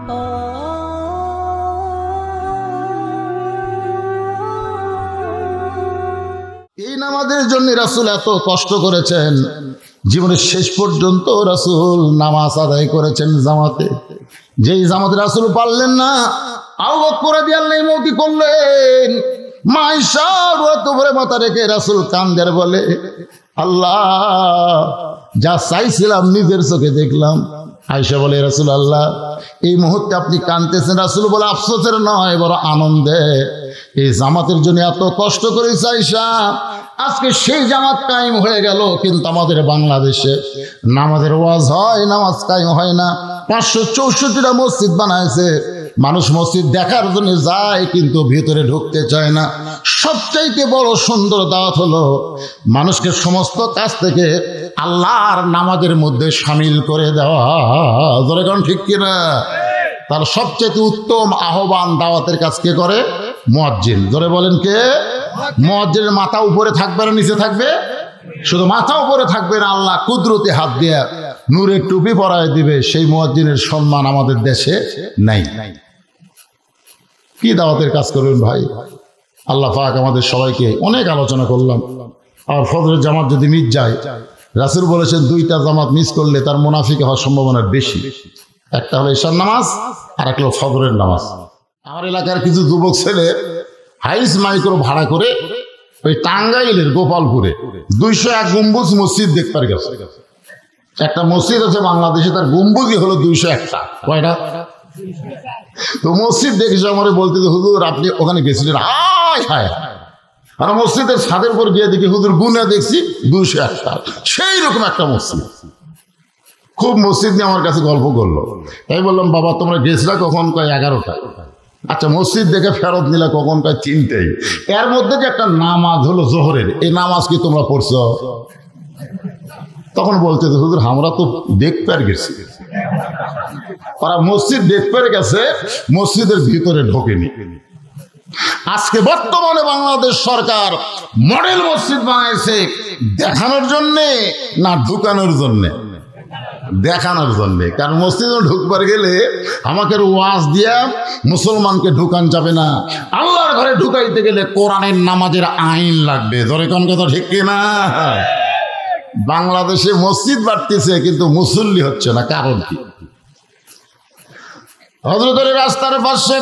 এই নামাজের জন্য রাসূল এত কষ্ট করেছেন, জীবনের শেষ পর্যন্ত রাসূল নামাজ আদায় করেছেন জামাতে। যেই জামাতে রাসূল পারলেন না, আবু বকর রাদিয়াল্লাহু আনহু ইমামতি করলেন। মা আয়েশা রত ভরে মাথা রেখে রাসূল কান্দের বলে, আল্লাহ যা চাইছিলাম নিজের চোখে দেখলাম। আয়েশা বলে, রাসূলুল্লাহ এই মুহূর্তে আপনি কাঁদতেছেন। রাসূল বলে, আফসোসের নয়, বড় আনন্দে। এই জামাতের জন্য এত কষ্ট করেছে আয়েশা, আজকে সেই জামাত কায়েম হয়ে গেল। কিন্তু আমাদের বাংলাদেশে নামাজের ওয়াজ হয়, নামাজ কায়েম হয় না। 564টা মসজিদ বানাইছে, মানুষ মসজিদ দেখার জন্য যায় কিন্তু ভিতরে ঢুকতে চায় না। সবচাইতে বড় সুন্দর দাওয়াত হলো মানুষকে সমস্ত কাজ থেকে আল্লাহর নামাজের মধ্যে শামিল করে দেওয়া। ধরে কারণ ঠিক কিনা? তার সবচেয়ে উত্তম আহ্বান দাওয়াতের কাজ কে করে? মুয়াজ্জিন। ধরে বলেন কে? মুয়াজ্জিনের মাথা উপরে থাকবে না নিচে থাকবে? শুধু মাথা উপরে থাকবে না, আল্লাহ কুদরতি হাত দিয়ে নূরের টুপি পরায় দিবে। সেই মুয়াজ্জিনের সম্মান আমাদের দেশে নাই। কি দাওয়াতের কাজ করবেন ভাই? আল্লাহ পাক আমাদের সবাইকে, অনেক আলোচনা করলাম। আর ফজরের জামাত যদি মিস যায়, রাসূল বলেছেন 2টা জামাত মিস করলে তার মুনাফিক হওয়ার সম্ভাবনা বেশি। একটা হলো ঈশার নামাজ, আর একটা হলো ফজরের নামাজ। আমার এলাকার কিছু যুবক ছেলে হাইস মাইক্রো ভাড়া করে ওই টাঙ্গাইলের গোপালপুরে 201 গম্বুজ মসজিদ দেখতে গেছে। একটা মসজিদ আছে বাংলাদেশে, তার গম্বুজই হলো 201টা। কয়টা? তো মসজিদ দেখেছে, আমার বলতে, হুজুর আপনি ওখানে গেছিলেন? হায় হায়। আর মসজিদের ছাদের উপর গিয়ে দেখি হুজুর গুনে দেখছি 201টা। সেই রকম একটা মসজিদ। খুব মসজিদ নিয়ে আমার কাছে গল্প করলো। তাই বললাম, বাবা তোমরা গেছিলা কখন? কয় 11টা। আচ্ছা, মসজিদ দেখে ফেরত নিলা কখন? কয় 3টেই। এর মধ্যে যে একটা নামাজ হলো জোহরের, এই নামাজ কি তোমরা পড়ছ? তখন বলতে, হুজুর আমরা তো দেখতে আর গেছি। ওরা মসজিদ দেখতে গেছে, মসজিদের ভিতরে ঢোকেনি। আজকে বর্তমানে বাংলাদেশ সরকার মডেল মসজিদ বানাইছে দেখানোর জন্যে না ঢুকানোর জন্যে? দেখানোর জন্যে। কারণ মসজিদে ঢুকবার গেলে আমাকে ওয়াজ দিয়া মুসলমানকে ঢুকান যাবে না। আল্লাহর ঘরে ঢুকাইতে গেলে কোরআনের নামাজের আইন লাগবে। ধরে কোন কথা ঠিক কিনা? বাংলাদেশে মসজিদ বাড়তেছে কিন্তু মুসল্লি হচ্ছে না, কারণ কি? হযরতের রাস্তার পাশে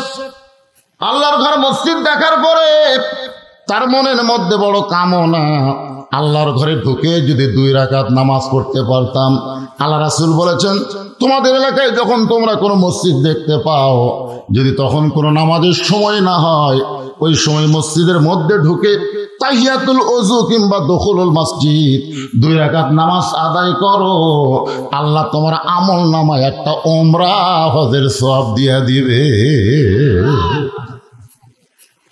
আল্লাহর ঘর মসজিদ দেখার পরে তার মনের মধ্যে বড় কামনা, আল্লাহর ঘরে ঢুকে যদি 2 রাকাত নামাজ পড়তে পারতাম। আল্লাহ রাসূল বলেছেন, তোমাদের এলাকায় যখন তোমরা কোনো মসজিদ দেখতে পাও, যদি তখন কোনো নামাজের সময় না হয়, ওই সময় মসজিদের মধ্যে ঢুকে তাহিয়াতুল ওযু কিংবা দুখুলুল মসজিদ 2 রাকাত নামাজ আদায় করো, আল্লাহ তোমার আমল নামায় একটা উমরা হজের সওয়াব দিয়ে দিবে।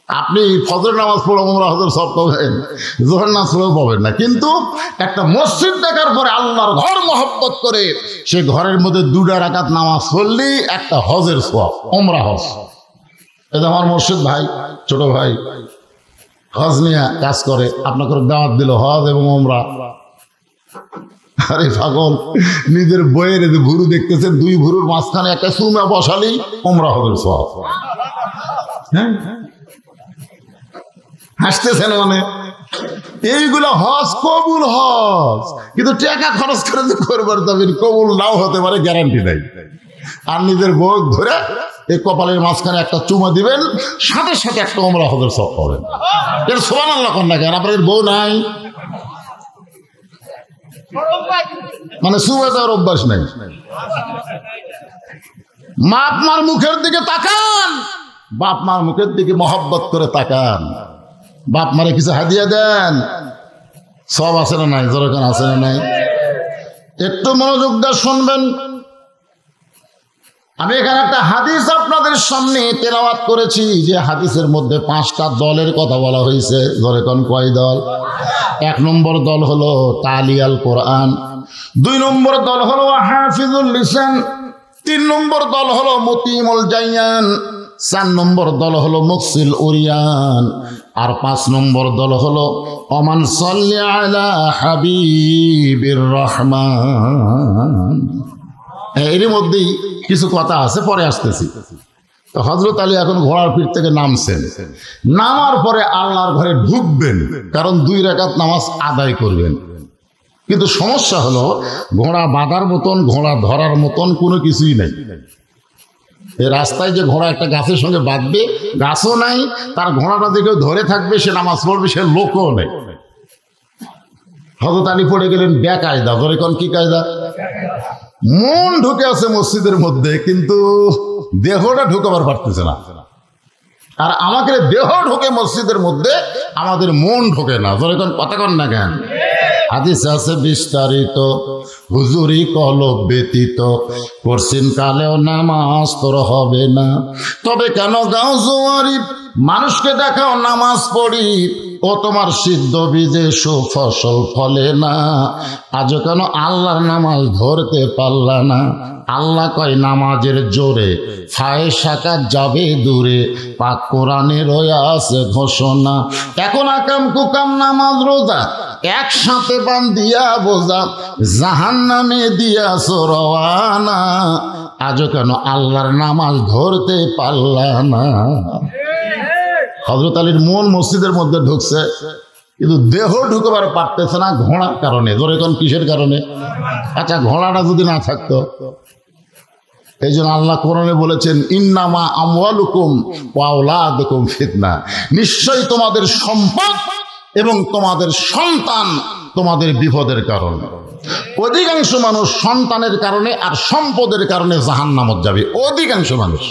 আপনি ফজর নামাজ পড়ে উমরা হজের সওয়াব পাবেন, যোহর নামাজ পড়েও পাবেন না। কিন্তু একটা মসজিদ দেখার পরে আল্লাহর ঘর মহব্বত করে সে ঘরের মধ্যে 2 রাকাত নামাজ পড়লেই একটা হজের সওয়াব, উমরা হজ। এটা আমার মুর্শিদ ভাই, ছোট ভাই, হজ নিয়ে কাজ করে, আপনাকে দাওয়াত দিল হজ এবং উমরা। আরে পাগল, নিজের বইয়ের যে ভুরু দেখতেছেন, 2 ভুরুর মাঝখানে একটা সুমা বসালেই উমরা হজের সওয়াব। হ্যাঁ, হাসতেছেন মানে? এইগুলো হজ কবুল হজ, কিন্তু টাকা খরচ করে করবার যাবেন, কবুল নাও হতে পারে, গ্যারান্টি নাই। আর নিজের বউ ধরে এই কপালের মাঝখানে একটা চুমা দিবেন, সাথে সাথে একটা উমরা হজের সওয়াব পাবেন। এর সুবহানাল্লাহ কোন না কেন? আপনাদের বউ নাই মানে চুমা দেওয়ার অভ্যাস নাই। বাপ মার মুখের দিকে তাকান, বাপ মার মুখের দিকে মহব্বত করে তাকান। বাপ মারে কিছু হাদিয়া দেন, সব আছে না নাই? যেরকম আছে না নাই? একটু মনোযোগ দিয়ে শুনবেন। আমি এখানে একটা হাদিস আপনাদের সামনে তেলাওয়াত করেছি, যে হাদিসের মধ্যে 5টা দলের কথা বলা হয়েছে। যেরকম কয় দল? 1 নম্বর দল হলো তালিয়াল কোরআন, 2 নম্বর দল হলো হাফিজুল লিসান, 3 নম্বর দল হলো মুতিমুল জায়ান, 4 নম্বর দল হলো মুকসিল উরিয়ান, আর 5 নম্বর দল হলো ওমান সাল্লি আলা হাবিবির রহমান। এরই মধ্যেই কিছু কথা আছে, পরে আসতেছি। তো হযরত আলী এখন ঘোড়ার পিঠ থেকে নামছেন, নামার পরে আল্লাহর ঘরে ঢুকবেন, কারণ 2 রাকাত নামাজ আদায় করবেন। কিন্তু সমস্যা হলো ঘোড়া বাঁধার মতন, ঘোড়া ধরার মতন কোনো কিছুই নাই। এই রাস্তায় যে ঘোড়া একটা গাছের সঙ্গে বাঁধবে, গাছও নাই, তার ঘোড়াটা দিকেও ধরে থাকবে, সে নামাজ পড়বে, সে লোকও নেই। হযরত আলী পড়ে গেলেন বেকায়দা। ধরে কোন কি কায়দা? মন ঢুকে আছে মসজিদের মধ্যে, কিন্তু দেহটা ঢুকাবার পারতেছে না। আর আমাকে দেহ ঢোকে মসজিদের মধ্যে, আমাদের মন ঢোকে না। ধরে কোন কথা কন না কেন? হাদিস আছে বিস্তারিত, হুজুরি কলব ব্যতীত করছেন কালেও নামাজ তোর হবে না। তবে কেন গাও জোয়ারি, মানুষকে দেখাও নামাজ পড়ি, ও তোমার সিদ্ধ বীজে সুফসল ফলে না। আজও কেন আল্লাহর নামাজ ধরতে পারলা না? আল্লাহ কয় নামাজের জোরে ফায়সাকাত যাবে দূরে, পাক কোরআনে রয়ে আছে ঘোষণা। এখন আকাম কুকাম নামাজ রোজা একসাথে বান্ধিয়া বোঝা, জাহান্নামে দিয়াছ রওয়ানা। আজও কেন আল্লাহর নামাজ ধরতে পারলা না? হযরত আলীর মন মসজিদের মধ্যে ঢুকছে, কিন্তু দেহ ঢুকবার পারতেছে না ঘোড়ার কারণে। ধরে কোন কিসের কারণে? আচ্ছা, ঘোড়াটা যদি না থাকতো? এই জন্য আল্লাহ কোরআনে বলেছেন, ইন্নামা আমওয়ালুকুম ওয়া আওলাদুকুম ফিতনা, নিশ্চয়ই তোমাদের সম্পদ এবং তোমাদের সন্তান তোমাদের বিপদের কারণ। অধিকাংশ মানুষ সন্তানের কারণে আর সম্পদের কারণে জাহান্নামে যাবে, অধিকাংশ মানুষ।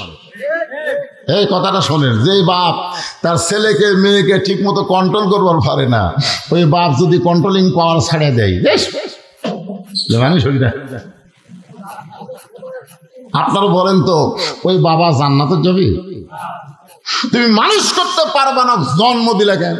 এই কথাটা শোনেন, যে বাপ তার ছেলেকে মেয়েকে ঠিক মতো কন্ট্রোল করবার পারে না, ওই বাপ যদি কন্ট্রোলিং পাওয়ার ছাড়ে দেয়, মানুষ আপনারা বলেন তো, ওই বাবা জান্নাতে যাবে? তুমি মানুষ করতে পারবা না, জন্ম দিলে কেন?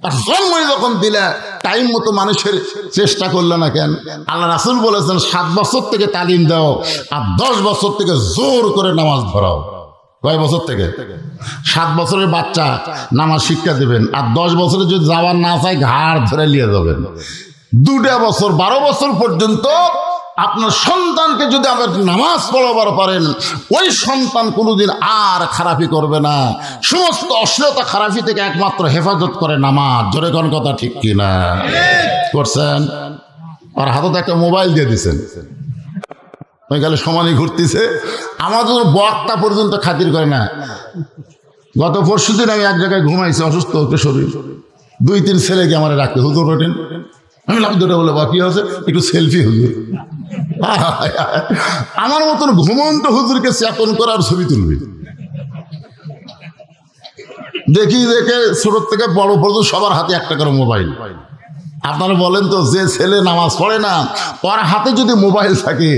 আর জন্ম যখন দিলে টাইম মতো মানুষের চেষ্টা করলে না কেন? আল্লাহ রাসূল বলেছেন 7 বছর থেকে তালিম দাও, আর 10 বছর থেকে জোর করে নামাজ ধরাও। কয় বছর থেকে? 7 বছরের বাচ্চা নামাজ শিক্ষা দেবেন, আর 10 বছরে যদি যাওয়ার না চায় ঘাড় ধরে নিয়ে যাবেন। 2 বছর 12 বছর পর্যন্ত আপনার সন্তানকে যদি আবার নামাজ পড়াবার পারেন, ওই সন্তান কোনোদিন আর খারাপি করবে না। সমস্ত অশ্লীলতা খারাপি থেকে একমাত্র হেফাজত করে নামাজ। জোরে কোন কথা ঠিক কিনা? করছেন? আর হাতে একটা মোবাইল দিয়ে দিচ্ছেন, ওই গেলে সমানই ঘুরতেছে। আমাদের বক্তা পর্যন্ত খাতির করে না। গত পরশুদিন আমি এক জায়গায় ঘুমাইছি, অসুস্থ হচ্ছে শরীর, 2-3 ছেলেকে আমার রাখতে, হুজুর ওঠেন। আমি লাভ দুটো বলে বাকি আছে, একটু সেলফি হুজুর। আমার মতন ঘুমন্ত হুজুরকে চেতন করার ছবি তুলবে। দেখি দেখে ছোট থেকে বড় পর্যন্ত সবার হাতে একটা করে মোবাইল। আপনারা বলেন তো, যে ছেলে নামাজ পড়ে না, ওর হাতে যদি মোবাইল থাকে,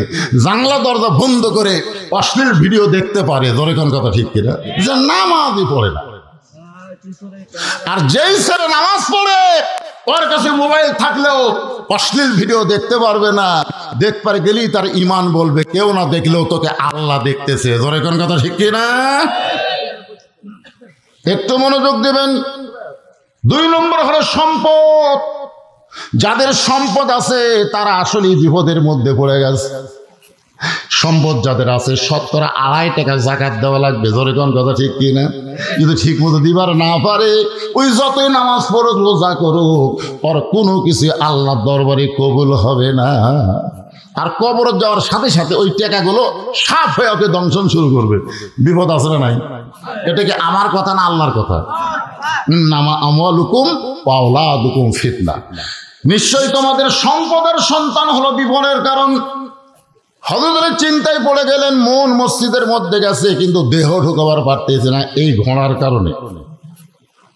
জানলা দরজা বন্ধ করে অশ্লীল ভিডিও দেখতে পারে। ধরে কোন কথা ঠিক কিনা? যে নামাজই পড়ে না। আর যেই ছেলে নামাজ পড়ে, ওর কাছে মোবাইল থাকলেও অশ্লীল ভিডিও দেখতে পারবে না। দেখবার গেলেই তার ইমান বলবে, কেউ না দেখলেও তোকে আল্লাহ দেখতেছে। ধরে কোন কথা ঠিক কিনা? একটু মনোযোগ দেবেন। 2 নম্বর হলো সম্পদ। যাদের সম্পদ আছে তারা আসলে বিপদের মধ্যে পড়ে গেছে। সম্পদ যাদের আছে, 2.5 টাকা যাকাত দেওয়া লাগবে। ধরে কোন কথা ঠিক কিনা? যদি ঠিক মতো দিবার না পারে, ওই যতই নামাজ পড়ুক রোজা করুক, ওর কোনো কিছু আল্লাহর দরবারে কবুল হবে না। আর কবরে যাওয়ার সাথে সাথে ওই টাকাগুলো সাফ হয়ে ওকে দংশন শুরু করবে। বিপদ আছে না নাই? এটা কি আমার কথা না আল্লাহর কথা? ইন্নামা আমওয়ালুকুম ওয়া আওলাদুকুম ফিতনা, নিশ্চয়ই তোমাদের সম্পদের সন্তান হলো বিপদের কারণ। হযরত চিন্তায় পড়ে গেলেন, মন মসজিদের মধ্যে গেছে, কিন্তু দেহ ঢুকাবার পারতেছে না এই ঘোড়ার কারণে।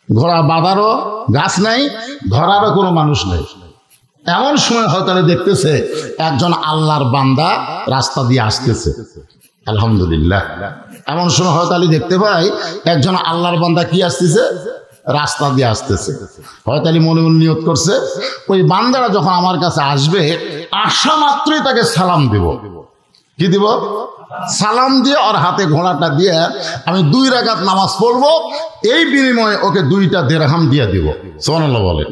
ঘোড়া বাঁধারও গাছ নাই, ধরারও কোনো মানুষ নেই। এমন সময় হয়তো দেখতেছে একজন আল্লাহর বান্দা রাস্তা দিয়ে আসতেছে। আলহামদুলিল্লাহ। এমন সময় হয়তো আলী দেখতে পাই একজন আল্লাহর বান্দা কি আসতেছে, রাস্তা দিয়ে আসতেছে। হয়তো আলী মনে মনে নিয়ত করছে, ওই বান্দারা যখন আমার কাছে আসবে, আসা মাত্রই তাকে সালাম দিব। কি দিব? সালাম দিয়ে ওর হাতে ঘোড়াটা দিয়ে আমি 2 রাকাত নামাজ পড়বো, এই বিনিময়ে ওকে 2টা দিরহাম দিয়ে দিব। সুবহানাল্লাহ বলেন।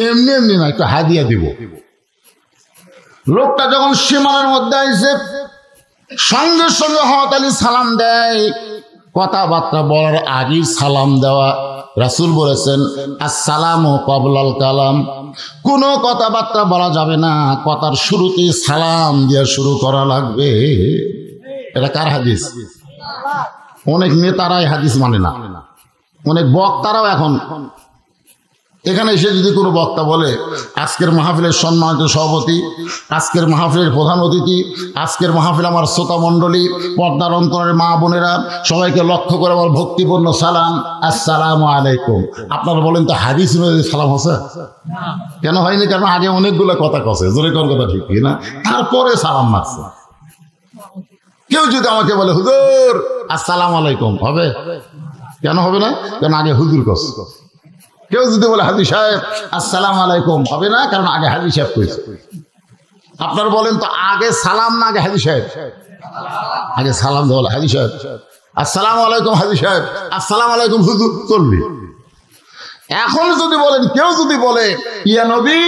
এমনি এমনি না, একটু হাদিয়া দিব। লোকটা যখন সীমানার মধ্যে আইছে, সঙ্গে সঙ্গে হযরত আলী সালাম দেয়। কথাবার্তা বলার আগেই সালাম দেওয়া। রাসূল বলেছেন আসসালামু ক্বাবলাল কালাম, কোনো কথাবার্তা বলা যাবে না, কথার শুরুতেই সালাম দিয়ে শুরু করা লাগবে। এটা কার হাদিস? অনেক নেতারাই হাদিস মানে না, অনেক বক্তারাও এখন এখানে এসে যদি কোনো বক্তা বলে আজকের মাহফিলের সম্মানিত সভাপতি, আজকের মাহফিলের প্রধান অতিথি, আজকের মাহফিল আমার শ্রোতা মণ্ডলী, পর্দার অন্তরের মা বোনেরা, সবাইকে লক্ষ্য করে আমার ভক্তিপূর্ণ সালাম, আসসালামু আলাইকুম। আপনারা বলেন তো হাদিস অনুযায়ী সালাম হচ্ছে? কেন হয়নি? কারণ আগে অনেকগুলো কথা কছে, জোরে কোন কথা ঠিক না, তারপরে সালাম মারছে। কেউ যদি আমাকে বলে হুজুর আসসালামু আলাইকুম, হবে? কেন হবে না? কারণ আগে হুজুর কছে। কেউ যদি বলে হাজী সাহেব আসসালামু আলাইকুম, হবে না, কারণ আগে হাজী সাহেব কইছে। আপনারা বলেন তো আগে সালাম না আগে হাজী সাহেব? আগে সালাম দেওয়া, হাজী সাহেব আসসালামু আলাইকুম, হাজী সাহেব আসসালামু আলাইকুম, হুজুর চলবে। এখন যদি বলেন, কেউ যদি বলে ইয়া নবী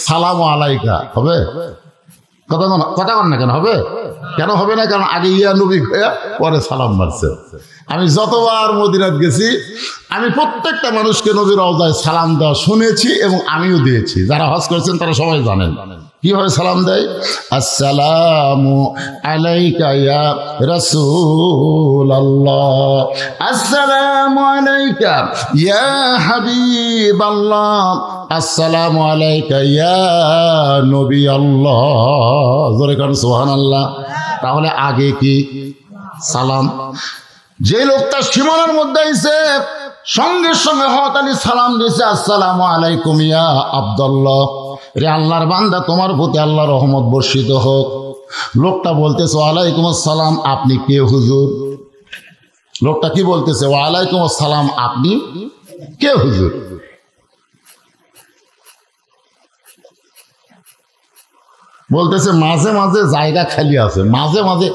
সালামু আলাইকা, হবে? কথা কন না, কেন হবে? কেন হবে না? কারণ আগে ইয়া নবী পরে সালাম মারছে। আমি যতবার মদিনাত গেছি, আমি প্রত্যেকটা মানুষকে নবীর রওজায় সালাম দেওয়া শুনেছি এবং আমিও দিয়েছি। যারা হজ করেছেন তারা সবাই জানেন কিভাবে সালাম দেয়। আসসালামু আলাইকা ইয়া রাসূলুল্লাহ, আসসালামু আলাইকা ইয়া হাবিবাল্লাহ, আসসালামু আলাইকা ইয়া নবী আল্লাহ। জোরে কারণ সুবহানাল্লাহ। তাহলে আগে কি সালাম? যে লোকটা সীমানার মধ্যে আইছে, সঙ্গে সঙ্গে হযরত আলী সালাম দিয়েছে আসসালামু আলাইকুম ইয়া আব্দুল্লাহ, রে আল্লাহর বান্দা তোমার প্রতি আল্লাহর রহমত বর্ষিত হোক। লোকটা বলতেছে ওয়ালাইকুম আসসালাম, আপনি কে হুজুর? লোকটা কি বলতেছে? ওয়ালাইকুম আসসালাম, আপনি কে হুজুর? বলতেছে মাঝে মাঝে জায়গা খালি আছে, মাঝে মাঝে।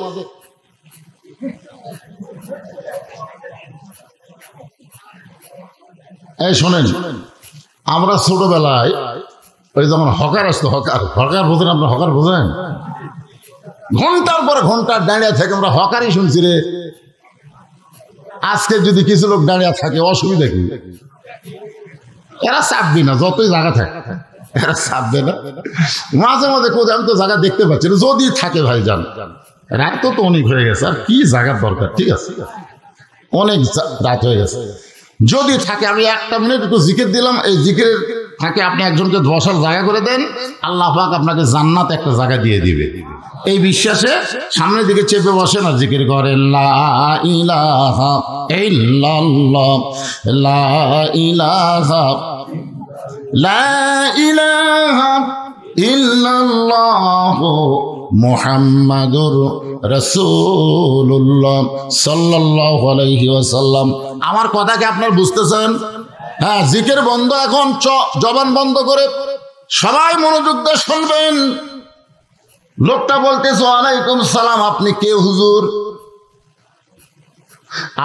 এই শোনেন, আমরা ছোটবেলায় ওই যখন হকার আসতো, হকার বোঝেন? আপনার হকার বোঝেন? ঘন্টার পর ঘন্টা দাঁড়িয়ে থেকে আমরা হকারই শুনছি রে। আজকে যদি কিছু লোক দাঁড়িয়ে থাকে অসুবিধা কি? এরা চাপবি না, যতই জায়গা থাকে এরা চাপবে না। মাঝে মাঝে কোথায় আমি তো জায়গা দেখতে পাচ্ছি না, যদি থাকে ভাই যান, রাত তো অনেক হয়ে গেছে, আর কি জায়গার দরকার? ঠিক আছে, অনেক রাত হয়ে গেছে। যদি থাকে আমি একটা মিনিট একটু জিকির দিলাম, এই জিকিরের থাকে আপনি একজনকে বসার জায়গা করে দেন, আল্লাহ পাক আপনাকে জান্নাত একটা জায়গা দিয়ে দিবে। এই বিশ্বাসে সামনের দিকে চেপে বসেন আর জিকির করেন লা ইলাহা ইল্লাল্লাহ, লা ইলাহা, লা ইলাহা ইল্লাল্লাহ মুহাম্মাদুর রাসূলুল্লাহ সাল্লাল্লাহু আলাইহি ওয়াসাল্লাম। আমার কথা কি আপনারা বুঝতেছেন? হ্যাঁ, জিকির বন্ধ এখন, জবান বন্ধ করে সবাই মনোযোগ দিয়ে শুনবেন। লোকটা বলতেছে ওয়ালাইকুম সালাম, আপনি কে হুজুর?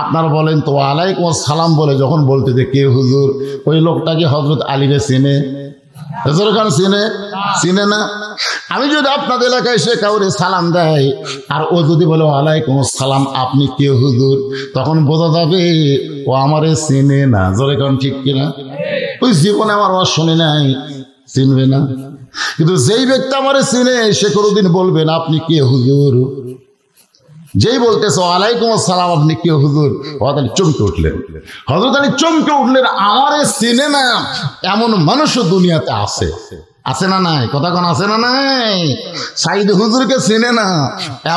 আপনারা বলেন তো ওয়ালাইকুম সালাম বলে যখন বলতেছে কে হুজুর, ওই লোকটাকে হযরত আলীরে চিনে? চিনে না? আমি যদি আপনাদের এলাকায় এসে কাউরে সালাম দেয় আর ও যদি বলে ওয়ালাইকুম সালাম, আপনি কে হুজুর, তখন বোঝা যাবে ও আমারে চিনে না। জোরে কারণ ঠিক কিনা? ওই জীবনে আমার ওয়াজ শুনে নাই, চিনবে না। কিন্তু যেই ব্যক্তি আমারে চিনে সে কোনোদিন বলবে না আপনি কে হুজুর। যেই বলতেছে ওয়ালাইকুম আসসালাম, আপনি কে হুজুর, হযরত আলী চমকে উঠলেন। হযরত আলী চমকে উঠলেন, আমারে চিনে না এমন মানুষও দুনিয়াতে আছে। আছে না নাই? কথা কোন আছে না নাই? সাইদ হুজুরকে চিনে না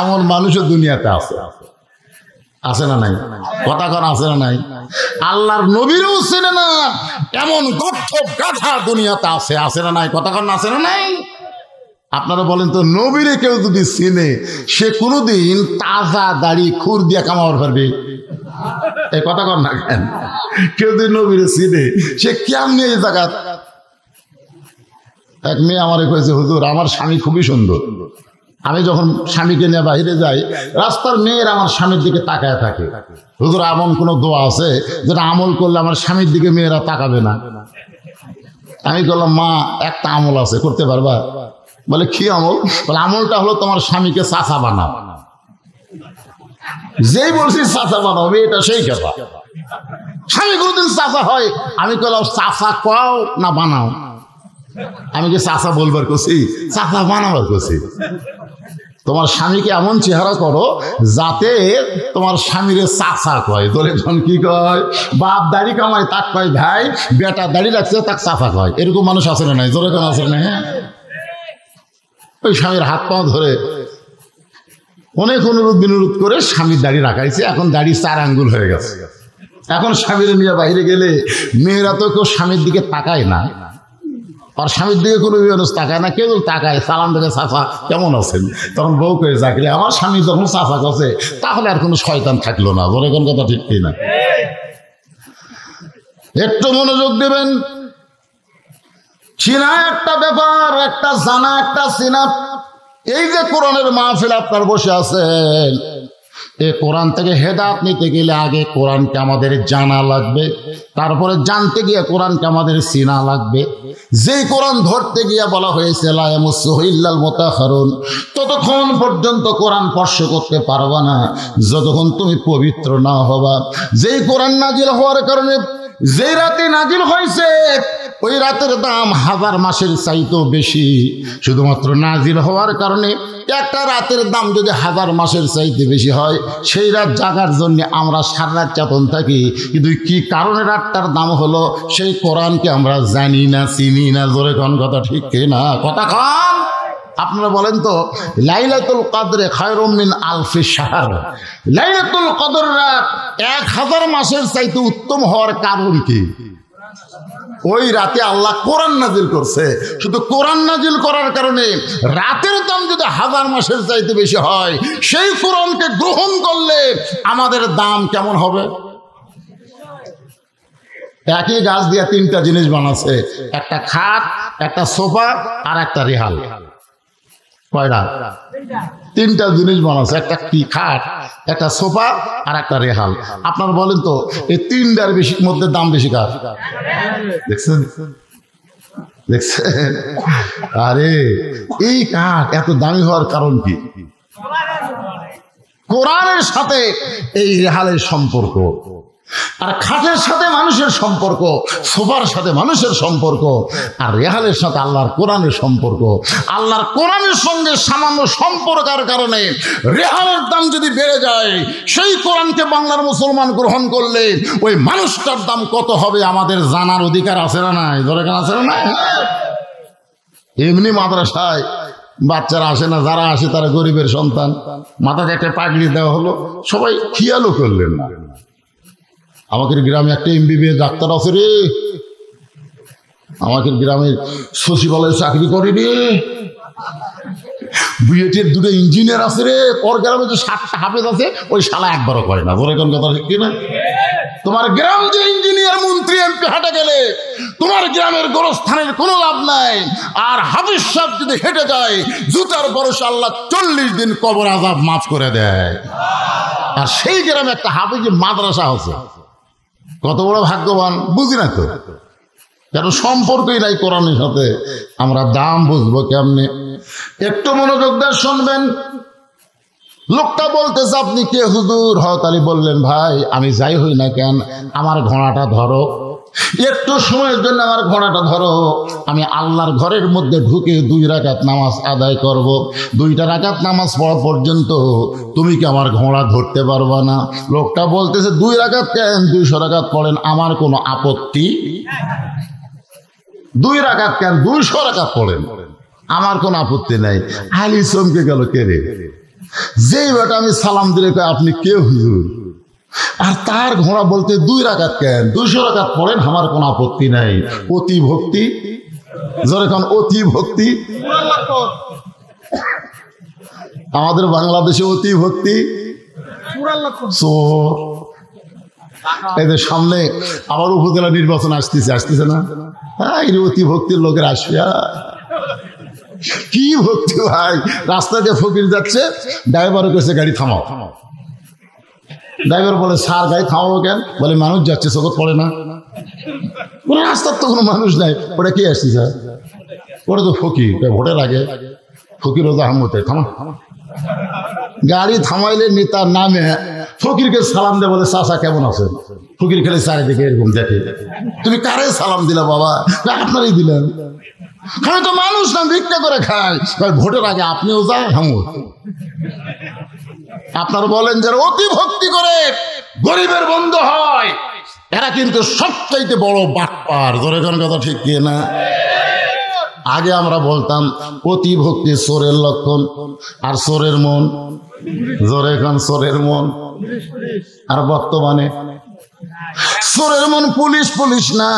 এমন মানুষও দুনিয়াতে আছে। আছে না নাই? কথা কোন আছে না নাই? আল্লাহর নবীরও চিনে না এমন গর্থ গাধা দুনিয়াতে আছে। আছে না নাই? কথা কোন আছে না নাই? আপনারা বলেন তো, নবীরে কেউ যদি চিনে সে কোনোদিন তাজা দাড়ি খুর দিয়া কামাবার পারবে? এই কথা কর না কেন? কেউ যদি নবীরে চিনে সে কেমনি এই জায়গা। এক মেয়ে আমারে কয়েছে হুজুর আমার স্বামী খুবই সুন্দর, আমি যখন স্বামীকে নিয়ে বাইরে যাই রাস্তার মেয়ের আমার স্বামীর দিকে তাকায় থাকে। হুজুর এমন কোন দোয়া আছে যেটা আমল করলে আমার স্বামীর দিকে মেয়েরা তাকাবে না? আমি বললাম মা একটা আমল আছে, করতে পারবা? বলে কি আমল? বলে আমলটা হলো তোমার স্বামীকে চাচা বানাও। যেই বলছি চাচা বানাবে এটা সেই কথা। স্বামী কোনদিন চাচা হয়? আমি কলাম চাচা কও না বানাও। আমি কি চাচা বলবার করছি? চাচা বানাবার করছি। তোমার স্বামীকে এমন চেহারা করো যাতে তোমার স্বামীরে চাচা কয়। তোর এখন কি কয়? বাপ দাড়ি কামায় তাক কয় ভাই, বেটা দাড়ি রাখছে তাক চাচা কয়। এরকম মানুষ আছে না নাই? জোরে কোন আছে না? হ্যাঁ, ওই স্বামীর হাত পা ধরে অনেক অনুরোধ বিনোরোধ করে স্বামীর দাড়ি রাখাইছে, এখন দাড়ি 4 আঙ্গুল হয়ে গেছে। এখন স্বামীর নিয়ে বাইরে গেলে মেয়েরা তো কেউ স্বামীর দিকে তাকায় না, আর স্বামীর দিকে কোনো মানুষ তাকায় না, কেউ তাকায় সালাম দেখে চাচা কেমন আছেন। তখন বউ করে চাকরি আমার স্বামী যখন চাচা করছে তাহলে আর কোনো শয়তান থাকলো না। বলে কোন কথা ঠিক কিনা? একটু মনোযোগ দেবেন। চিনা একটা ব্যাপার, একটা জানা একটা চিনা। এই যে কোরআনের মাহফিল আপনার বসে আছেন, এই কোরআন থেকে হেদায়েত নিতে গেলে আগে কোরআনকে আমাদের জানা লাগবে, তারপরে জানতে গিয়ে কোরআনকে আমাদের চিনা লাগবে। যেই কোরআন ধরতে গিয়ে বলা হয়েছে লা ইয়ামাসসুহু ইল্লাল মুতাহহারুন, ততক্ষণ পর্যন্ত কোরআন স্পর্শ করতে পারবা না যতক্ষণ তুমি পবিত্র না হবা। যেই কোরআন নাজিল হওয়ার কারণে যেই রাতে নাজিল হয়েছে ওই রাতের দাম 1000 মাসের চাইতেও বেশি। শুধুমাত্র নাজিল হওয়ার কারণে একটা রাতের দাম যদি 1000 মাসের চাইতে বেশি হয়, সেই রাত জাগার জন্য আমরা সারা রাত চেতন থাকি, কিন্তু কি কারণে রাতটার দাম হলো সেই কোরআনকে আমরা জানি না, চিনি না। জোরে কোন কথা ঠিক কিনা? কথা খান। আপনারা বলেন তো, লাইলাতুল কদরে খায়রুম মিন আলফি শাহর, লাইলাতুল কদর রাত 1000 মাসের চাইতে উত্তম হওয়ার কারণ কি? ওই রাতে আল্লাহ কোরআন নাজিল করছে। শুধু কোরআন নাজিল করার কারণে রাতের দাম যদি 1000 মাসের চাইতে বেশি হয়, সেই কোরআনকে গ্রহণ করলে আমাদের দাম কেমন হবে? একই গাছ দিয়ে 3টা জিনিস বানাচ্ছে, একটা খাট, একটা সোফা আর একটা রেহাল। কয়টা? 3টা জিনিস বানাচ্ছে, একটা কি খাট, একটা সোফা আর একটা রেহাল। আপনার বলেন তো এই 3টার বেশি মধ্যে দাম বেশি কার? দেখছেন দেখছেন? আরে এই কাঠ এত দামি হওয়ার কারণ কি? কোরআনের সাথে এই রেহালের সম্পর্ক, আর খাটের সাথে মানুষের সম্পর্ক, সোফার সাথে মানুষের সম্পর্ক, আর রেহালের সাথে আল্লাহর কোরআনের সম্পর্ক। আল্লাহর কোরআনের সঙ্গে সামান্য সম্পর্কের কারণে রেহালের দাম যদি বেড়ে যায়, সেই কোরআনকে বাংলার মুসলমান গ্রহণ করলে ওই মানুষটার দাম কত হবে আমাদের জানার অধিকার আছে না নাই? দরকার আছে না নাই? এমনি মাদ্রাসায় বাচ্চারা আসে না, যারা আসে তারা গরিবের সন্তান, মাথাতে একটা পাগড়ি দেওয়া হলো, সবাই খেয়ালও করলেন না। আমাদের গ্রামে একটা MBBS ডাক্তার আছে রে, আমাদের গ্রামের সচিবালয়ে চাকরি করে রে, বুয়েটের 2টা ইঞ্জিনিয়ার আছে রে, ওর গ্রামে যে 7টা হাফেজ আছে, ওই শালা একবারও করে না। বলে কোন কথা ঠিক না? তোমার গ্রাম যে ইঞ্জিনিয়ার মন্ত্রী MP হাঁটে গেলে তোমার গ্রামের গোরস্থানের কোনো লাভ নাই। আর হাফিজ সাহেব যদি হেঁটে যায়, জুতার ভরসা আল্লাহ 40 দিন কবর আযাব মাফ করে দেয়। আর সেই গ্রামে একটা হাফিজ মাদ্রাসা আছে, কত বড় ভাগ্যবান বুঝি না তো, কারণ সম্পর্কই নাই কোরআনের সাথে। আমরা দাম বুঝবো কেমনে? একটু মনোযোগ দিয়ে শুনবেন। লোকটা বলতেছে আপনি কে হুজুর? হতালি বললেন ভাই আমি যাই হই না কেন, আমার ঘোড়াটা ধরো, একটু সময়ের জন্য আমার ঘোড়াটা ধরো, আমি আল্লাহর ঘরের মধ্যে ঢুকে 2 রাকাত নামাজ আদায় করব। 2টা রাকাত নামাজ পড়া পর্যন্ত তুমি কি আমার ঘোড়া ধরতে পারবা না? লোকটা বলতেছে 2 রাকাত কেন, 200 রাকাত পড়েন, আমার কোনো আপত্তি। 2 রাকাত কেন, 200 রাকাত পড়েন, আমার কোনো আপত্তি নাই। আলী চমকে গেল, কে রে? যেই বেটা আমি সালাম দিলে আপনি কে হুজুর? আর তার ঘোড়া বলতে 2 রাকাত কেন, 200 রাকাত পড়েন, আমার কোনো আপত্তি নাই। অতি ভক্তি, যখন অতি ভক্তি আমাদের বাংলাদেশে অতি ভক্তি চোর। এদের সামনে আবার উপজেলা নির্বাচন আসতেছে না? হ্যাঁ, অতি ভক্তির লোকের আসবে। কি ভক্তি ভাই! রাস্তা দিয়ে ফকির যাচ্ছে, ড্রাইভারও কাছে গাড়ি থামাও। ড্রাইভার বলে স্যার গাড়ি থামাবো কেন? বলে মানুষ যাচ্ছে, চোখত পড়ে না। বলে রাস্তার তো কোনো মানুষ নাই, ওটা কি আসছি স্যার? ওটা তো ফকির, ভোটের আগে ফকির রোজা আহমদে থামা। গাড়ি থামাইলে নেতার নামে ফকিরকে সালাম দে, বলে চাচা কেমন আছেন। ফকির খেলে চারিদিকে এরকম দেখে, তুমি কারে সালাম দিলা বাবা? আপনারই দিলেন। আমি তো মানুষ না, ভিক্ষা করে খাই। ভোটের আগে আপনিও যা, আমিও। আপনারা বলেন যারা অতি ভক্তি করে গরিবের বন্ধু হয়, এরা কিন্তু সবচাইতে বড় বাটপার। জোরে কোন কথা ঠিক কি না? আগে আমরা বলতাম অতি ভক্তি চোরের লক্ষণ, আর চোরের মন, জোরে কোন চোরের মন। আর বর্তমানে চোরের মন পুলিশ পুলিশ না,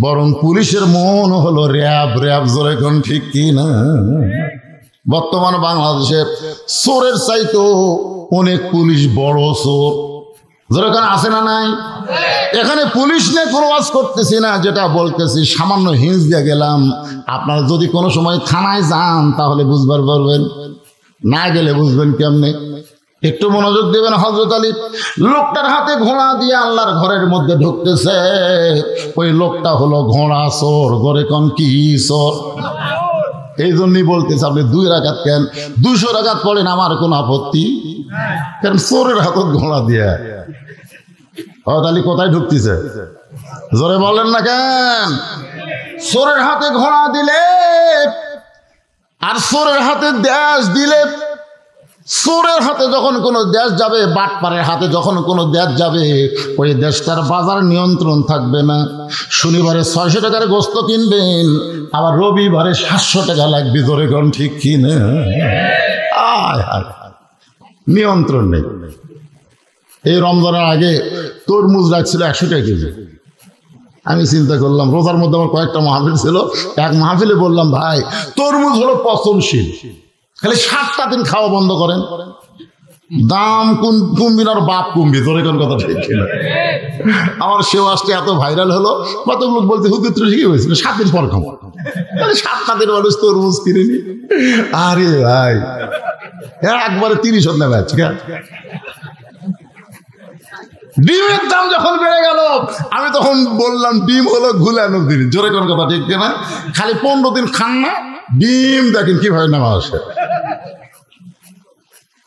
বরং পুলিশের মন হলো র্যাব র্যাব। জোরে কোন ঠিক কি না? বর্তমান বাংলাদেশের চোরের চাইতো অনেক পুলিশ বড় চোর। যেখানে আছে না নাই? এখানে পুলিশ নিয়ে কোনো ওয়াজ করতেছি না, যেটা বলতেছি সামান্য হিন্স দিয়ে গেলাম। আপনারা যদি কোনো সময় থানায় যান তাহলে বুঝবার পারবেন, না গেলে বুঝবেন কেমনে। একটু মনোযোগ দেবেন। হযরত আলী লোকটার হাতে ঘোড়া দিয়ে আল্লাহর ঘরের মধ্যে ঢুকতেছে। ওই লোকটা হলো ঘোড়া চোর। ঘরে কোন কি চোর? এই জন্যই বলতেছে আপনি 2 রাকাত কেন 200 রাকাত পড়েন, আমার কোন আপত্তি। কারণ চোরের হাতে ঘোড়া দিয়ে হযরত আলী কোথায় ঢুকতেছে? জোরে বলেন না কেন? চোরের হাতে ঘোড়া দিলে আর চোরের হাতে দেশ দিলে, চোরের হাতে যখন কোনো দেশ যাবে, বাটপারের হাতে যখন কোনো দেশ যাবে, ওই দেশটার বাজার নিয়ন্ত্রণ থাকবে না। শনিবারে 600 টাকার গোস্ত কিনবেন, আবার রবিবারে 700 টাকা লাগবে। ধরে কোন ঠিক কিনে নিয়ন্ত্রণ নেই। এই রমজানের আগে তরমুজ রাখছিল 100 টাকা কেজি। আমি চিন্তা করলাম, রোজার মধ্যে আমার কয়েকটা মাহফিল ছিল, এক মাহফিলে বললাম ভাই তরমুজ হলো পচনশীল, খালি 7টা দিন খাওয়া বন্ধ করেন, দাম কমবি না, বাপ কমবি। তোর কোন কথা ঠিক ছিল। আমার সে ওয়াজটা এত ভাইরাল হলো, কত লোক বলতে হুজুর ঠিকই হয়েছিল, 7 দিন পর খাবো। 7টা দিন মানুষ তরমুজ কিনেনি। আরে ভাই একবারে 30 হতে নেবে। ডিমের দাম যখন বেড়ে গেল, আমি তখন বললাম ডিম হলো ঘুলানোর দিন। জোরে কোন কথা ঠিক না? খালি 15 দিন খান না, ডিম দেখেন কিভাবে নেওয়া আসে।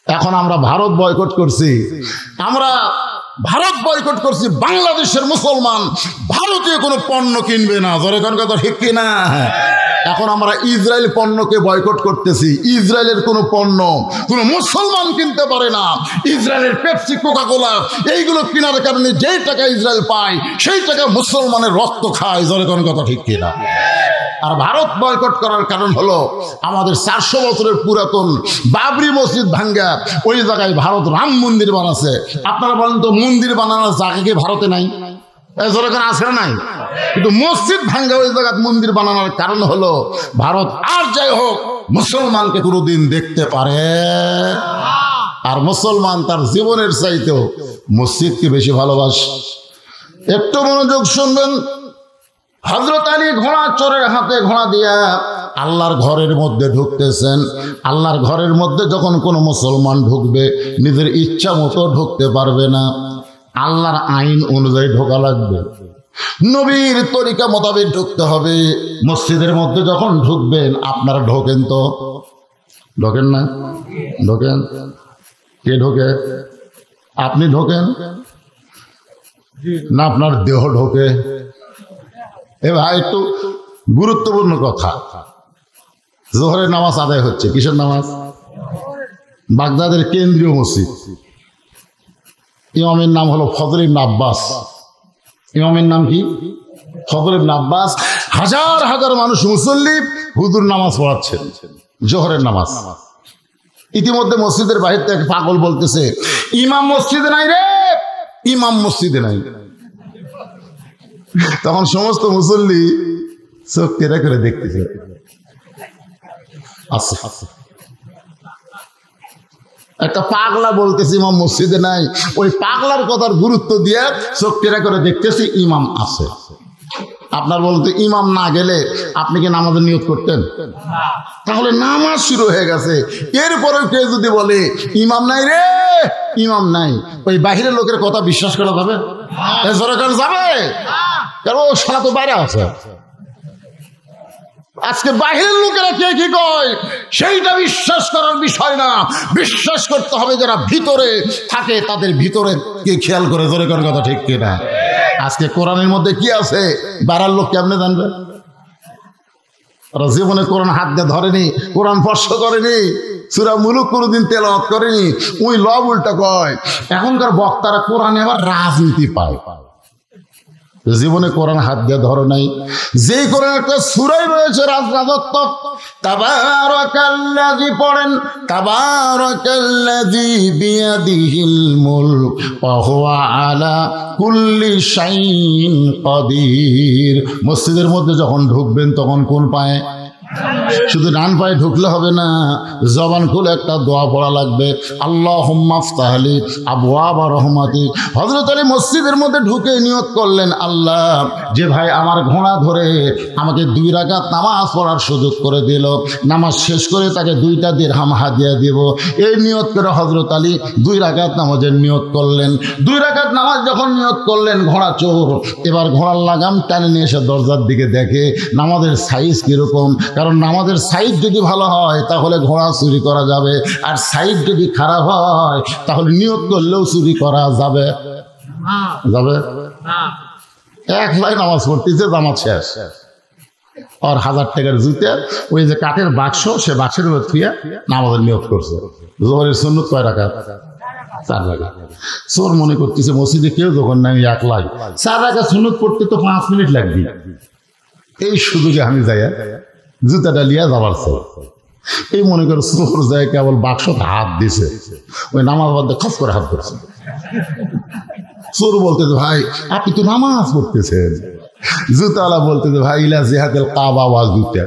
এখন আমরা ভারত বয়কট করছি, বাংলাদেশের মুসলমান ভারতীয় কোনো পণ্য কিনবে না। জোরে কোন কথা ঠিক কিনা? এখন আমরা ইসরায়েল পণ্যকে বয়কট করতেছি। ইসরায়েলের কোনো পণ্য কোনো মুসলমান কিনতে পারে না। ইসরায়েলের পেপসি, কোকা কোলা এইগুলো কেনার কারণে যেই টাকা ইসরায়েল পায়, সেই টাকা মুসলমানের রক্ত খায়। জোরে কোন কথা ঠিক কিনা? আর ভারত বয়কট করার কারণ হলো আমাদের 400 বছরের পুরাতন বাবরি মসজিদ ভাঙ্গা ওই জায়গায় ভারত রাম মন্দির বানাচ্ছে। আপনারা বলেন তো মন্দির বানানোর জায়গা কি ভারতে নাই? আছে না নাই? কিন্তু মসজিদ ভাঙ্গা ওই জায়গায় মন্দির বানানোর কারণ হলো ভারত আর যাই হোক মুসলমানকে কোনোদিন দেখতে পারে। আর মুসলমান তার জীবনের চাইতেও মসজিদকে বেশি ভালোবাসে। একটু মনোযোগ শুনবেন। হযরত আলী ঘোড়া চোরের হাতে ঘোড়া দিয়া আল্লাহর ঘরের মধ্যে ঢুকতেছেন। আল্লাহর ঘরের মধ্যে যখন কোনো মুসলমান ঢুকবে, নিজের ইচ্ছা মতো ঢুকতে পারবে না, আল্লাহর আইন অনুযায়ী ঢোকা লাগবে, নবীর তরিকা মোতাবেক ঢুকতে হবে। মসজিদের মধ্যে যখন ঢুকবেন, আপনারা ঢোকেন তো? ঢোকেন না? ঢোকেন? কে ঢোকে? আপনি ঢোকেন না আপনার দেহ ঢোকে? এ ভাই একটু গুরুত্বপূর্ণ কথা। জোহরের নামাজ আদায় হচ্ছে। কিসের নামাজ? বাগদাদের কেন্দ্রীয় মসজিদ। ইমামের নাম হলো ফজল ইবনে আব্বাস। ইমামের নাম কি? ফজল ইবনে আব্বাস। হাজার হাজার মানুষ মুসল্লি হুজুর নামাজ পড়াচ্ছেন, জোহরের নামাজ। ইতিমধ্যে মসজিদের বাহির থেকে পাগল বলতেছে, ইমাম মসজিদে নাই রে, ইমাম মসজিদে নাই। তখন সমস্ত মুসল্লি চোখ তেরা করে দেখতেছে, আচ্ছা একটা পাগলা বলতেছে ইমাম মসজিদে নাই, ওই পাগলার কথার গুরুত্ব দিয়ে চোখ তেরা করে দেখতেছি ইমাম আছে। আপনার বলতে ইমাম না গেলে আপনি কি নামাজের নিয়ত করতেন? তাহলে নামাজ শুরু হয়ে গেছে। এরপরে কেউ যদি বলে ইমাম নাই রে, ইমাম নাই, ওই বাহিরের লোকের কথা বিশ্বাস করা যাবে? সরকার যাবে? কারণ ও সারা তো বাইরে আছে। আজকে বাহিরের লোকেরা কে কি কয় সেইটা বিশ্বাস করার বিষয় না, বিশ্বাস করতে হবে যারা ভিতরে থাকে তাদের ভিতরে কে খেয়াল করে, জোরে করার কথা ঠিক কিনা? আজকে কোরআনের মধ্যে কি আছে বাড়ার লোক কেমনে জানবে? ওরা জীবনে কোরআন হাত দিয়ে ধরেনি, কোরআন স্পর্শ করেনি, সূরা মুলুক কোনোদিন তেলাওয়াত করেনি, ওই লব উল্টা কয়। এখনকার বক্তারা কোরআনে আবার রাজনীতি পায়, জীবনে কোরআন হাত দিয়ে ধরে নাই। যেই কোরআন একটা সূরাই রয়েছে রাজত্ব, তাবারাকাল্লাযী পড়েন, তাবারাকাল্লাযী বিয়াদিহিল মুলক ওয়া হুয়া আলা কুল্লি শাইইন কাদির। মসজিদের মধ্যে যখন ঢুকবেন তখন কোন পায়ে? শুধু ডান পায়ে ঢুকলে হবে না, জবান খুলে একটা দোয়া পড়া লাগবে, আল্লাহুম্মা আফতাহ লি আবওয়াবা রহমাতিক। হযরত আলী মসজিদের মধ্যে ঢুকে নিয়ত করলেন, আল্লাহ যে ভাই আমার ঘোড়া ধরে আমাকে 2 রাকাত নামাজ পড়ার সুযোগ করে দিল, নামাজ শেষ করে তাকে 2টা দিরহাম হাদিয়া দেব, এই নিয়ত করে হযরত আলী 2 রাকাত নামাজের নিয়ত করলেন। 2 রাকাত নামাজ যখন নিয়ত করলেন, ঘোড়া চোর এবার ঘোড়ার লাগাম টানে নিয়ে এসে দরজার দিকে দেখে নামাজের সাইজ কিরকম, কারণ নামাজের সাইজ যদি ভালো হয় তাহলে ঘোড়া চুরি করা যাবে, আর সাইজ যদি খারাপ হয় তাহলে নিয়ত করলেও চুরি করা যাবে যাবে। 1 লাই নামাজ পড়তেছে, জামাত শেষ, আর 1000 টাকার জুতে ওই যে কাঠের বাক্স, সে বাক্সের উপর থুয়ে নামাজের নিয়ত করছে। জোহরের সুন্নত কয় রাকাত? 4 রাকাত। চোর মনে করতেছে মসজিদে কেউ যখন নাই 1 লাই 4 রাকাত সুন্নত পড়তে তো 5 মিনিট লাগবে, এই সুযোগে আমি যাই জুতাটা লিয়া যাবার চাই। এই মনে করো চোর যায় কেবল বাক্সতে হাত দিছে, ওই নামাজ বাদে খস করে হাত করছে। চোর বলতে ভাই আপনি তো নামাজ পড়তেছেন, জুতাওয়ালা বলতে ভাই ইলা জিহাদেল কাবা ওয়া জুতা।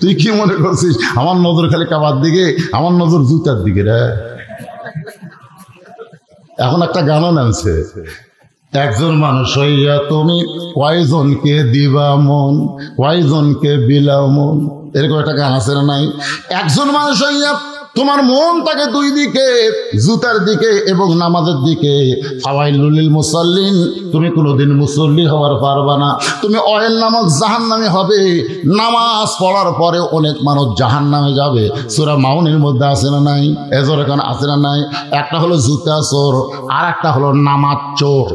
তুই কি মনে করছিস আমার নজর খালি কাবার দিকে, আমার নজর জুতার দিকে রে? এখন একটা গানও নামছে, একজন মানুষ হইয়া তুমি কয়জনকে দিবা মন, কয়জনকে বিলাও মন, এরকম একটা গান আছে না নাই? একজন মানুষ হইয়া তোমার মন থাকে 2 দিকে, জুতার দিকে এবং নামাজের দিকে। ফাওয়াইলুল লিল মুসাল্লিন, তুমি কোনোদিন মুসল্লি হওয়ার পারবা না, তুমি অয়েল নামক জাহান্নামে হবে। নামাজ পড়ার পরে অনেক মানুষ জাহান্নামে যাবে। সূরা মাউনের মধ্যে আছে না নাই? এজর এখন আছে না নাই? একটা হলো জুতা চোর, আর একটা হলো নামাজ চোর।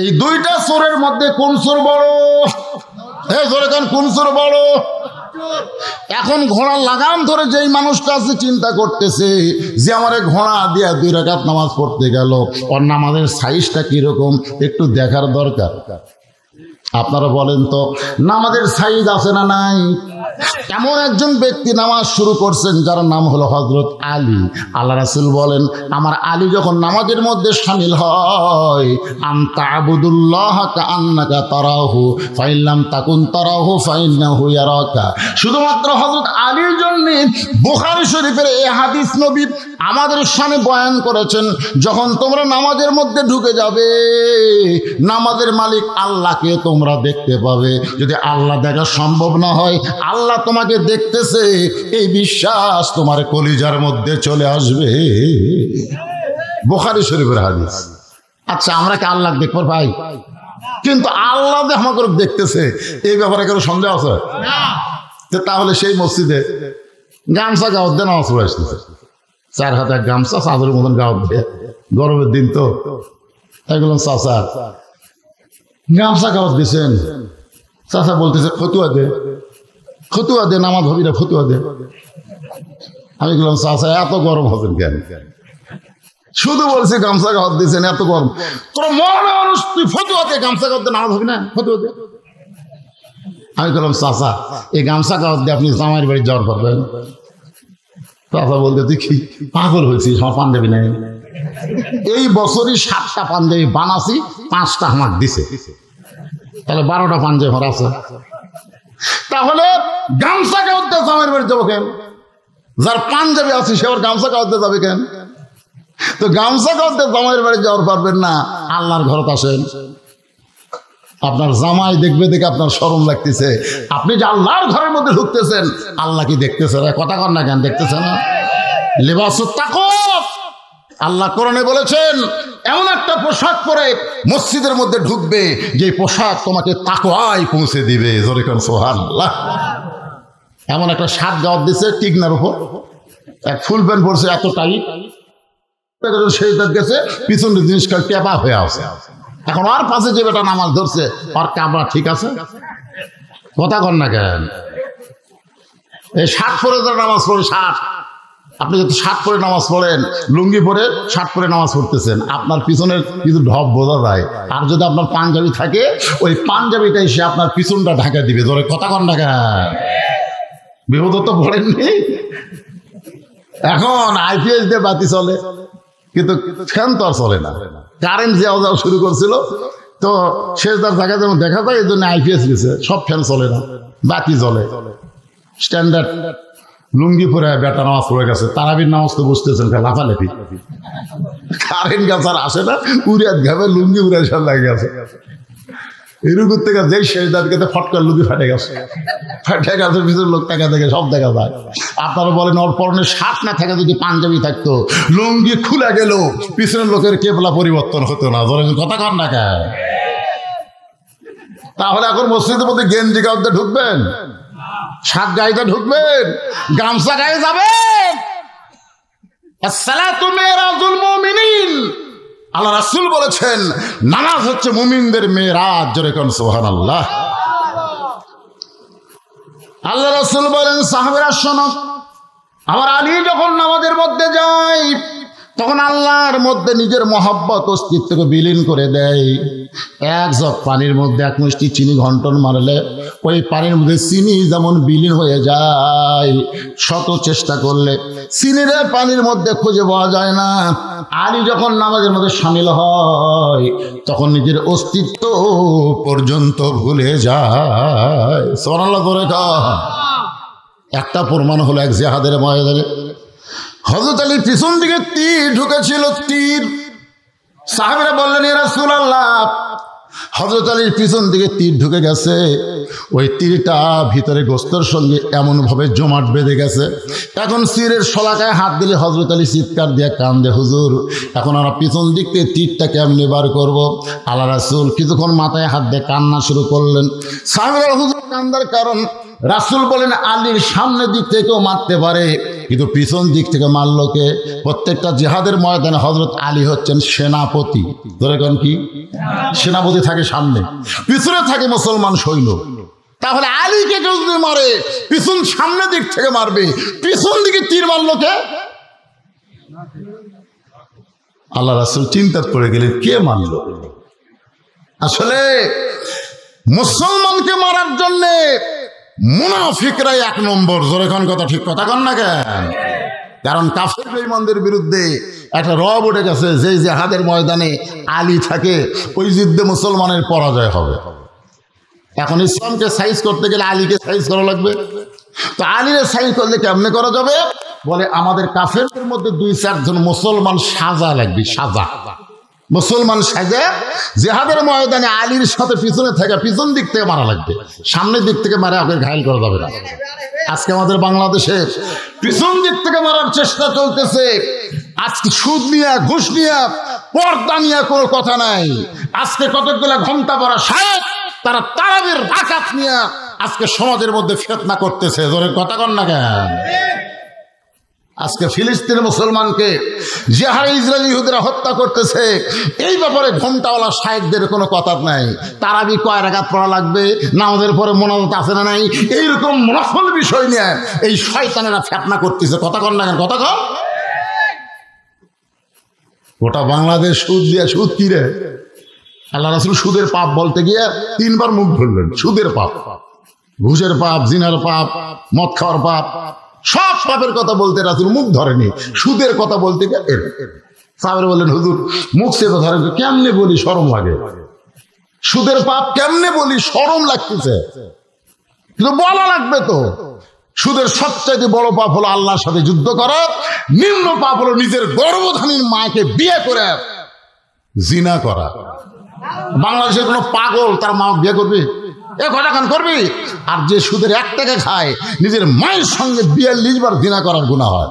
এই 2টা চোরের মধ্যে কোন চোর বড়? কোন চোর বড়? এখন ঘোড়ার লাগাম ধরে যেই মানুষটা আছে চিন্তা করতেছে যে আমার ঘোড়া দিয়া 2 রাকাত নামাজ পড়তে গেল, ওর নামাজের সাইজটা কিরকম একটু দেখার দরকার। আপনারা বলেন তো নামাজের সাইজ আছে না নাই? এমন একজন ব্যক্তি নামাজ শুরু করছেন যার নাম হলো হযরত আলী। আল্লাহ রাসূল বলেন, আমার আলী যখন নামাজের মধ্যে শামিল হয়, আনতা আবুদুল্লাহ কাআন্নাকা তারাহু ফাইন লাম তাকুন তারাহু ফাইন্নাহু ইয়ারাকা। শুধুমাত্র হযরত আলীর জন্য বুখারী শরীফের এই হাদিস নবী আমাদের সামনে বয়ান করেছেন, যখন তোমরা নামাজের মধ্যে ঢুকে যাবে, নামাজের মালিক আল্লাহকে তোমরা দেখতে পাবে। যদি আল্লাহ দেখা সম্ভব না হয়, আল্লাহ তোমাকে দেখতেছে, এই বিশ্বাস তোমার কলিজার মধ্যে চলে আসবে। বুখারী শরীফের হাদিস। আচ্ছা আমরা কি আল্লাহ দেখবো ভাই? কিন্তু আল্লাহ যে আমাকে দেখতেছে এই ব্যাপারে কোনো সন্দেহ আছে? তাহলে সেই মসজিদে গামছা গাওয়ার দিয়ে নামাজ পড়ে আসতেছে, 4 হাতে গামছা, চাদরের মতন গাওয়ার দিয়ে, গরমের দিন তো। এগুলো চাচা গামছা গাওয়ার দিয়েছেন, চাচা বলতেছে ফতুয়া দে, ফতুয়া দে, নামাজ হবি না, ফতুয়া দে। আমি বললাম চাচা এত গরম হবেন কেন? শুধু বলছি গামছা গাওয়ার দিয়েছেন, এত গরম তোর মনে মানুষ, তুই ফতুয়া দে, গামছা গাওয়ার দিয়ে নামাজ হবি না, ফতুয়া দে। আমি বললাম চাচা এই গামছা গাওয়ার দিয়ে আপনি জামাইয়ের বাড়ি যাওয়ার পারবেন? চাচা বলতে তুই কি পাগল হয়েছিস, আমার পাঞ্জাবি নাই। এই বছরই 7টা পাঞ্জাবি বানাছি, 5টা আমার দিছে, তাহলে 12টা পাঞ্জাবি আমার আছে। তাহলে গামছা গাওয়াতে জামাইয়ের বাড়ি যাবো কেন? যার পাঞ্জাবি আছে সে আবার গামছা গাওয়াতে যাবে কেন? তো গামছা গাওয়াতে জামাইয়ের বাড়ি যাওয়ার পারবেন না, আল্লাহর ঘরত আসেন। আপনার জামাই দেখবে দেখে আপনার শরম লাগতেছে, আপনি যে আল্লাহর ঘরের মধ্যে ঢুকতেছেন, আল্লাহ কি দেখতেছে? কথা কর না কেন? দেখতেছে না? লিবাসুত তাকওয়া, আল্লাহ কোরআনে বলেছেন এমন একটা পোশাক পরে মসজিদের মধ্যে ঢুকবে যে পোশাক তোমাকে তাকওয়ায় পৌঁছে দিবে। জোরে কোন সুবহানাল্লাহ। এমন একটা সাত গাওয়াত দিছে টিকনার উপর, এক ফুল প্যান্ট পরছে এত টাইট, সেই গেছে পিছনের জিনিস টেপা হয়ে আছে। এখন আর পাশে যে বেটা নামাজ ধরছে আর কামরা ঠিক আছে, কথা কন না কেন? এই শার্ট পরে যারা নামাজ পড়ে, শার্ট, আপনি যদি শার্ট পরে নামাজ পড়েন, লুঙ্গি পরে শার্ট পরে নামাজ পড়তেছেন, আপনার পিছনের কিছু ঢপ বোঝা যায়। আর যদি আপনার পাঞ্জাবি থাকে, ওই পাঞ্জাবিটা এসে আপনার পিছনটা ঢাকা দিবে। ধরে কথা কন না কেন? বিপদ তো পড়েননি। এখন আইপিএস দিয়ে বাতি চলে, কিন্তু ফ্যান তো আর চলে না। কারেন্ট যাওয়া যাওয়া শুরু করছিল, তো শেষদার জায়গায় যেমন দেখা যায়, এই জন্য আইপিএস গেছে, সব ফ্যান চলে না, বাতি চলে। স্ট্যান্ডার্ড লুঙ্গি পরে বেটা নামাজ পড়ে গেছে, তারাবির নামাজ তো বুঝতেছেন লাফালাফি, কারেন্ট গাছ আর আসে না, উড়িয়াত ঘামে লুঙ্গি উড়ে সব লাগে গেছে। এরকম থেকে যেই শেষদারকে ফটকার লুঙ্গি ফাটে গেছে, ফাটে গেছে, পিছনে লোক টাকা থেকে সব দেখা যায়। আপনারা বলেন ওর পরনে শার্ট না থাকে, যদি পাঞ্জাবি থাকতো, লুঙ্গি খুলে গেল, পিছনের লোকের কেবলা পরিবর্তন হতো না। ধরেন কথা কর না কেন? তাহলে এখন মসজিদের মধ্যে গেঞ্জি গাউতে ঢুকবেন, শার্ট গাইতে ঢুকবেন, গামছা গায়ে যাবেন। আসসালাতু মিরাজুল মুমিনিন, আল্লাহ রাসূল বলেছেন নামাজ হচ্ছে মুমিনদের মেরাজ। জোরে কোন সুবহানাল্লাহ। আল্লাহ রাসূল বলেন সাহাবীরা শোনো, আমার আলী যখন নামাজের মধ্যে যায়, তখন আল্লাহর মধ্যে নিজের মহব্বত অস্তিত্বকে বিলীন করে দেয়। এক জগ পানির মধ্যে এক মুষ্টি চিনি ঘন্টন মারলে ওই পানির মধ্যে চিনি যেমন বিলীন হয়ে যায়, শত চেষ্টা করলে চিনির পানির মধ্যে খুঁজে পাওয়া যায় না। আলী যখন নামাজের মধ্যে শামিল হয়, তখন নিজের অস্তিত্ব পর্যন্ত ভুলে যায়। সুবহানাল্লাহ করে একটা প্রমাণ হলো এক জিহাদের ময়দানে হযরত আলী পিছন দিকে তীর ঢুকেছিল, তীর। সাহাবীরা বললেন ইয়া রাসূলুল্লাহ, হযরত আলীর পিছন দিকে তীর ঢুকে গেছে, ওই তীরটা ভিতরে গোস্তের সঙ্গে এমনভাবে জমাট বেঁধে গেছে, এখন তীরের শলাকায় হাত দিলে হযরত আলী চিৎকার দিয়ে কান্দে, হুজুর এখন আমরা পিছন দিক থেকে তীরটা কেমনে বার করব? আল্লাহ রাসূল কিছুক্ষণ মাথায় হাত দিয়ে কান্না শুরু করলেন। সাহাবীরা হুজুর কান্দার কারণ? রাসূল বলেন আলীর সামনের দিক থেকেও মারতে পারে, কিন্তু পিছন দিক থেকে মারল কে? প্রত্যেকটা জিহাদের ময়দানে হযরত আলী হচ্ছেন সেনাপতি। ধরে কোন কি? সেনাপতি থাকে সামনে, পিছনে থাকে মুসলমান সৈন্য। তাহলে আলীকে কেউ যদি মারে, পিছন সামনে দিক থেকে মারবে, পিছন দিকে তীর মারল কে? আল্লাহ রাসূল চিন্তা করে গেলেন কে মারল? আসলে মুসলমানকে মারার জন্য মুনাফিকরাই এক নম্বর। জোরে কোন কথা, ঠিক কথা কন না কেন? কারণ কাফের বেঈমানদের বিরুদ্ধে একটা রব উঠে গেছে, যে জিহাদের ময়দানে আলী থাকে ওই যুদ্ধে মুসলমানের পরাজয় হবে। এখন ইসলামকে সাইজ করতে গেলে আলীকে সাইজ করা লাগবে। তো আলীরে সাইজ করলে কেমনে করা যাবে? বলে আমাদের কাফেরদের মধ্যে 2-4 জন মুসলমান সাজা লাগবে, সাজা। মুসলমান সাজা জিহাদের ময়দানে আলীর সাথে পিছনে থেকে পিছন দিক থেকে মারা লাগবে, সামনের দিক থেকে মারা আপনার ঘায়ল করা যাবে না। আজকে আমাদের বাংলাদেশে পিছন দিক থেকে মারার চেষ্টা চলতেছে। আজকে সুদ নিয়ে, ঘুষ নিয়ে, পর্দা নিয়ে কোনো কথা নাই। আজকে কতগুলা ঘন্টা পড়া শায়েখ, তারা তারাবির রাকাত নিয়ে আজকে সমাজের মধ্যে ফিতনা করতেছে। জোরে কথা কন না কেন? আজকে ফিলিস্তিনের মুসলমানকে যে হারে ইসরায়েল ইহুদিরা হত্যা করতেছে, এই ব্যাপারে ঘন্টাওয়ালা শায়েখদের কোনো কথা নাই। তারাবি কয় রাকাত পড়া লাগবে, নামাজের পরে মোনাজাত আছে না নাই, এইরকম নফল বিষয় নিয়ে এই শয়তানেরা ফিতনা করতেছে। কথা কন না কেন? কথা কন। গোটা বাংলাদেশ সুদ দিয়ে, সুদ কি রে? আল্লাহ রাসূল সুদের পাপ বলতে গিয়ে 3 বার মুখ ধরলেন। সুদের পাপ, ঘুষের পাপ, জিনার পাপ, মদ খাওয়ার পাপ, সব পাপের কথা বলতে রাসূল মুখ ধরেনি। সুদের কথা বলতে গিয়ে সাহাবীরা বললেন হুজুর মুখ চেপে ধরেন, কেমনে বলি, শরম লাগে। সুদের পাপ কেমনে বলি, শরম লাগতেছে, কিন্তু বলা লাগবে তো। সুদের সবচাইতে বড় পাপ হলো আল্লাহর সাথে যুদ্ধ করা, নিম্ন পাপ হলো নিজের গর্ভধারীর মাকে বিয়ে করে জিনা করা। বাংলাদেশের কোনো পাগল তার মা বিয়ে করবে? এ কটা কান করবি? আর যে সুদের 1 টাকা খায়, নিজের মায়ের সঙ্গে 42 বার জিনা করার গুনাহ হয়।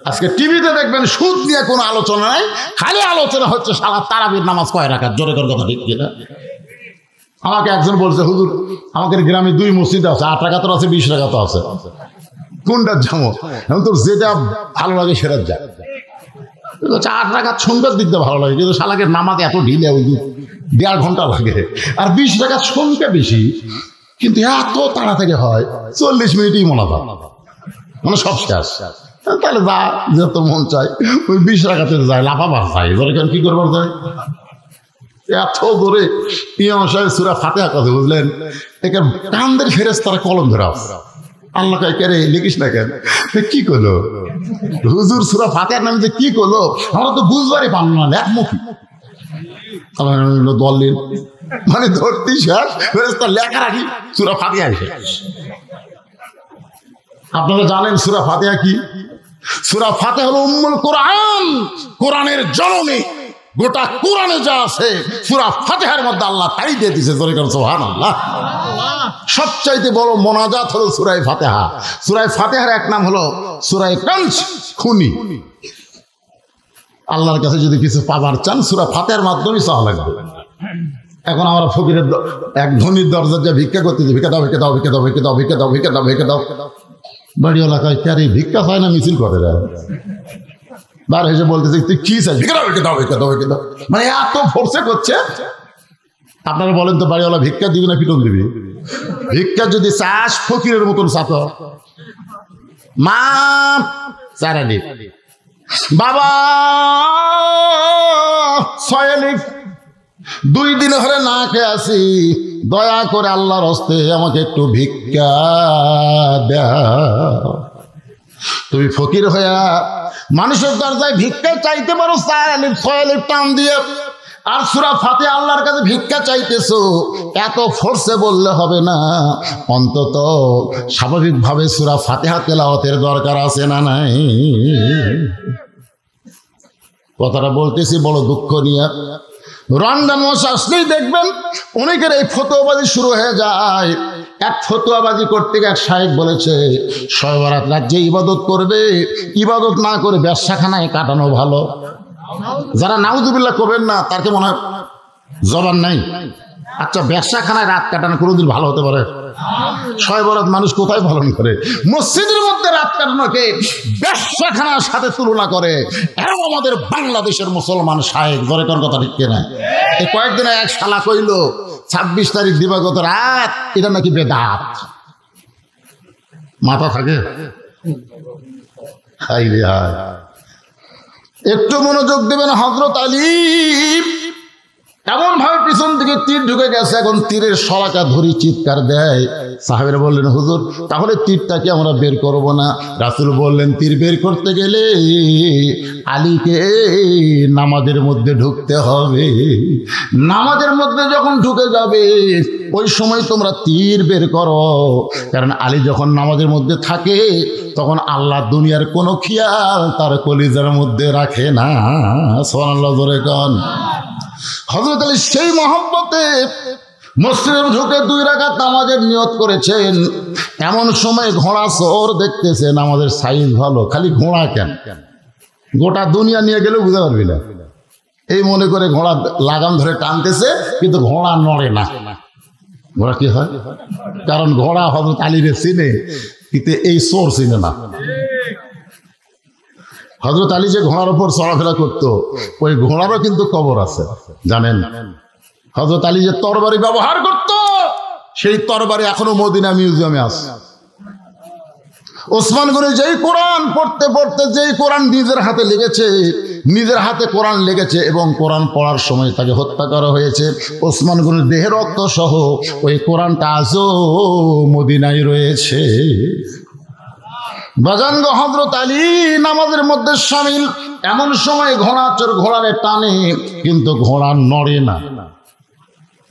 আজকে টিভিতে দেখবেন সুদ নিয়ে কোনো আলোচনা নাই, খালি আলোচনা হচ্ছে সারা তারাবির নামাজ কয় রাকাত, জোরে করে কথা ঠিক কিনা? আমাকে একজন বলছে, হুজুর আমাদের গ্রামে 2 মসজিদ আছে, 8 রাকাতও আছে, 20 রাকাতও আছে, কোনটার যাবো? এখন তোর যেটা ভালো লাগে সেটা যা। 8 রাকাত শুনবার দিক দিয়ে ভালো লাগে, কিন্তু শালাকে নামাজ এত ঢিলে, 1.5 ঘন্টা লাগে। আর 20 রাকাত শুনতে বেশি, কিন্তু এত তাড়াতাড়ি হয়, 40 মিনিটই মনে হয়, মানে সব শেষ। তাহলে যা, যত মন চায় ওই 20 রাকাতে যায়, লাফাবার যায়, ধরে কেন কি করবার যায়? এত ধরে ইমাম সাহেব সূরা ফাতিহা কথা বুঝলেন, একে কান্দের ফেরেশতারা কলম ধরে আছে। আল্লাহ কয়, কে রে লিখিস না কেন? কি করলো হুজুর সূরা ফাতিহার নামে যে কি করলো আমরা তো বুঝবারই পারলাম না, লেখমুখী দলিল মানে ধরতি শেষ, ফেরেশতা লেখা রাখি সূরা ফাতিহা শেষ। আপনারা জানেন সূরা ফাতিহা কি? সূরা ফাতিহা হলো উম্মুল কোরআন, কোরআনের জননী। গোটা কোরআনে যা আছে সূরা ফাতিহার মধ্যে আল্লাহ তাই দিয়ে দিয়েছে, জোরে করে সুবহানাল্লাহ। সবচাইতে বড় মোনাজাত হলো সূরা ফাতিহা। সূরা ফাতিহার এক নাম হলো সূরা কানজ, খুনি। আল্লাহর কাছে যদি কিছু পাবার চান সূরা ফাতিহার মাধ্যমে চাওয়া লাগবে। এখন আমরা ফকিরের এক ধনীর দরজা যা ভিক্ষা করতেছি, ভিক্ষা দাও, ভিক্ষা দাও, ভিক্ষা দাও, ভিক্ষা দাও, ভিক্ষা দাও, ভিক্ষা দাও, ভিক্ষা দাও। বাড়ি এলাকায় কারি ভিক্ষা চায় না, মিছিল করে দেয়। বার হেসে বলতেছে, তুই কি চাই? ভিক্ষা দাও, ভিক্ষা দাও, ভিক্ষা দাও, ভিক্ষা দাও। মানে এত ফোর্সে করছে। আপনারা বলেন তো, বাড়িওয়ালা ভিক্ষা দিবি না পিটন দিবি? ভিক্ষা যদি চাস ফকিরের মতন চাত, মা চারালি, বাবা 6 লিখ, 2 দিন হলে না খেয়ে আসি, দয়া করে আল্লাহর হস্তে আমাকে একটু ভিক্ষা দাও। তুমি ফকির হইয়া মানুষের দরজায় ভিক্ষা চাইতে পারো 6 লিখ টান দিয়ে, আর সূরা ফাতিহা আল্লাহর কাছে ভিক্ষা চাইতেছো, এত ফোর্সে বললে হবে না। অন্তত স্বাভাবিকভাবে সূরা ফাতিহা তেলাওয়াতের দরকার আছে না নাই? কথাটা বলতেছি বড় দুঃখ নিয়ে। রমজান মাস আসলেই দেখবেন অনেকের এই ফতোয়াবাজি শুরু হয়ে যায়। এক ফতোয়াবাজি করতে গিয়ে এক শায়েখ বলেছে, শবে বরাত রাত যে ইবাদত করবে, ইবাদত না করে ব্যবসাখানায় কাটানো ভালো। যারা নাউজুবিল্লাহ করবেন না, তার কি মনে হয় জবান নাই? আচ্ছা, ব্যবসাখানায় রাত কাটানো কোনোদিন ভালো হতে পারে? শবে বরাত মানুষ কোথায় পালন করে? মসজিদের মধ্যে রাত কাটানোকে ব্যবসাখানার সাথে তুলনা করে। এরাও আমাদের বাংলাদেশের মুসলমান শায়েখ, ধরে কোন কথা ঠিক কিনা? এই কয়েকদিনে এক শালা কইল 26 তারিখ দিবাগত রাত এটা নাকি বেদাত। মাথা থাকে? হাই রে হাই। একটু মনোযোগ দেবেন। হযরত আলী এমন ভাবে পিছন দিকে তীর ঢুকে গেছে, এখন তীরের শলাকা ধরি চিৎকার দেয়। সাহাবীরা বললেন, হুজুর তাহলে তীরটাকে আমরা বের করব না? রাসূল বললেন, তীর বের করতে গেলে আলীকে নামাজের মধ্যে ঢুকতে হবে। নামাজের মধ্যে যখন ঢুকে যাবে ওই সময় তোমরা তীর বের করো, কারণ আলী যখন নামাজের মধ্যে থাকে তখন আল্লাহ দুনিয়ার কোনো খেয়াল তার কলিজার মধ্যে রাখে না। সুবহানাল্লাহ, জোরে কোন। হযরত আলী সেই মহব্বতে মসজিদে ঢুকে 2 রাকাত নামাজের নিয়ত করেছেন। এমন সময় ঘোড়া চোর দেখতেছেন, আমাদের সাইজ ভালো, খালি ঘোড়া কেন, গোটা দুনিয়া নিয়ে গেলেও বুঝতে পারবি না। এই মনে করে ঘোড়া লাগাম ধরে টানতেছে, কিন্তু ঘোড়া নড়ে না। ঘোড়া কি হয়? কারণ ঘোড়া হযরত আলীরে চিনে, কিন্তু এই চোর চিনে না। হযরত আলী যে ঘোড়ার উপর চলাফেরা করতো, ওই ঘোড়ারও কিন্তু কবর আছে জানেন। হযরত আলী যে তরবারি ব্যবহার করত, সেই তরবারি এখনো মদিনা মিউজিয়ামে আছে। ওসমান গনি যেই কোরআন পড়তে পড়তে, যেই কোরআন নিজের হাতে লেগেছে, নিজের হাতে কোরআন লেগেছে এবং কোরআন পড়ার সময় তাকে হত্যা করা হয়েছে, ওসমান গনির দেহের রক্ত সহ ওই কোরআনটা আজও মদিনায় রয়েছে। বাজানগ হযরত আলী নামাজের মধ্যে শামিল। এমন সময় ঘোড়া চোর ঘোড়ারে টানে, কিন্তু ঘোড়া নড়ে না।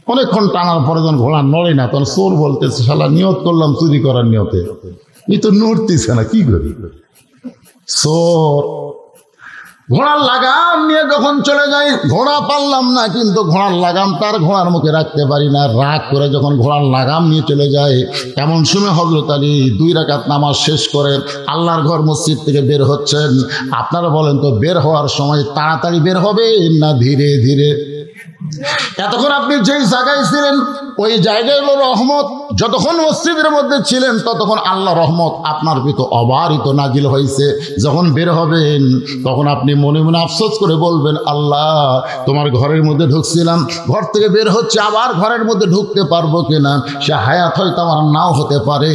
অনেকক্ষণ টানার পরে যখন ঘোড়া নড়ে না, তখন চোর বলতেছে, শালা নিয়ত করলাম চুরি করার নিয়তে, এই তো নড়তেছে না, কি করি? চোর ঘোড়ার লাগাম নিয়ে যখন চলে যাই, ঘোড়া পারলাম না, কিন্তু ঘোড়ার লাগাম তার ঘোড়ার মুখে রাখতে পারি না। রাগ করে যখন ঘোড়ার লাগাম নিয়ে চলে যায়, এমন সময় হযরত আলী 2 রাকাত নামাজ শেষ করে আল্লাহর ঘর মসজিদ থেকে বের হচ্ছেন। আপনারা বলেন তো, বের হওয়ার সময় তাড়াতাড়ি বের হবে না ধীরে ধীরে? এতক্ষণ আপনি যেই জায়গায় ছিলেন ওই জায়গায় হলো রহমত। যতক্ষণ মসজিদের মধ্যে ছিলেন ততক্ষণ আল্লাহ রহমত আপনার ভিতর অবারিত নাজিল হয়েছে। যখন বের হবেন তখন আপনি মনে মনে আফসোস করে বলবেন, আল্লাহ তোমার ঘরের মধ্যে ঢুকছিলাম, ঘর থেকে বের হচ্ছে, আবার ঘরের মধ্যে ঢুকতে পারবো কিনা, সে হায়াত হয়তো আমার নাও হতে পারে,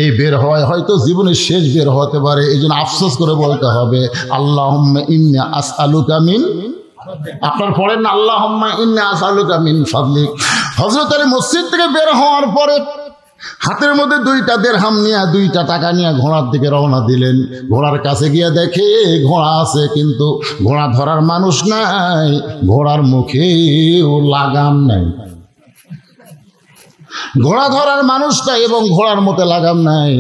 এই বের হওয়ায় হয়তো জীবনের শেষ বের হতে পারে। এই জন্য আফসোস করে বলতে হবে, আল্লাহুম্মা ইন্নী আসআলুকা মিন, আপনার পড়েন না, আল্লাহুম্মা ইন্নী আসআলুকা মিন ফাদলিক। হযরত আলী মসজিদ থেকে বের হওয়ার পরে হাতের মধ্যে 2টা দিরহাম নিয়ে 2টা টাকা নিয়ে ঘোড়ার দিকে রওনা দিলেন। ঘোড়ার কাছে গিয়ে দেখে ঘোড়া আছে, কিন্তু ঘোড়া ধরার মানুষ নাই, ঘোড়ার মুখেও লাগাম নাই। ঘোড়া ধরার মানুষ নাই এবং ঘোড়ার মধ্যে লাগাম নাই।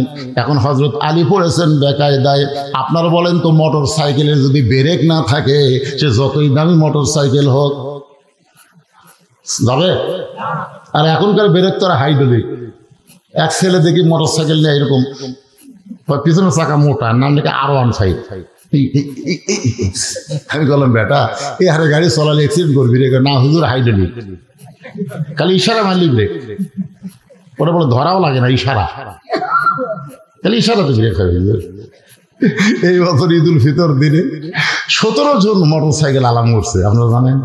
এখন হযরত আলী পড়েছেন বেকায়দায়। আপনারা বলেন তো, মোটর সাইকেলের যদি ব্রেক না থাকে, সে যতই দামি মোটর সাইকেল হোক যাবে? আর এখনকার ব্রেক তো হাইড্রোলিক। এক ছেলে দেখি মোটর সাইকেল নিয়ে এরকম, পিছনের চাকা মোটা, নাম নাকি R15। আমি বললাম, বেটা এই হারে গাড়ি চলালে অ্যাক্সিডেন্ট করবি রে। না হুজুর, হাইড্রোলিক, খালি ইশারা মারলি ব্রেক। ওটা বলে ধরাও লাগে না, ইশারা, খালি ইশারাতে ব্রেক হবে। এই বছর ঈদ উল ফিতর দিনে 17 জন মোটর সাইকেল আলাম করছে, আপনারা জানেন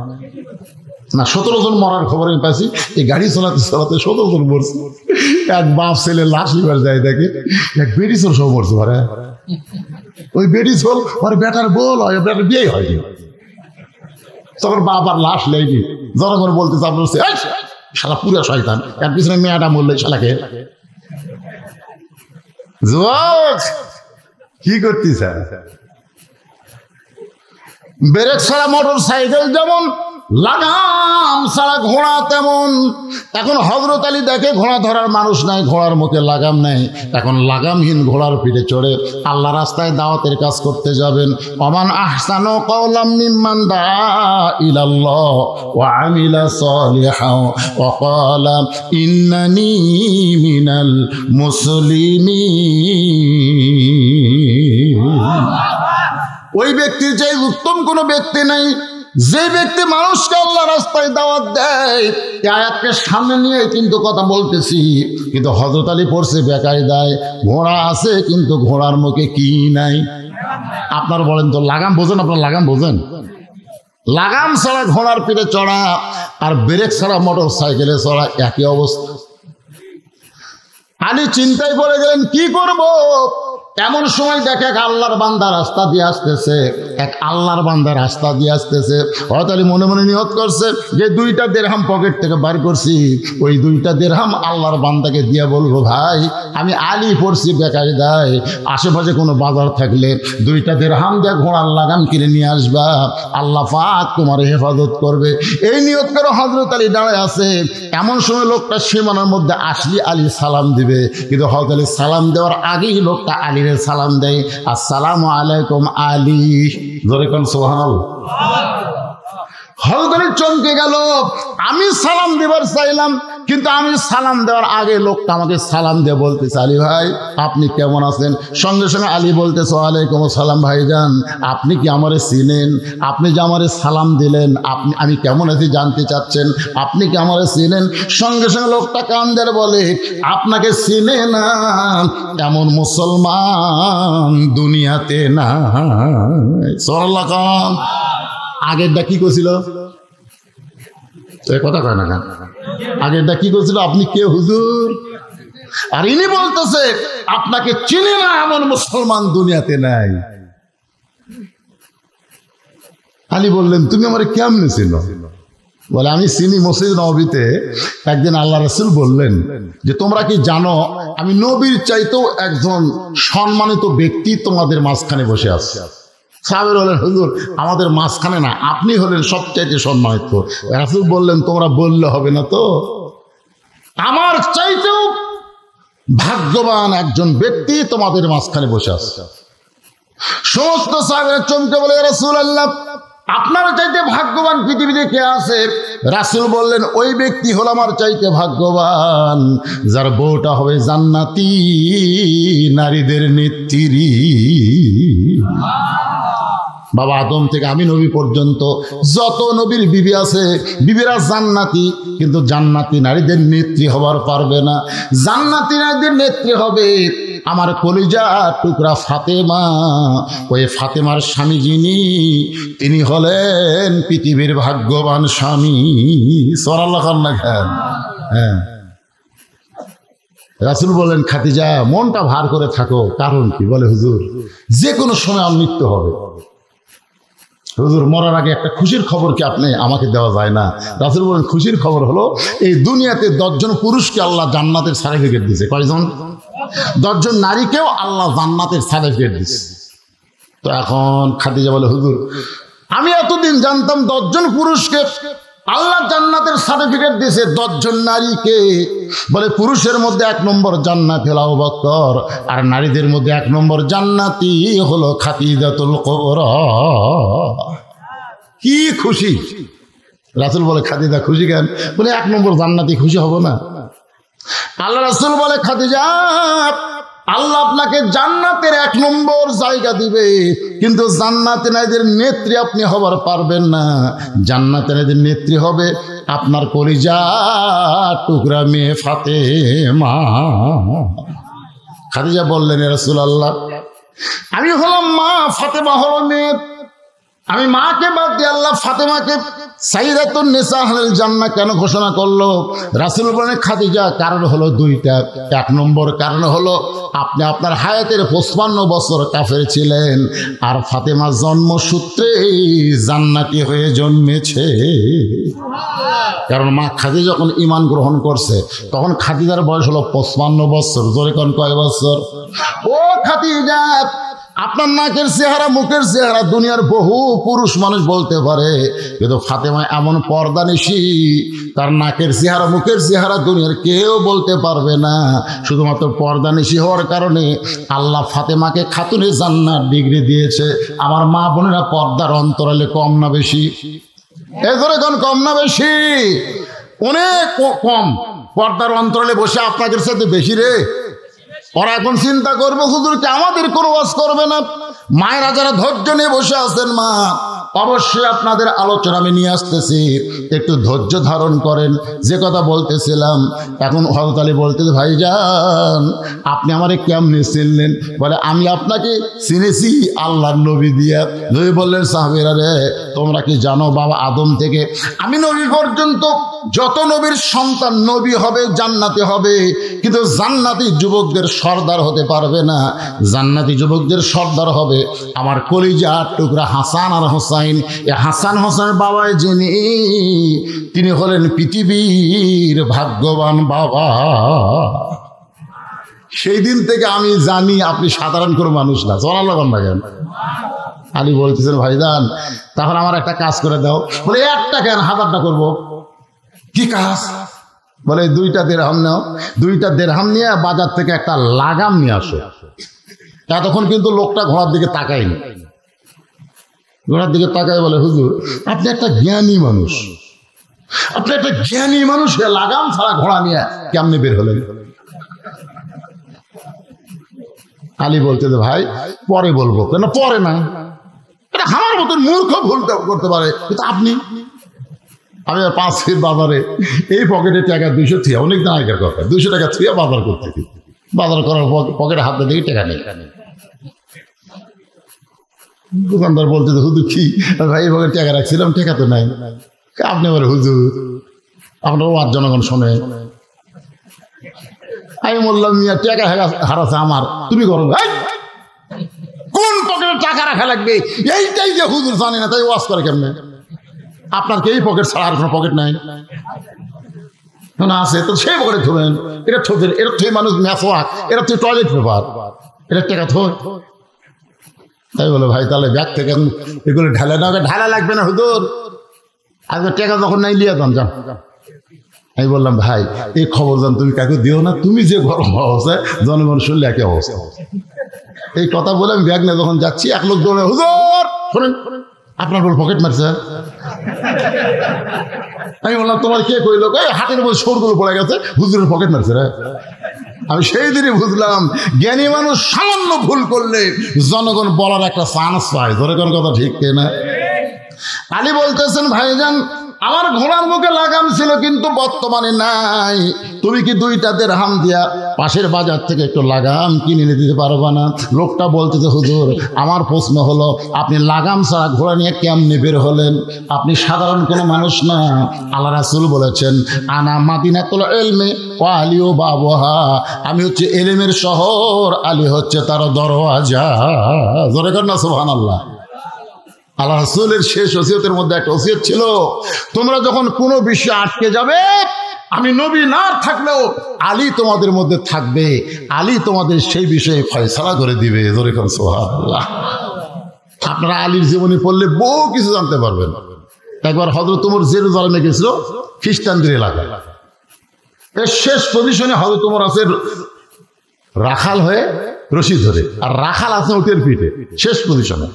না? 17 জন মরার খবর আমি পাইছি। এই গাড়ি চালাতে চালাতে 17 জন মরছে। এক বাপ ছেলে লাশ লিবার যায়, দেখে এক বেটি চোর সব মরছে। ঘরে ওই বেটি চোর ওর বেটার বল হয়, বেটার বিয়ে হয়নি, তখন বাপ আর লাশ লেগে জনগণ বলতে আপনার শালা পুরা শয়তান, এর পিছনে মেয়েটা মরলে শালাকে কি করতিস? ব্রেক ছাড়া মোটর সাইকেল যেমন, লাগাম ছাড়া ঘোড়া তেমন। এখন হযরত আলী দেখে ঘোড়া ধরার মানুষ নাই, ঘোড়ার মুখে লাগাম নাই। এখন লাগামহীন ঘোড়ার পিঠে চড়ে আল্লাহ রাস্তায় দাওয়াতের কাজ করতে যাবেন। ওমান আহসানু কাওলাম মিম্মান দাআ ইলাল্লাহ ওয়া আমিলা সালিহান ওয়া ক্বালা ইন্নানি মিনাল মুসলিমিন। ওই ব্যক্তির চাই উত্তম কোনো ব্যক্তি নাই, যে ব্যক্তি মানুষকে আল্লাহ রাস্তায় দাওয়াত দেয়। এই আয়াতকে সামনে নিয়ে কিন্তু কথা বলতেছি, কিন্তু হযরত আলী পড়ছে বেকায়দায়। ঘোড়া আছে কিন্তু ঘোড়ার মুখে কি নাই? আপনার বলেন তো, লাগাম বোঝেন? আপনার লাগাম বোঝেন? লাগাম ছাড়া ঘোড়ার পিঠে চড়া আর ব্রেক ছাড়া মোটর সাইকেলে চড়া একই অবস্থা। আলী চিন্তায় পড়ে গেলেন, কি করব? এমন সময় দেখে এক আল্লাহর বান্দা রাস্তা দিয়ে আসতেছে, এক আল্লাহর বান্দা রাস্তা দিয়ে আসতেছে। হযরত আলী মনে মনে নিয়ত করছে যে 2টা দিরহাম পকেট থেকে বার করছি, ওই 2টা দিরহাম আল্লাহর বান্দাকে দিয়ে বলবো, ভাই আমি আলী পড়ছি বেকায়দায়, আশেপাশে কোনো বাজার থাকলে 2টা দিরহাম দিয়ে ঘোড়ার লাগাম কিনে নিয়ে আসবা, আল্লাহ পাক তোমার হেফাজত করবে। এই নিয়ত করে হযরত আলী দাঁড়ায় আছে। এমন সময় লোকটা সীমানার মধ্যে আসলি আলী সালাম দিবে, কিন্তু হযরত আলী সালাম দেওয়ার আগেই লোকটা আলী সালাম দেয়, আসসালামু আলাইকুম আলী। জোরে কোন সুবহানাল্লাহ। হযরত আলী চমকে গেল। আমি সালাম দিবার চাইলাম, কিন্তু আমি সালাম দেওয়ার আগে লোকটা আমাকে সালাম দিয়ে বলতেছে, আলী ভাই আপনি কেমন আছেন? সঙ্গে সঙ্গে আলী বলতেছে, ওয়ালাইকুম আসসালাম ভাইজান, আপনি কি আমারে চিনেন? আপনি যে আমারে সালাম দিলেন, আমি কেমন আছি জানতে চাচ্ছেন, আপনি কি আমারে চিনেন? সঙ্গে সঙ্গে লোকটা কান ধরে বলে, আপনাকে চিনে না এমন মুসলমান দুনিয়াতে না। সাল্লাল্লাহু আগেরটা কি করছিল? কথা কয় না কেন? আগেরটা কি করছিল? আপনি কে হুজুর? আর ইনি বলতেছে, আপনাকে চিনে না এমন মুসলমান দুনিয়াতে নাই। আলী বললেন, তুমি আমার কেমনে চিনো? বলে, আমি চিনি মসজিদ নববীতে একদিন আল্লাহ রাসূল বললেন যে, তোমরা কি জানো আমি নবীর চাইতেও একজন সম্মানিত ব্যক্তি তোমাদের মাঝখানে বসে আছে। সাহাবীরা বললেন, হুজুর আমাদের মাঝখানে না, আপনি হলেন সবচাইতে সম্মানিত। রাসূল বললেন, তোমরা বললে হবে না তো, আমার চাইতেও ভাগ্যবান একজন ব্যক্তি তোমাদের মাঝখানে বসে আছে। সমস্ত সাহাবীরা চমকে বলে, ইয়া রাসূলুল্লাহ, আপনার চাইতে ভাগ্যবান পৃথিবীতে কে আছে? রাসূল বললেন, ওই ব্যক্তি হলো আমার চাইতে ভাগ্যবান যার বউটা হবে জান্নাতি নারীদের নেত্রী। বাবা আদম থেকে আমি নবী পর্যন্ত যত নবীর বিবি আছে, বিবিরা জান্নাতি, কিন্তু জান্নাতি নারীদের নেত্রী হবার পারবে না। জান্নাতি নারীদের নেত্রী হবে আমার কলিজা টুকরা ফাতেমা। ওই ফাতেমার স্বামী যিনি, তিনি হলেন পৃথিবীর ভাগ্যবান স্বামী। সুবহানাল্লাহ না খান? হ্যাঁ। রাসূল বলেন, খাদিজা মনটা ভার করে থাকো। কারণ কি? বলে, হুজুর যে কোনো সময় আমার মৃত্যু হবে। হুজুর মরার আগে একটা খুশির খবর কি আপনি আমাকে দেওয়া যায় না? রাসূল বলেন, খুশির খবর হলো এই দুনিয়াতে 10 জন পুরুষকে আল্লাহ জান্নাতের সার্টিফিকেট দিয়েছে। কয়জন? 10 জন নারীকেও আল্লাহ জান্নাতের সার্টিফিকেট দিয়েছে। তো এখন খাদিজা বলে, হুজুর আমি এতদিন জানতাম 10 জন পুরুষকে আল্লাহ জান্নাতের সার্টিফিকেট দিয়েছে, 10 জন নারীকে। বলে, পুরুষের মধ্যে 1 নম্বর জান্নাতি হলো আবু বকর, আর নারীদের মধ্যে 1 নম্বর জান্নাতি হলো খাদিজাতুল কুবরা। কি খুশি! রাসূল বলে, খাদিজা খুশি কেন? বলে, 1 নম্বর জান্নাতি খুশি হব না? আল্লাহ রাসূল বলে, খাদিজা আল্লাহ আপনাকে জান্নাতের 1 নম্বর জায়গা দিবে, কিন্তু জান্নাতে নারীদের নেত্রী আপনি হবার পারবেন না। জান্নাতে নারীদের নেত্রী হবে আপনার কলিজা টুকরা মেয়ে ফাতেমা। খাদিজা বললেন, ইয়া রাসূলুল্লাহ, আমি হলাম মা, ফাতেমা হলো মেয়ে। আমি মাকে বাদ দিয়ে আল্লাহ ফাতেমাকে সাইয়্যিদাতুন নিসা আহলিল জান্নাহ কেন ঘোষণা করলো? রাসূল বলেন, খাদিজা কারণ হলো 2টা। 1 নম্বর কারণ হলো আপনি আপনার হায়াতের 55 বছর কাফের ছিলেন, আর ফাতেমা জন্মসূত্রে জান্নাতি হয়ে জন্মেছে। কারণ মা খাদিজা যখন ঈমান গ্রহণ করছে তখন খাদিজার বয়স হলো 55 বছর। জোরে কোন কয় বছর? ও খাদিজা, আপনার নাকের চেহারা, মুখের চেহারা দুনিয়ার বহু পুরুষ মানুষ বলতে পারে, কিন্তু ফাতেমা এমন পর্দানিশী, তার নাকের চেহারা, মুখের চেহারা দুনিয়ার কেউ বলতে পারবে না। শুধুমাত্র পর্দানিশী হওয়ার কারণে আল্লাহ ফাতেমাকে খাতুনে জান্নাত ডিগ্রি দিয়েছে। আমার মা বোনেরা, পর্দার অন্তরালে কম না বেশি? এজরে কোন কম না বেশি? অনেক কম। পর্দার অন্তরালে বসে আপনাদের সাথে বেশি রে। ওরা এখন চিন্তা করবে, হুজুরকে আমাদের কোনো ওয়াজ করবে না। মায়েরা যারা ধৈর্য নিয়ে বসে আছেন, মা অবশ্যই আপনাদের আলোচনা আমি নিয়ে আসতেছি, একটু ধৈর্য ধারণ করেন। যে কথা বলতেছিলাম, এখন হযরত আলী বলতেছে, ভাইজান আপনি আমারে কেমনে চিনলেন? বলে, আমি আপনাকে চিনেছি আল্লাহর নবী দিয়া। নবী বললেন, সাহাবীরা রে, তোমরা কি জানো বাবা আদম থেকে আমি নবী পর্যন্ত যত নবীর সন্তান নবী হবে, জান্নাতি হবে, কিন্তু জান্নাতি যুবকদের সর্দার হতে পারবে না। জান্নাতি যুবকদের সর্দার হবে আমার কলিজার টুকরা হাসান আর হোসাইন। হাসান হোসেনের বাবাই যিনি, তিনি হলেন পৃথিবীর ভাগ্যবান বাবা। সেই দিন থেকে আমি জানি আপনি সাধারণ কোনো মানুষ না। চলালাম না কেন? আলী বলতেছেন, ভাইজান তাহলে আমার একটা কাজ করে দাও। বলে, একটা কেন, 1000টা করবো। কি কাজ? বলে, 2টা দিরহাম নাও, 2টা দিরহাম নিয়ে বাজার থেকে একটা লাগাম নিয়ে আসো। তখন কিন্তু লোকটা ঘোড়ার দিকে তাকায়নি। ঘোড়ার দিকে তাকায় বলে, হুজুর আপনি একটা জ্ঞানী মানুষ, আপনি একটা জ্ঞানী মানুষ, লাগাম ছাড়া ঘোড়া নিয়ে কেমনে বের হলেন? আলী বলতে, ভাই পরে বলবো। কেন পরে না? এটা আমার মতন মূর্খ ভুল করতে পারে, কিন্তু আপনি। আমি 5 ফিট বাজারে এই পকেটে টাকা 200 থিয়া, অনেকদিন আগের কথা, 200 টাকা থিয়া বাজার করতেছি। বাজার করার পকেটে হাতে দিয়ে টাকা নেই। দোকানদার বলতে, হুজুর কি ভাই এই পকেটে টাকা রাখছিলাম, টাকা তো নাই। আপনি বলে, হুজুর আপনার ওয়াজ জনগণ শোনে। আমি বললাম, মিয়া টাকা হারাছে আমার, তুমি করো। কোন পকেটে টাকা রাখা লাগবে এইটাই যে হুজুর জানি না, তাই ওয়াজ করে কেমনে? আপনার কি এই পকেট ছাড়া আর কোনো পকেট নাই? না আছে তো সেই পকেটে থবেন। এটা থবেন, এটা থই মানুষ ম্যাসওয়াক, এটা তুই টয়লেট পেপার, এটা টাকা থই। তাই বলে, ভাই তাহলে ব্যাগ থেকে এগুলো ঢালে না? ঢালা লাগবে না হুজুর, আজকে টাকা যখন নাই লিয়ে যান। যান। আমি বললাম, ভাই এই খবর জান তুমি কাকে দিও না, তুমি যে গরম অবস্থা জনগণ শুনলে একই অবস্থা। এই কথা বলে আমি ব্যাগ নিয়ে যখন যাচ্ছি, এক লোক দৌড়ে, হুজুর শোনেন আপনার বল পকেট মারছে। আমি বললাম তোমার কে কইল? হাটের মধ্যে সরগুলো পড়ে গেছে, হুজুরের পকেট মারছে রে। আমি সেই দিনই বুঝলাম জ্ঞানী মানুষ সামান্য ভুল করলে জনগণ বলার একটা চান্স পায়। ধরে কোন কথা ঠিক না? আলী বলতেছেন, ভাইজান আমার ঘোড়ার মুখে লাগাম ছিল কিন্তু বর্তমানে নাই, তুমি কি 2টা দিরহাম দিয়া পাশের বাজার থেকে একটু লাগাম কিনে এনে দিতে পারবা না? লোকটা বলতেছে, হুজুর আমার প্রশ্ন হলো আপনি লাগাম ছাড়া ঘোড়া নিয়ে কেমনে বের হলেন? আপনি সাধারণ কোনো মানুষ না। আল্লাহ রাসূল বলেছেন, আনা মাদিনাতুল ইলমি ওয়া আলিউ বাবুহা, আমি হচ্ছে ইলমের শহর, আলী হচ্ছে তার দরওয়াজা। জোরে কর না সুবহানাল্লাহ। আল্লাহ রাসূলের শেষ ওসিয়তের মধ্যে একটা ওসিয়ত ছিল, তোমরা যখন কোনো বিষয়ে আটকে যাবে, আমি নবী না থাকলেও আলী তোমাদের মধ্যে থাকবে, আলী তোমাদের সেই বিষয়ে ফয়সালা করে দিবে। জোরে কোন সুবহানাল্লাহ। আপনারা আলীর জীবনী পড়লে বহু কিছু জানতে পারবেন। একবার হযরত ওমর জেরুজালেমে গেছিল, খ্রিস্টানদের এলাকায়। এর শেষ পজিশনে হযরত ওমর আছে রাখাল হয়ে রশি ধরে, আর রাখাল আছে উটের পিঠে, শেষ পজিশনে।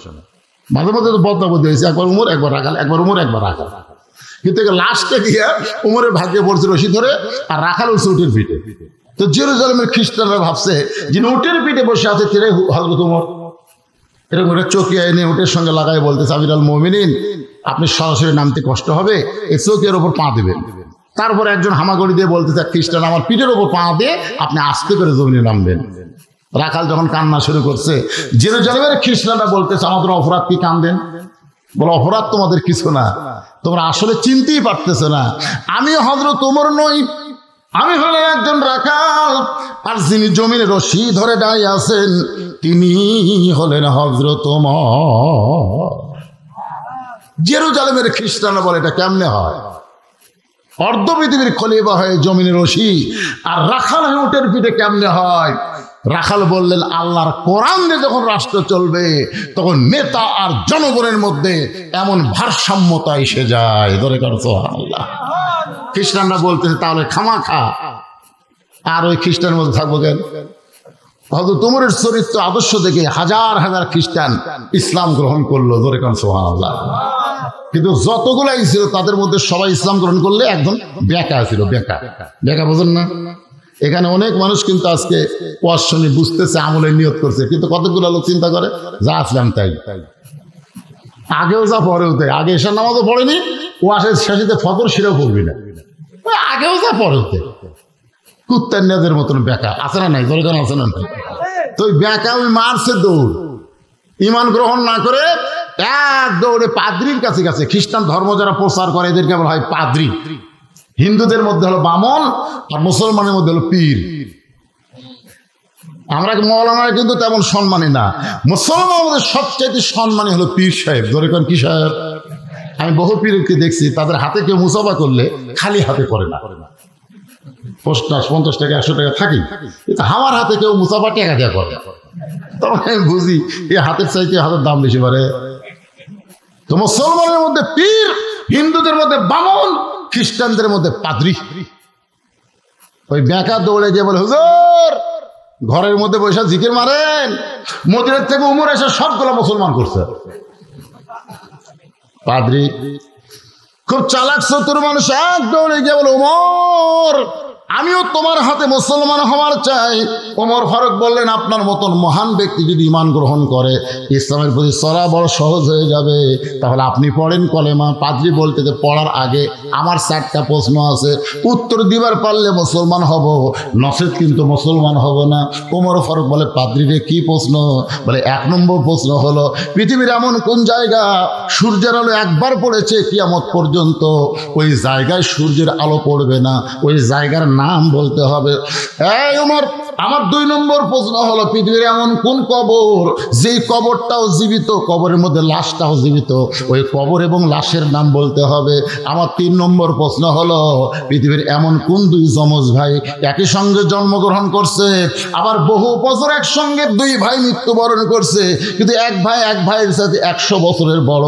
মাঝে মাঝে তো বদলাবদলি হয়েছে, একবার উমর একবার রাখাল, একবার উমর একবার রাখাল, কিন্তু লাস্টে গিয়ে উমরের ভাগ্যে পড়ছে রশি ধরে, আর রাখাল উঠছে উটের পিঠে। তো জেরুজালেমের খ্রিস্টানরা ভাবছে যিনি উটের পিঠে বসে আছে তিনি হযরত উমর। এরকম করে চকিয়া এনে উটের সঙ্গে লাগাই বলতেছে, আমিরুল মুমিনিন আপনি সরাসরি নামতে কষ্ট হবে, এই চকিয়ার ওপর পা দেবেন। তারপর একজন হামাগুড়ি দিয়ে বলতেছে, খ্রিস্টান আমার পিঠের ওপর পা দিয়ে আপনি আস্তে করে জমিনে নামবেন। রাখাল যখন কান্না শুরু করছে, জেরুজালেমের খ্রিস্টানরা বলতেছে, আমাদের অপরাধ কি কান্দেন? বলো অপরাধ তোমাদের কিছু না, তোমরা আসলে চিনতেই পারতেছে না, আমি হযরত ওমর নই, আমি হলেন একজন রাখাল, আর যিনি জমিনে রশি ধরে দাঁড়িয়ে আছেন তিনি হলেন হযরত ওমর। জেরুজালেমের খ্রিস্টানরা বলে এটা কেমনে হয়? অর্ধ পৃথিবীর খলিফা হয়ে জমিনে রশি আর রাখাল হয়ে উটের পিঠে কেমনে হয়? রাখাল বললেন, আল্লাহর কোরআন দিয়ে যখন রাষ্ট্র চলবে তখন নেতা আর জনগণের মধ্যে এমন ভারসাম্যতা এসে যায়। ধরে করছো আল্লাহ। খ্রিস্টানরা বলতেছে তাহলে খামাখা আর ওই খ্রিস্টানের মধ্যে থাকবো কেন? হযরত ওমরের চরিত্র আদর্শ দেখে হাজার হাজার খ্রিস্টান ইসলাম গ্রহণ করলো। ধরে করছো সুবহানাল্লাহ। কিন্তু যতগুলাই ছিল তাদের মধ্যে সবাই ইসলাম গ্রহণ করলে একজন বেকা ছিল। বেকা বেকা বোঝেন না? এখানে অনেক মানুষ কিন্তু আজকে ওয়াজ শুনে বুঝতেছে, আমলের নিয়ত করছে, কিন্তু কতগুলো লোক চিন্তা করে যা আসলাম তাই, আগেও যা পরেও তাই। আগে এশার নামাজও পড়েনি, ওয়াজের শেষে ফজর সেটাও পড়বি না, আগেও যা পরেও তাই। কুত্তার নেদের মতন বেকা আছে না নাই? দরকার আছে না নাই? তো ওই বেকা ওই মারছে দৌড়, ইমান গ্রহণ না করে এক দৌড়ে পাদ্রির কাছে গেছে। খ্রিস্টান ধর্ম যারা প্রচার করে এদেরকে বলা হয় পাদ্রি। হিন্দুদের মধ্যে হলো বামন, আর মুসলমানের মধ্যে হলো পীর। আমরা মৌলানারা কিন্তু তেমন সম্মানী না, মুসলমানের মধ্যে সবচেয়ে সম্মানী হলো পীর সাহেব। ধরে কোন কি সাহেব? আমি বহু পীরকে দেখছি তাদের হাতে কেউ মুসাফা করলে খালি হাতে করে না, 50 টাকা 100 টাকা থাকি, কিন্তু আমার হাতে কেউ মুসাফা টাকা দেওয়া করে। তখন আমি বুঝি এই হাতের চাইতে হাতের দাম বেশি পারে। তো মুসলমানের মধ্যে পীর, হিন্দুদের মধ্যে বামন, খ্রিস্টানদের মধ্যে পাদ্রী। ওই বেকা দৌড়ে গিয়ে বলে, হুজুর ঘরের মধ্যে বসে জিকির মারেন, মদিনার থেকে উমর এসে সবগুলো মুসলমান করছে। পাদ্রী খুব চালাক চতুর মানুষ, এক দৌড়ে গিয়ে বলে, উমর আমিও তোমার হাতে মুসলমান হওয়ার চাই। ওমর ফারুক বললেন, আপনার মতন মহান ব্যক্তি যদি ঈমান গ্রহণ করে ইসলামের প্রতি চলা বড় সহজ হয়ে যাবে, তাহলে আপনি পড়েন কলেমা। পাদ্রী বলতে যে পড়ার আগে আমার 4টা প্রশ্ন আছে, উত্তর দিবার পারলে মুসলমান হব, নচেত কিন্তু মুসলমান হব না। ওমর ফারুক বলে, পাদ্রী রে কি প্রশ্ন? বলে 1 নম্বর প্রশ্ন হলো, পৃথিবীর এমন কোন জায়গা সূর্যের আলো একবার পড়েছে কিয়ামত পর্যন্ত ওই জায়গায় সূর্যের আলো পড়বে না, ওই জায়গার নাম বলতে হবে। এই ওমর, আমার 2 নম্বর প্রশ্ন হলো, পৃথিবীর এমন কোন কবর যেই কবরটাও জীবিত, কবরের মধ্যে লাশটাও জীবিত, ওই কবর এবং লাশের নাম বলতে হবে। আমার 3 নম্বর প্রশ্ন হলো, পৃথিবীর এমন কোন 2 যমজ ভাই একই সঙ্গে জন্মগ্রহণ করছে, আবার বহু বছর একসঙ্গে 2 ভাই মৃত্যুবরণ করছে, কিন্তু এক ভাইয়ের সাথে 100 বছরের বড়,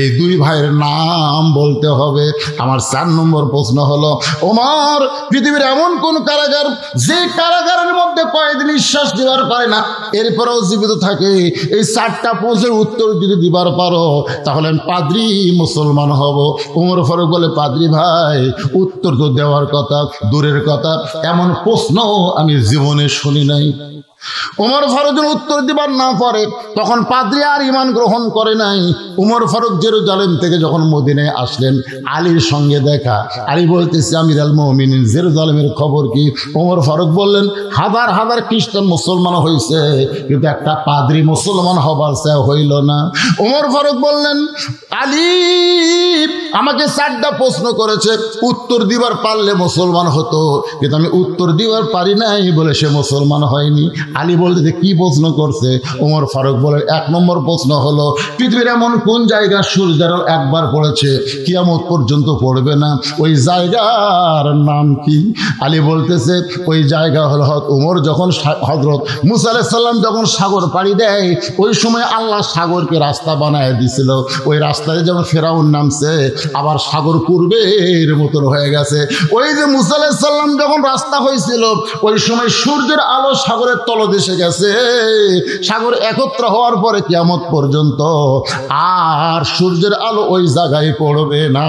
এই 2 ভাইয়ের নাম বলতে হবে। আমার 4 নম্বর প্রশ্ন হলো, ওমর পৃথিবীর এমন কোন কারাগার যে কারাগারের মধ্যে মধ্যে কয়েকদিন নিঃশ্বাস দিবার পারে না, এরপরেও জীবিত থাকে, এই 4টা প্রশ্নের উত্তর যদি দিবার পারো তাহলে আমি পাদ্রী মুসলমান হব। ওমর ফারুক বলে, পাদ্রী ভাই, উত্তর তো দেওয়ার কথা দূরের কথা, এমন প্রশ্ন আমি জীবনে শুনি নাই। উমর ফারুক উত্তর দিবার না পারে, তখন পাদ্রী আর ঈমান গ্রহণ করে নাই। উমর ফারুক জেরুজালেম থেকে যখন মদিনায় আসলেন, আলীর সঙ্গে দেখা। আলী বলতেছে, আমিরুল মুমিনিন, জেরুজালেমের খবর কি? উমর ফারুক বললেন, হাজার হাজার খ্রিস্টান মুসলমান হয়েছে, কিন্তু একটা পাদ্রী মুসলমান হবার চেয়ে হইল না। উমর ফারুক বললেন, আলী আমাকে 4টা প্রশ্ন করেছে, উত্তর দিবার পারলে মুসলমান হতো, কিন্তু আমি উত্তর দিবার পারি নাই বলে সে মুসলমান হয়নি। আলী বলতে, কি প্রশ্ন করছে? ওমর ফারুক বলেন, 1 নম্বর প্রশ্ন হলো, পৃথিবীর এমন কোন জায়গা সূর্যের একবার পড়েছে কিয়ামত পর্যন্ত পড়বে না, ওই জায়গার নাম কি? আলী বলতেছে, ওই জায়গা হলো ওমর যখন হযরত মুসা আলাইহিস সালাম যখন সাগর পাড়ি দেয়, ওই সময় আল্লাহ সাগরকে রাস্তা বানায় দিছিল। ওই রাস্তায় যখন ফেরাউন নামছে, আবার সাগর পূর্বের মতন হয়ে গেছে। ওই যে মুসা আলাইহিস সালাম যখন রাস্তা হয়েছিল, ওই সময় সূর্যের আলো সাগরের তলদেশে গেছে। সাগর একত্র হওয়ার পরে কিয়ামত পর্যন্ত আর সূর্যের আলো ওই জায়গায় পড়বে না।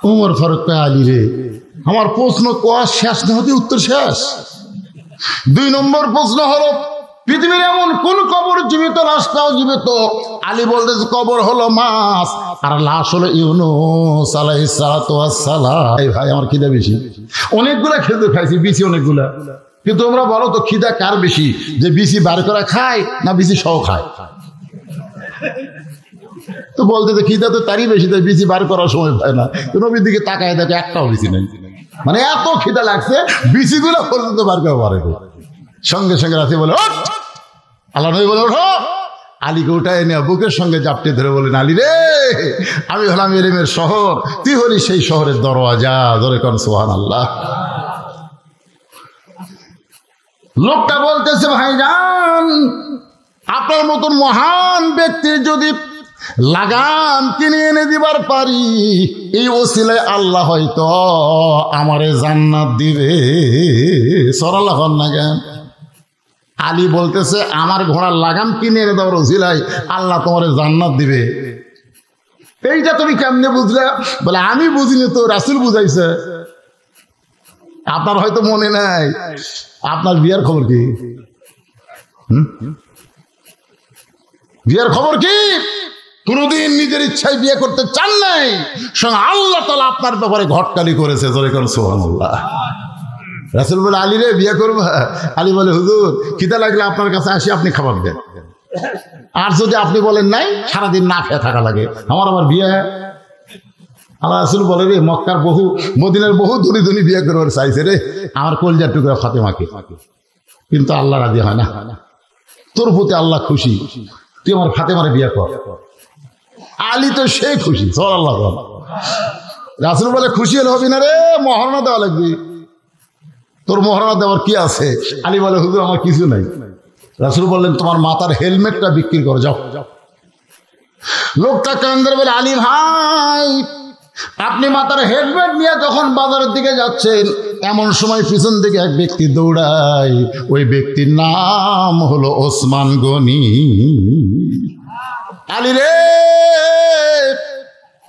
ওমর ফারুক কয়, আলী রে, আমার প্রশ্ন কোয়া শেষ না হতে উত্তর শেষ। 2 নম্বর প্রশ্ন হলো, পৃথিবীর এমন কোন কবর জীবিত, লাশটাও জীবিত? আলী বলতেছে, কবর হলো মাছ, আর লাশ হলো ইউনূস আলাইহিস সালাতু ওয়াস সালাম। এই ভাই, আমার খিদা বেশি, অনেকগুলা খেতে খাইছি, বিচি অনেকগুলা, কিন্তু তোমরা বলো তো খিদা কার বেশি, যে বিচি বার করে খায় না বিচি সহ খায়? তো বলতে তো খিদা তো তারই বেশি, তাই বিচি বার করার সময় পায় না। তো নবীর দিকে তাকায় দেখে একটাও বিচি নেই, মানে এত খিদা লাগছে বিচিগুলো পর্যন্ত বার করে পারে। সঙ্গে সঙ্গে রাতে বলে, আল্লাহ নবী বলে, ওঠো। আলীকে উঠায় নিয়ে বুকের সঙ্গে জাপটে ধরে বলেন, আলী রে, আমি হলাম এলেমের শহর, তুই হলি সেই শহরের দরওয়াজা। ধরে কোন সুবহানাল্লাহ। লোকটা বলতেছে, ভাইজান, আপনার মতন মহান ব্যক্তির যদি লাগাম কিনে এনে দিবার পারি, এই ওসিলায় আল্লাহ হয়তো আমারে জান্নাত দিবে। সরাল্লাহ না কেন? আলী বলতেছে, আমার ঘোড়ার লাগাম কিনে এনে দেওয়ার ওসিলায় আল্লাহ তোমারে জান্নাত দিবে। এইটা তুমি কেমনে বুঝলে? বলে, আমি বুঝিনি তো, রাসূল বুঝাইছে। আপনার হয়তো মনে নাই, আপনার বিয়ার খবর কি? বিয়ার খবর কি? কোনদিন নিজের ইচ্ছায় বিয়ে করতে চান নাই, সঙ্গে আল্লাহ তাআলা আপনার ব্যাপারে ঘটকালি করেছে। জোরে করে সুবহানাল্লাহ। রাসূল বলে, আলী রে, বিয়ে করবো? আলী বলে, হুজুর, খিদা লাগলে আপনার কাছে আসি, আপনি খাবার দেন, আর যদি আপনি বলেন নাই, সারাদিন না খেয়ে থাকা লাগে, আমার আবার বিয়ে। আল্লাহ রাসূল বলে, রে, মক্কার বহু, মদিনার বহু ধনী ধনী বিয়ে করবার চাইছে রে আমার কলজার টুকরা ফাতেমাকে, কিন্তু আল্লাহ রাজি হয় না। তোর প্রতি আল্লাহ খুশি, তুই আমার ফাতেমারে বিয়ে কর। আলী তো সেই খুশি। সাল্লাল্লাহু আলাইহি ওয়াসাল্লাম। রাসূল বলে, খুশি হলে হবে না রে, মহারণা দেওয়া লাগবে। তোর মহারণা দেওয়ার কি আছে? আলী বলে, হুজুর, আমার কিছু নাই। রাসূল বললেন, তোমার মাথার হেলমেটটা বিক্রি করো, যাও। লোকটা কান্দার বলে, আলী ভাই, আপনি মাথার হেলমেট নিয়ে যখন বাজারের দিকে যাচ্ছেন, এমন সময় পিছন থেকে এক ব্যক্তি দৌড়ায়। ওই ব্যক্তির নাম হলো ওসমান গনি। আলী রে,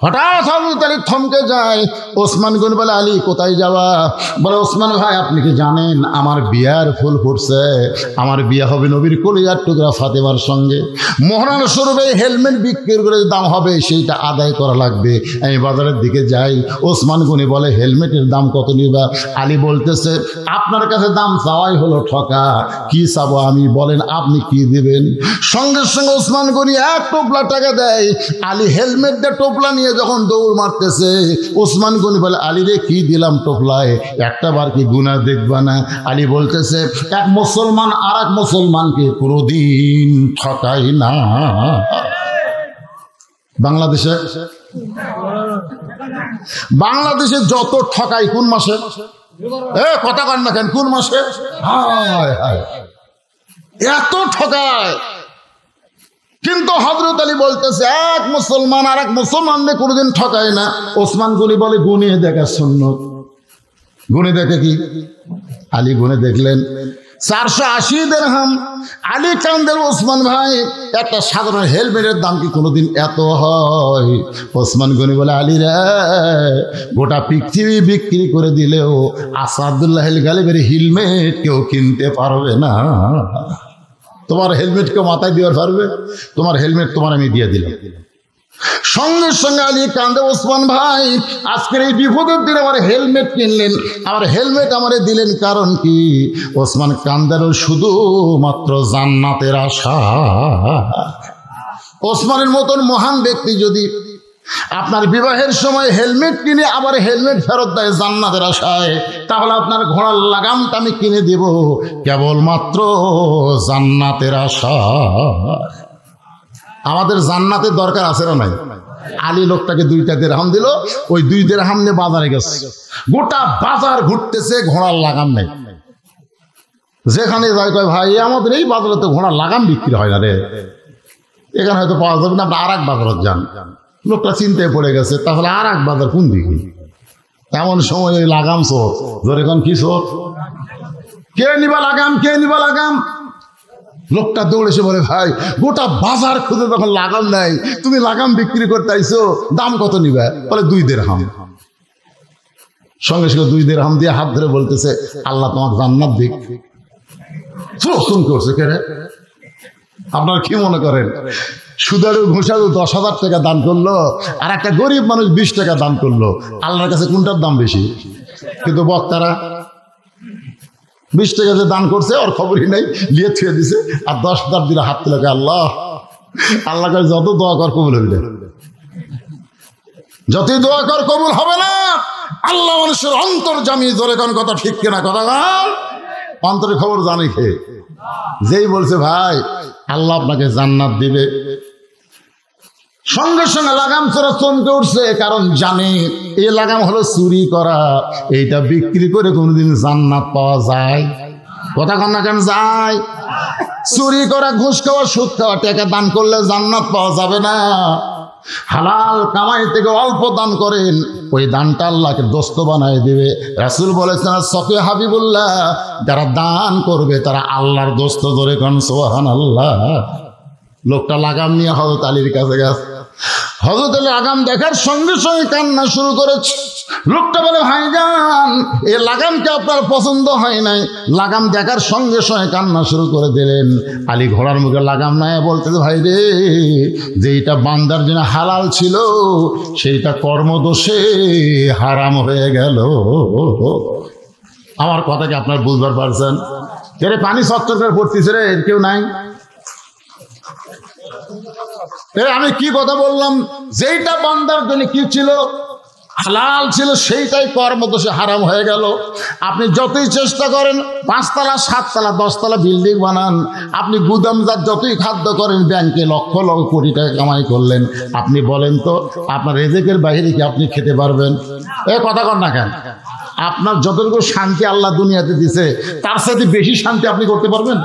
হঠাৎ হযরত আলী থমকে যায়। ওসমান গনি বলে, আলী, কোথায় যাওয়া? বলে, ওসমান ভাই, আপনি কি জানেন আমার বিয়ার ফুল ফুটছে, আমার বিয়া হবে নবীর কলিজার টুকরা ফাতেমার সঙ্গে। মোহরানা স্বরূপে হেলমেট বিক্রি করে দাম হবে, সেইটা আদায় করা লাগবে। আমি বাজারের দিকে যাই। ওসমান গনি বলে, হেলমেটের দাম কত নিবা? আলী বলতেছে, আপনার কাছে দাম চাওয়াই হলো ঠকা, কি চাবো আমি, বলেন আপনি কি দিবেন? সঙ্গে সঙ্গে ওসমান গনি 1 টোপলা টাকা দেয়। আলী হেলমেট দিয়ে টোপলা নিয়ে যখন দৌড় মারতেছে, ওসমান গনি বলে, আলী রে, কি দিলাম টোপলায়, একটা বার কি গুনাহ দেখবা না? আলী বলতেছে, এক মুসলমান আর এক মুসলমানকে কোনোদিন ঠকাই না। বাংলাদেশে যত ঠকাই কোন মাসে? কথা কন না কেন? কোন মাসে? এত ঠকায়। কিন্তু হযরত আলী বলতেছে, এক মুসলমান আর এক মুসলমানকে কোনোদিন ঠকায় না। ওসমান গনি বলে, গুনিয়ে দেখা সুন্নত। গুনে দেখে কি? আলী গুনে দেখলেন 480 দিরহাম। আলী কান্দেল, ওসমান ভাই একটা সাধারণ হেলমেটের দাম কি কোনোদিন এত হয়? ওসমান গনি বলে, আলী রে, গোটা পৃথিবী বিক্রি করে দিলেও আসাদুল্লাহ গালিবের হেলমেট কেউ কিনতে পারবে না। তোমার হেলমেট কেউ মাথায় দেওয়ার পারবে? তোমার হেলমেট তোমার আমি দিয়ে দিলাম। সঙ্গে সঙ্গে আলী কান্দে, ওসমান ভাই আজকের এই বিপদের দিন আমার হেলমেট কিনলেন, আমার হেলমেট আমারে দিলেন, কারণ কি? ওসমান কান্দারও শুধুমাত্র জান্নাতের আশা। ওসমানের মতন মহান ব্যক্তি যদি আপনার বিবাহের সময় হেলমেট কিনে আবার হেলমেট ফেরত দেয় জান্নাতের আশায়, তাহলে আপনার ঘোড়ার লাগামটা আমি কিনে দেব কেবলমাত্র জান্নাতের আশা। আমাদের জান্নাতের দরকার আছে না নাই? আলী লোকটাকে 2টা দিরহাম দিল, ওই 2 দিরহাম নিয়ে বাজারে গেছে। গোটা বাজার ঘুরতেছে, ঘোড়ার লাগাম নেই। যেখানে যায় কয়, ভাই আমাদের এই বাজারে তো ঘোড়ার লাগাম বিক্রি হয় না রে, এখানে হয়তো পাওয়া যাবে না, আপনি আর এক বাজারে যান। লোকটা চিন্তায় পড়ে গেছে, তাহলে আর এক বাজার কোন দিকে? এমন সময় ওই লাগাম চোর, ধরে এখন কি চোর, কে নিবা লাগাম, কে নিবা লাগাম? লোকটা দৌড়েছে বলে, ভাই গোটা বাজার খুঁজে তখন লাগাম নাই, তুমি লাগাম বিক্রি করতে আইছো, দাম কত নিবে? বলে 2 দিরহাম। সঙ্গে সঙ্গে 2 দিরহাম দিয়ে হাত ধরে বলতেছে, আল্লাহ তোমার জান্নাত দিক। শুন করছে কে রে? আপনার কি মনে করেন? সুদারু ঘুষারু 10,000 টাকা দান করলো, আর একটা গরিব মানুষ 20 টাকা দান করলো, আল্লাহর কাছে কোনটার দাম বেশি? কিন্তু বক্তারা 20 টাকা যে দান করছে ওর খবরই নাই, লিয়ে ছুঁয়ে দিছে, আর 10,000 দিলে হাত তুলে, আল্লাহ আল্লাহ কাছে যত দোয়া কর কবুল হবে না, যতই দোয়া কর কবুল হবে না। আল্লাহ মানুষের অন্তর্জামী, ধরে কোন কথা ঠিক কিনা? কথা অন্তরের খবর জানে খেয়ে। যেই বলছে ভাই আল্লাহ আপনাকে জান্নাত দিবে, সঙ্গে সঙ্গে লাগাম চোরা চমকে উঠছে, কারণ জানে এই লাগাম হলো চুরি করা, এইটা বিক্রি করে কোনোদিন জান্নাত পাওয়া যায়? কথা কন না কেন? যায়। চুরি করা, ঘুষ খাওয়া, সুদ খাওয়া, টাকা দান করলে জান্নাত পাওয়া যাবে না। হালাল কামাই থেকে অল্প দান করেন, ওই দানটা আল্লাহকে দোস্ত বানায় দিবে। রাসূল বলেছেন, সফি হাবিবুল্লাহ, যারা দান করবে তারা আল্লাহর দোস্ত। ধরে কোন সুবহানাল্লাহ। লোকটা লাগাম নিয়ে হযরত আলীর কাছে গেছে। হযরত আলী লাগাম দেখার সঙ্গে সঙ্গে কান্না শুরু করেছে। লোকটা বলে, ভাইজান এই লাগামটা আপনার পছন্দ হয় নাই? লাগাম দেখার সঙ্গে সঙ্গে কান্না শুরু করে দিলেন। আলী ঘোড়ার মুখে লাগাম নাই বলতেছে, ভাই রে, যেইটা বান্দার জন্য হালাল ছিল সেইটা কর্মদোষে হারাম হয়ে গেল। আমার কথা কি আপনার বুঝবার পারছেন? রে পানি সত্তর করে পড়তেছে রে, কেউ নাই? আমি কি কথা বললাম? যেইটা বান্দার জন্য কি ছিল, হালাল ছিল, সেইটাই কর্মদোষে হারাম হয়ে গেল। আপনি যতই চেষ্টা করেন 5 তলা 7 তলা 10 তলা বিল্ডিং বানান, আপনি গুদামজাত যতই খাদ্য করেন, ব্যাংকে লক্ষ লক্ষ কোটি টাকা কামাই করলেন, আপনি বলেন তো আপনার রিজিকের বাইরে কি আপনি খেতে পারবেন? কথা কর না কেন? আপনার যতটুকু শান্তি আল্লাহ দুনিয়াতে দিছে তার সাথে বেশি শান্তি আপনি করতে পারবেন?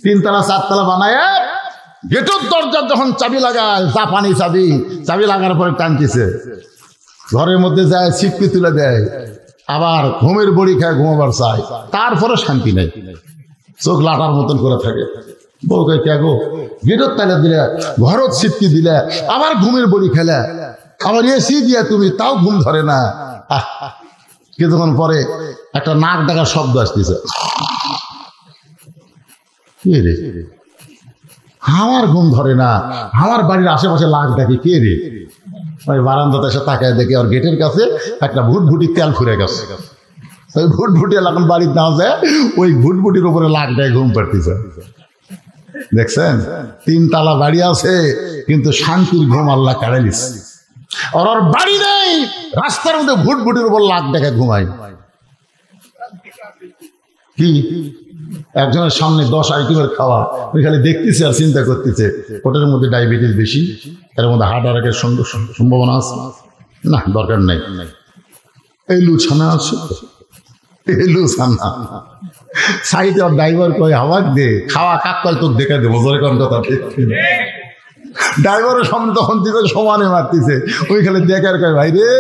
3 তলা 4 তলা বানায় গেটের দরজার যখন চাবি লাগায়, জাপানি চাবি, চাবি লাগার পরে টানতেছে, ঘরের মধ্যে যায় ছিটকে তুলে দেয়, আবার ঘুমের বড়ি খায়, ঘুমাবার চায়, তারপরে শান্তি নেই, চোখ লাটার মতন করে থাকে। বউকে কে গো, গেটের তালা দিলে, ঘরত ছিটকি দিলে, আবার ঘুমের বড়ি খেলে, আবার এসি দিয়ে তুমি, তাও ঘুম ধরে না। কিছুক্ষণ পরে একটা নাক ডাকার শব্দ আসতেছে, কে রে? আমার ঘুম ধরে না, আমার বাড়ির আশেপাশে লাখ ডাকি, কে রে? ওই বারান্দাতে এসে তাকায় দেখে ওর গেটের কাছে একটা ভুটভুটি তেল ফুরে গেছে। ওই ভুটভুটি এখন বাড়ির না যায়, ওই ভুটভুটির উপরে লাখ ডাকে ঘুম পাড়তেছে। দেখছেন, 3 তলা বাড়ি আছে কিন্তু শান্তির ঘুম আল্লাহ কাড়ে নিচ্ছে। ওর বাড়ি নেই, রাস্তার মধ্যে ভুটভুটির উপর লাখ ডাকে ঘুমায়। কি একজনের সামনে 10 আইটেমের খাওয়া, ওই খালি দেখতেছে আর চিন্তা করতেছে, ওটার মধ্যে ডায়াবেটিস বেশি, এর মধ্যে হার্ট অ্যাটাকের সম্ভাবনা আছে, না দরকার নেই। এই লুছানা আছে, এই লুছানা সাইডে ড্রাইভার কই হাওয়া দে, খাওয়া কাক কল তোর দেখে দেবো, ধরে কোন কথা ঠিক ড্রাইভারের সামনে তখন দিকে সমানে মারতেছে, ওই খালি দেখার কয় ভাই রে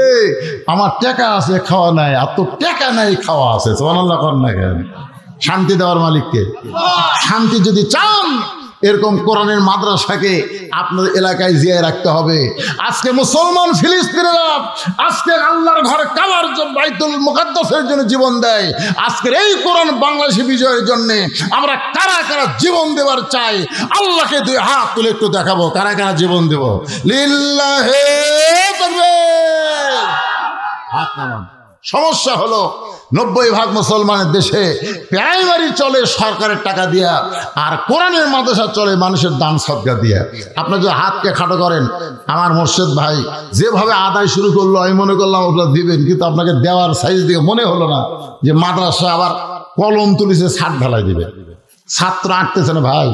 আমার টাকা আছে খাওয়া নাই, আর তো টাকা নাই খাওয়া আছে। সুবহানাল্লাহ কর না কেন? শান্তি দেওয়ার মালিককে। শান্তি যদি চান এরকম কোরআনের মাদ্রাসাকে আপনার এলাকায় জিয়ায় রাখতে হবে। আজকে মুসলমান ফিলিস্তিনিরা আজকে আল্লাহর ঘর কাবার জন্য, বাইতুল মুকাদ্দাসের জন্য জীবন দেয়। আজকের এই কোরআন বাংলাদেশে বিজয়ের জন্য আমরা কারা কারা জীবন দেওয়ার চাই, আল্লাহকে দুই হাত তুলে একটু দেখাবো কারা কারা জীবন দেব। লিল্লাহি তাকবীর। হাত নামান। সমস্যা হলো 90% মুসলমানের দেশে প্রাইমারি চলে সরকারের টাকা দিয়া, আর কোরআনের মাদ্রাসা চলে মানুষের দান সদকা দিয়া। আপনি যদি হাতকে খাটো করেন, আমার মোর্শেদ ভাই যেভাবে আদায় শুরু করলো আমি মনে করলাম ওগুলো দিবেন, কিন্তু আপনাকে দেওয়ার সাইজ দিয়ে মনে হলো না যে মাদ্রাসা আবার কলম তুলিছে ছাদ ঢালাই দিবে। ছাত্র আটতেছে না ভাই,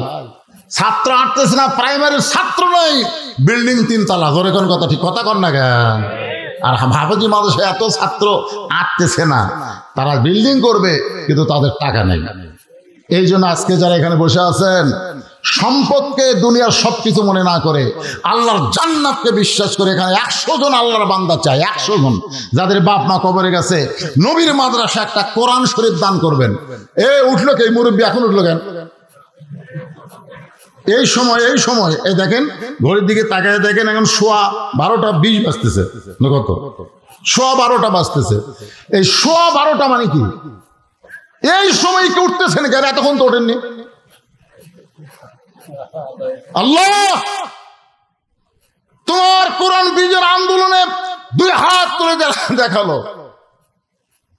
ছাত্র আটতেছে না, প্রাইমারির ছাত্র নয়, বিল্ডিং 3 তলা। ধরে কোন কথা, ঠিক কথা কর না কেন? আর হাফেজি মাদ্রাসায় এত ছাত্র আটতেছে না, তারা বিল্ডিং করবে কিন্তু তাদের টাকা নেই। এই জন্য আজকে যারা এখানে বসে আছেন, সম্পদকে দুনিয়ার সবকিছু মনে না করে আল্লাহর জান্নাতকে বিশ্বাস করে এখানে 100 জন আল্লাহর বান্দা চাই, 100 জন যাদের বাপ মা কবরে গেছে, নবীর মাদ্রাসা একটা কোরআন শরীফ দান করবেন। উঠলো কে মুরব্বী, এখন উঠলো কেন? এই সময় এই দেখেন ঘড়ির দিকে তাকায় দেখেন, এখন 12:20 বাজতেছে। কত? 12:15 বাজতেছে। এই 12:15 মানে কি? এই সময় কি উঠতেছেন কেন? এতক্ষণ তো ওঠেননি। আল্লাহ তোমার কোরআন বিজয়ের আন্দোলনে 2 হাত তুলে দেখালো,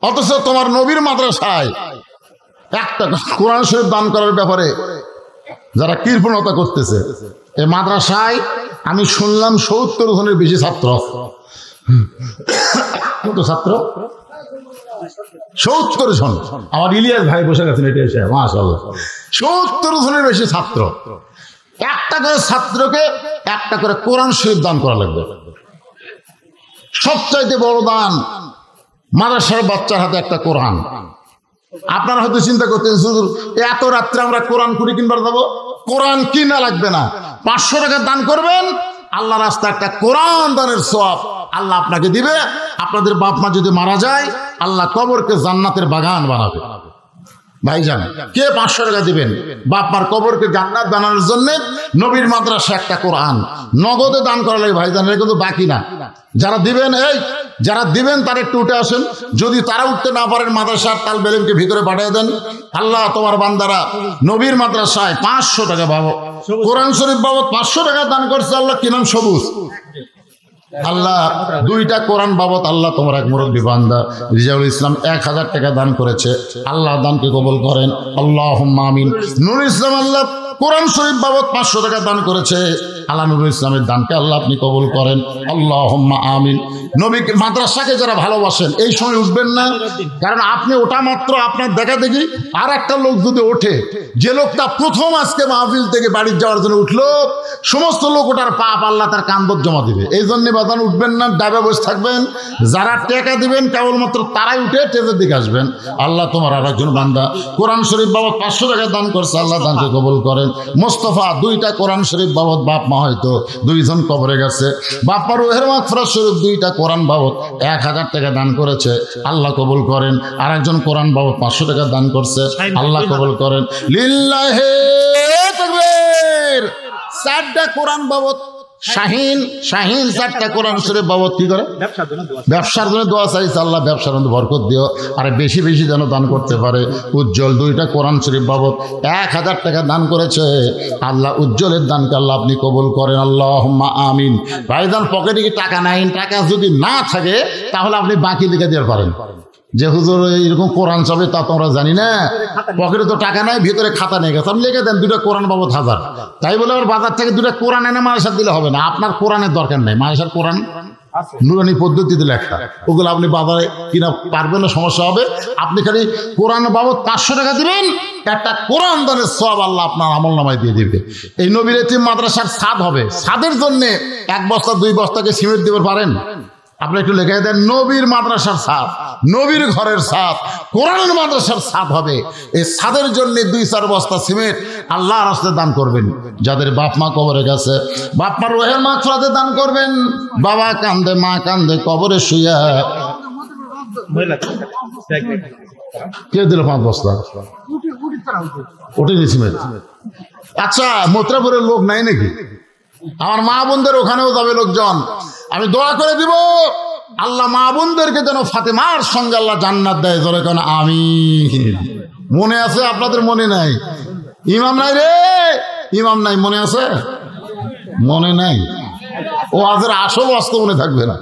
অথচ তোমার নবীর মাদ্রাসায় একটা কোরআন শরীফ দান করার ব্যাপারে যারা কৃপণতা করতেছে। এই মাদ্রাসায় আমি শুনলাম 70 জনের বেশি ছাত্র। কত ছাত্র? 70 জন। আমার ইলিয়াস ভাই বসে গেছেন, এটা এসে মাশাআল্লাহ 70 জনের বেশি ছাত্র। একটা করে ছাত্রকে একটা করে কোরআন শরীফ দান করা লাগবে। সবচাইতে বড় দান মাদ্রাসার বাচ্চার হাতে একটা কোরআন। আপনারা হয়তো চিন্তা করতেন হুজুর এত রাত্রে আমরা কোরআন কুড়ি কিনবার যাবো। কোরআন কিনা লাগবে না, 500 টাকা দান করবেন, আল্লাহ রাস্তায় একটা কোরআন দানের সওয়াব আল্লাহ আপনাকে দিবে। আপনাদের বাপ মা যদি মারা যায়, আল্লাহ কবরকে জান্নাতের বাগান বানাবে। ভাইজান, কে 500 টাকা দিবেন বাপ মার কবরকে জান্নাত বানানোর জন্য? নবীর মাদ্রাসা একটা কোরআন নগদে দান করা লাগে ভাইজান, এটা কিন্তু বাকি না। যারা দিবেন তারা একটু উঠে আসেন। যদি তারা উঠতে না পারেন, মাদ্রাসার তালবে ইলমকে ভিতরে পাঠিয়ে দেন। আল্লাহ তোমার বান্দারা নবীর মাদ্রাসায় 500 টাকা বাবদ, কোরআন শরীফ বাবদ 500 টাকা দান করছে। আল্লাহ কি নাম? সবুজ। আল্লাহ 2টা কোরআন বাবদ আল্লাহ তোমার এক মুরব্বী বান্দা রিজাউল ইসলাম 1000 টাকা দান করেছে। আল্লাহ দানকে কবুল করেন, আল্লাহুম্মা আমিন। নুরুল ইসলাম আল্লাহ কোরআন শরীফ বাবদ 500 টাকা দান করেছে। আল্লাহ নুরুল ইসলামের দানকে আল্লাহ আপনি কবুল করেন, আল্লাহুম্মা আমিন। নবীকে মাদ্রাসাকে যারা ভালোবাসেন এই সময় উঠবেন না, কারণ আপনি ওটা মাত্র আপনার দেখা দেখি আর একটা লোক যদি ওঠে, যে লোকটা প্রথম আজকে মাহফিল থেকে বাড়ি যাওয়ার জন্য উঠলো, সমস্ত লোক ওটার পাপ আল্লাহ তার কান্দর জমা দিবে। এই জন্য বাদান উঠবেন না, ডাবে বসে থাকবেন। যারা টাকা দিবেন কেবলমাত্র তারাই উঠে টেজের দিকে আসবেন। আল্লাহ তোমার আর একজন বান্দা কোরআন শরীফ বাবদ 500 টাকা দান করছে, আল্লাহ দানকে কবুল করেন। মোস্তফা 2টা কোরআন শরীফ বাবদ, বাপ মা হয়তো 2 জন কবরে গেছে, বাপ্পার রুহের মাগফিরাত শরীফ 2টা কোরআন বাবদ 1000 টাকা দান করেছে, আল্লাহ কবুল করেন। আর একজন কোরআন বাবদ 500 টাকা দান করছে, আল্লাহ কবুল করেন। লিল্লাহি তাকবীর। 4টা কোরআন বাবদ শাহিন 4টা কোরআন শরীফ বাবদ কি করে? ব্যবসার জন্য দোয়া চাইছে, আল্লাহ ব্যবসার মধ্যে বরকত দিও, আর বেশি বেশি যেন দান করতে পারে। উজ্জ্বল 2টা কোরআন শরীফ বাবদ 1000 টাকা দান করেছে, আল্লাহ উজ্জ্বলের দানকে আল্লাহ আপনি কবুল করেন, আল্লাহুম্মা আমিন। ভাইজান, পকেটে কি টাকা নাই? টাকা যদি না থাকে তাহলে আপনি বাকি লিখে দিতে পারেন। যে হুজুর এরকম কোরআন চলে তা তো আমরা জানি না, পকেটে তো টাকা নাই, ভিতরে খাতা নিয়ে গেছে, আপনি লিখে দেন 2টা কোরআন বাবদ 1000। তাই বলে আবার বাজার থেকে 2টা কোরআন এনে মাদ্রাসা দিলে হবে না। আপনার কোরআনের দরকার নেই, মাদ্রাসার কোরআন নুরানি পদ্ধতিতে লেখা, ওগুলো আপনি বাজারে কিনা পারবেন না, সমস্যা হবে। আপনি খালি কোরআন বাবদ 500 টাকা দিবেন, একটা কোরআন দানের সওয়াব আল্লাহ আপনার আমল নামায় দিয়ে দিবে। এই নবীর এতিম মাদ্রাসার ছাদ হবে, ছাদের জন্য 1 বস্তা 2 বস্তাকে সিমেন্ট দিতে পারেন? আপনি একটু লেখে দেন, নবীর মাদ্রাসার ছাদ, নবীর ঘরের ছাদ, কোরআনের মাদ্রাসার ছাদ হবে। এই ছাদের জন্য 2-4 বস্তা সিমেন্ট আল্লাহর রাস্তায় দান করবেন। যাদের বাপ মা কবরে গেছে, বাপ মার রুহের মাগফিরাতে দান করবেন। বাবা কান্দে, মা কান্দে, কবরে শুইয়া কে দিল 5 বস্তা? ওটাই সিমেন্ট। আচ্ছা, মথুরাপুরের লোক নাই নাকি? আমার মা বোনদের ওখানেও যাবে লোকজন। আমি দোয়া করে দিব, আল্লাহ মা বোনদেরকে যেন ফাতেমার সঙ্গে আল্লাহ জান্নাত দেয়। জোরে কেন আমিন। মনে আছে আপনাদের? মনে নাই? ইমাম নাই রে, ইমাম নাই। মনে আছে? মনে নাই। ও আজের আসল অস্ত মনে থাকবে না।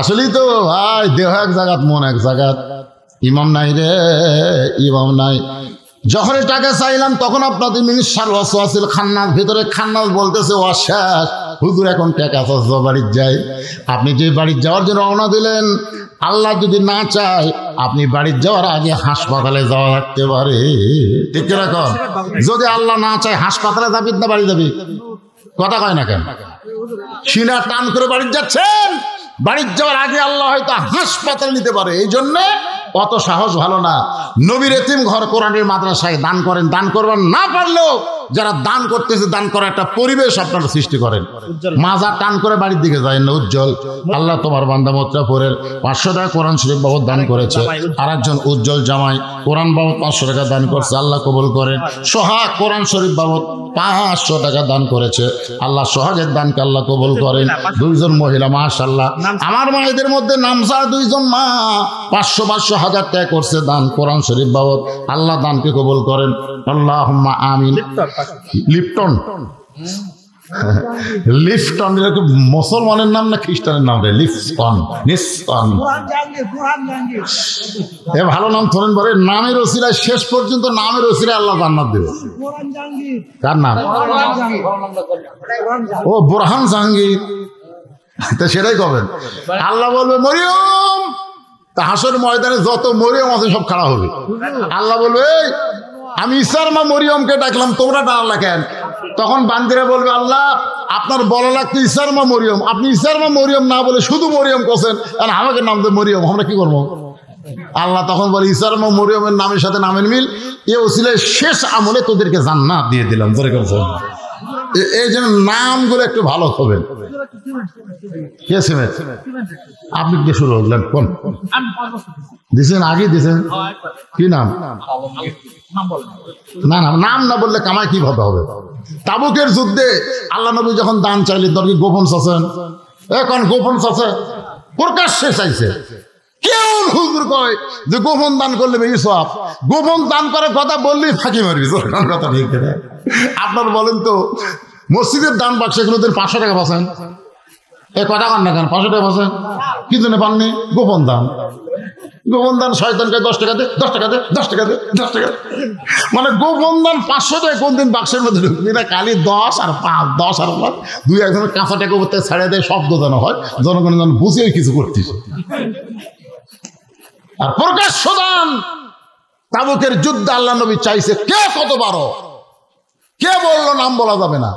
আসলেই তো ভাই, দেহ এক জায়গাত, মন এক জায়গাত। ইমাম নাই রে, ইমাম নাই। যখনই টাকা চাইলাম তখন আপনাদের মিনিস্টার ওয়াসওয়াসিল খান্নাস, ভিতরে খান্নাস বলতেছে ও শেষ, হুজুর এখন টাকা চাচ্ছ, বাড়ির যাই। আপনি যে বাড়ির যাওয়ার জন্য রওনা দিলেন, আল্লাহ যদি না চায় আপনি বাড়ির যাওয়ার আগে হাসপাতালে যাওয়া লাগতে পারে। ঠিক কিরকম? যদি আল্লাহ না চায় হাসপাতালে যাবি না বাড়ি যাবি? কথা কয় না কেন? সিনা টান করে বাড়ি যাচ্ছেন, বাড়ির যাওয়ার আগে আল্লাহ হয়তো হাসপাতালে নিতে পারে। এই জন্য অত সাহস ভালো না। নবীর এতিম ঘর কোরআনের মাদ্রাসায় দান করেন। দান করবেন না পারলেও যারা দান করতেছে, দান করার একটা পরিবেশ আপনারা সৃষ্টি করেন। মাজার টান করে বাড়ির দিকে যায় না। উজ্জ্বল, আল্লাহ তোমার বান্দা মথুরাপুরের 500 টাকা কোরআন শরীফ বাবদ দান করেছে। আর একজন উজ্জ্বল জামাই কোরআন বাবদ 500 টাকা দান করছে, আল্লাহ কবুল করেন। সোহাগ কোরআন শরীফ বাবদ 500 টাকা দান করেছে, আল্লাহ সোহাগের দানকে আল্লাহ কবুল করেন। 2জন মহিলা মাশাআল্লাহ, আমার মায়েদের মধ্যে নামসা 2জন মা 500 1000 টাকা করছে দান কোরআন শরীফ বাবদ, আল্লাহ দানকে কবুল করেন। আল্লাহুম্মা আমিন। লিপটন, লিফটন মুসলমানের নাম না খ্রিস্টানের নাম রে? লিফটন, নিস্টন, এ ভালো নাম ধরেন। বলে নামের ওসিলায় শেষ পর্যন্ত নামের ওসিলায় আল্লাহ জান্নাত দেবে। কার নাম? ও বুরহান জাহাঙ্গীর। তা সেটাই করবেন। আল্লাহ বলবে মরিয়ম, তা হাসর ময়দানে যত মরিয়ম আছে সব খাড়া হবে। আল্লাহ বলবে আমি ঈসার মা মরিয়মকে ডাকলাম, তোমরা ডাকলা কেন? তখন বান্দিরা বলবে আল্লাহ আপনার বলা লাগতো ঈসার মা মরিয়ম, আপনি ঈসার মা মরিয়ম না বলে শুধু মরিয়ম করছেন, আর আমাকে নাম দেয় মরিয়ম, আমরা কি করবো? আল্লাহ তখন বলে ঈসার মা মরিয়মের নামের সাথে নামের মিল, এ ওসিলায় শেষ আমলে তোদেরকে জান্নাত দিয়ে দিলাম। ধরে করছে এই জন্য নামগুলো একটু ভালো হবেন। আপনি কি শুরু হলেন? কোন দিছেন? আগে দিছেন কি নাম? না না, নাম না বললে কামাই কিভাবে হবে? তাবুকের যুদ্ধে আল্লাহ নবী যখন দান চাইলে দরকি গোপন চাচ্ছেন, এখন গোপন চাচ্ছে প্রকাশ্যে চাইছে। কেউ হুজুর কয় যে গোপন দান করলে বেশি সওয়াব, গোপন দান করার কথা বললেই ফাঁকি মারবি। কথা ঠিক না? আপনার বলেন তো, মসজিদের দান বাক্সে কোনোদিন 500 টাকা পাচ্ছেন? এ কথা কন না কেন? 500 টাকা পাচ্ছেন কি জন্য পাননি? গোপন দান। গোপন দান শয়তানকে 10 টাকা দে, 10 টাকা দে, 10 টাকা দে, 10 টাকা। মানে গোপন দান 500 টাকা কোনদিন বাক্সের মধ্যে ঢুকবি না, খালি 10 আর 5, 10 আর 5, 2-1 কাঁচা টাকা করতে ছেড়ে দেয়, শব্দ যেন হয়, জনগণ যেন বুঝেও কিছু করতিস। আর প্রকাশ্য দান তাবুকের যুদ্ধে আল্লাহ নবী চাইছে। কে কত বারো, কে বললো নাম বলা যাবে না?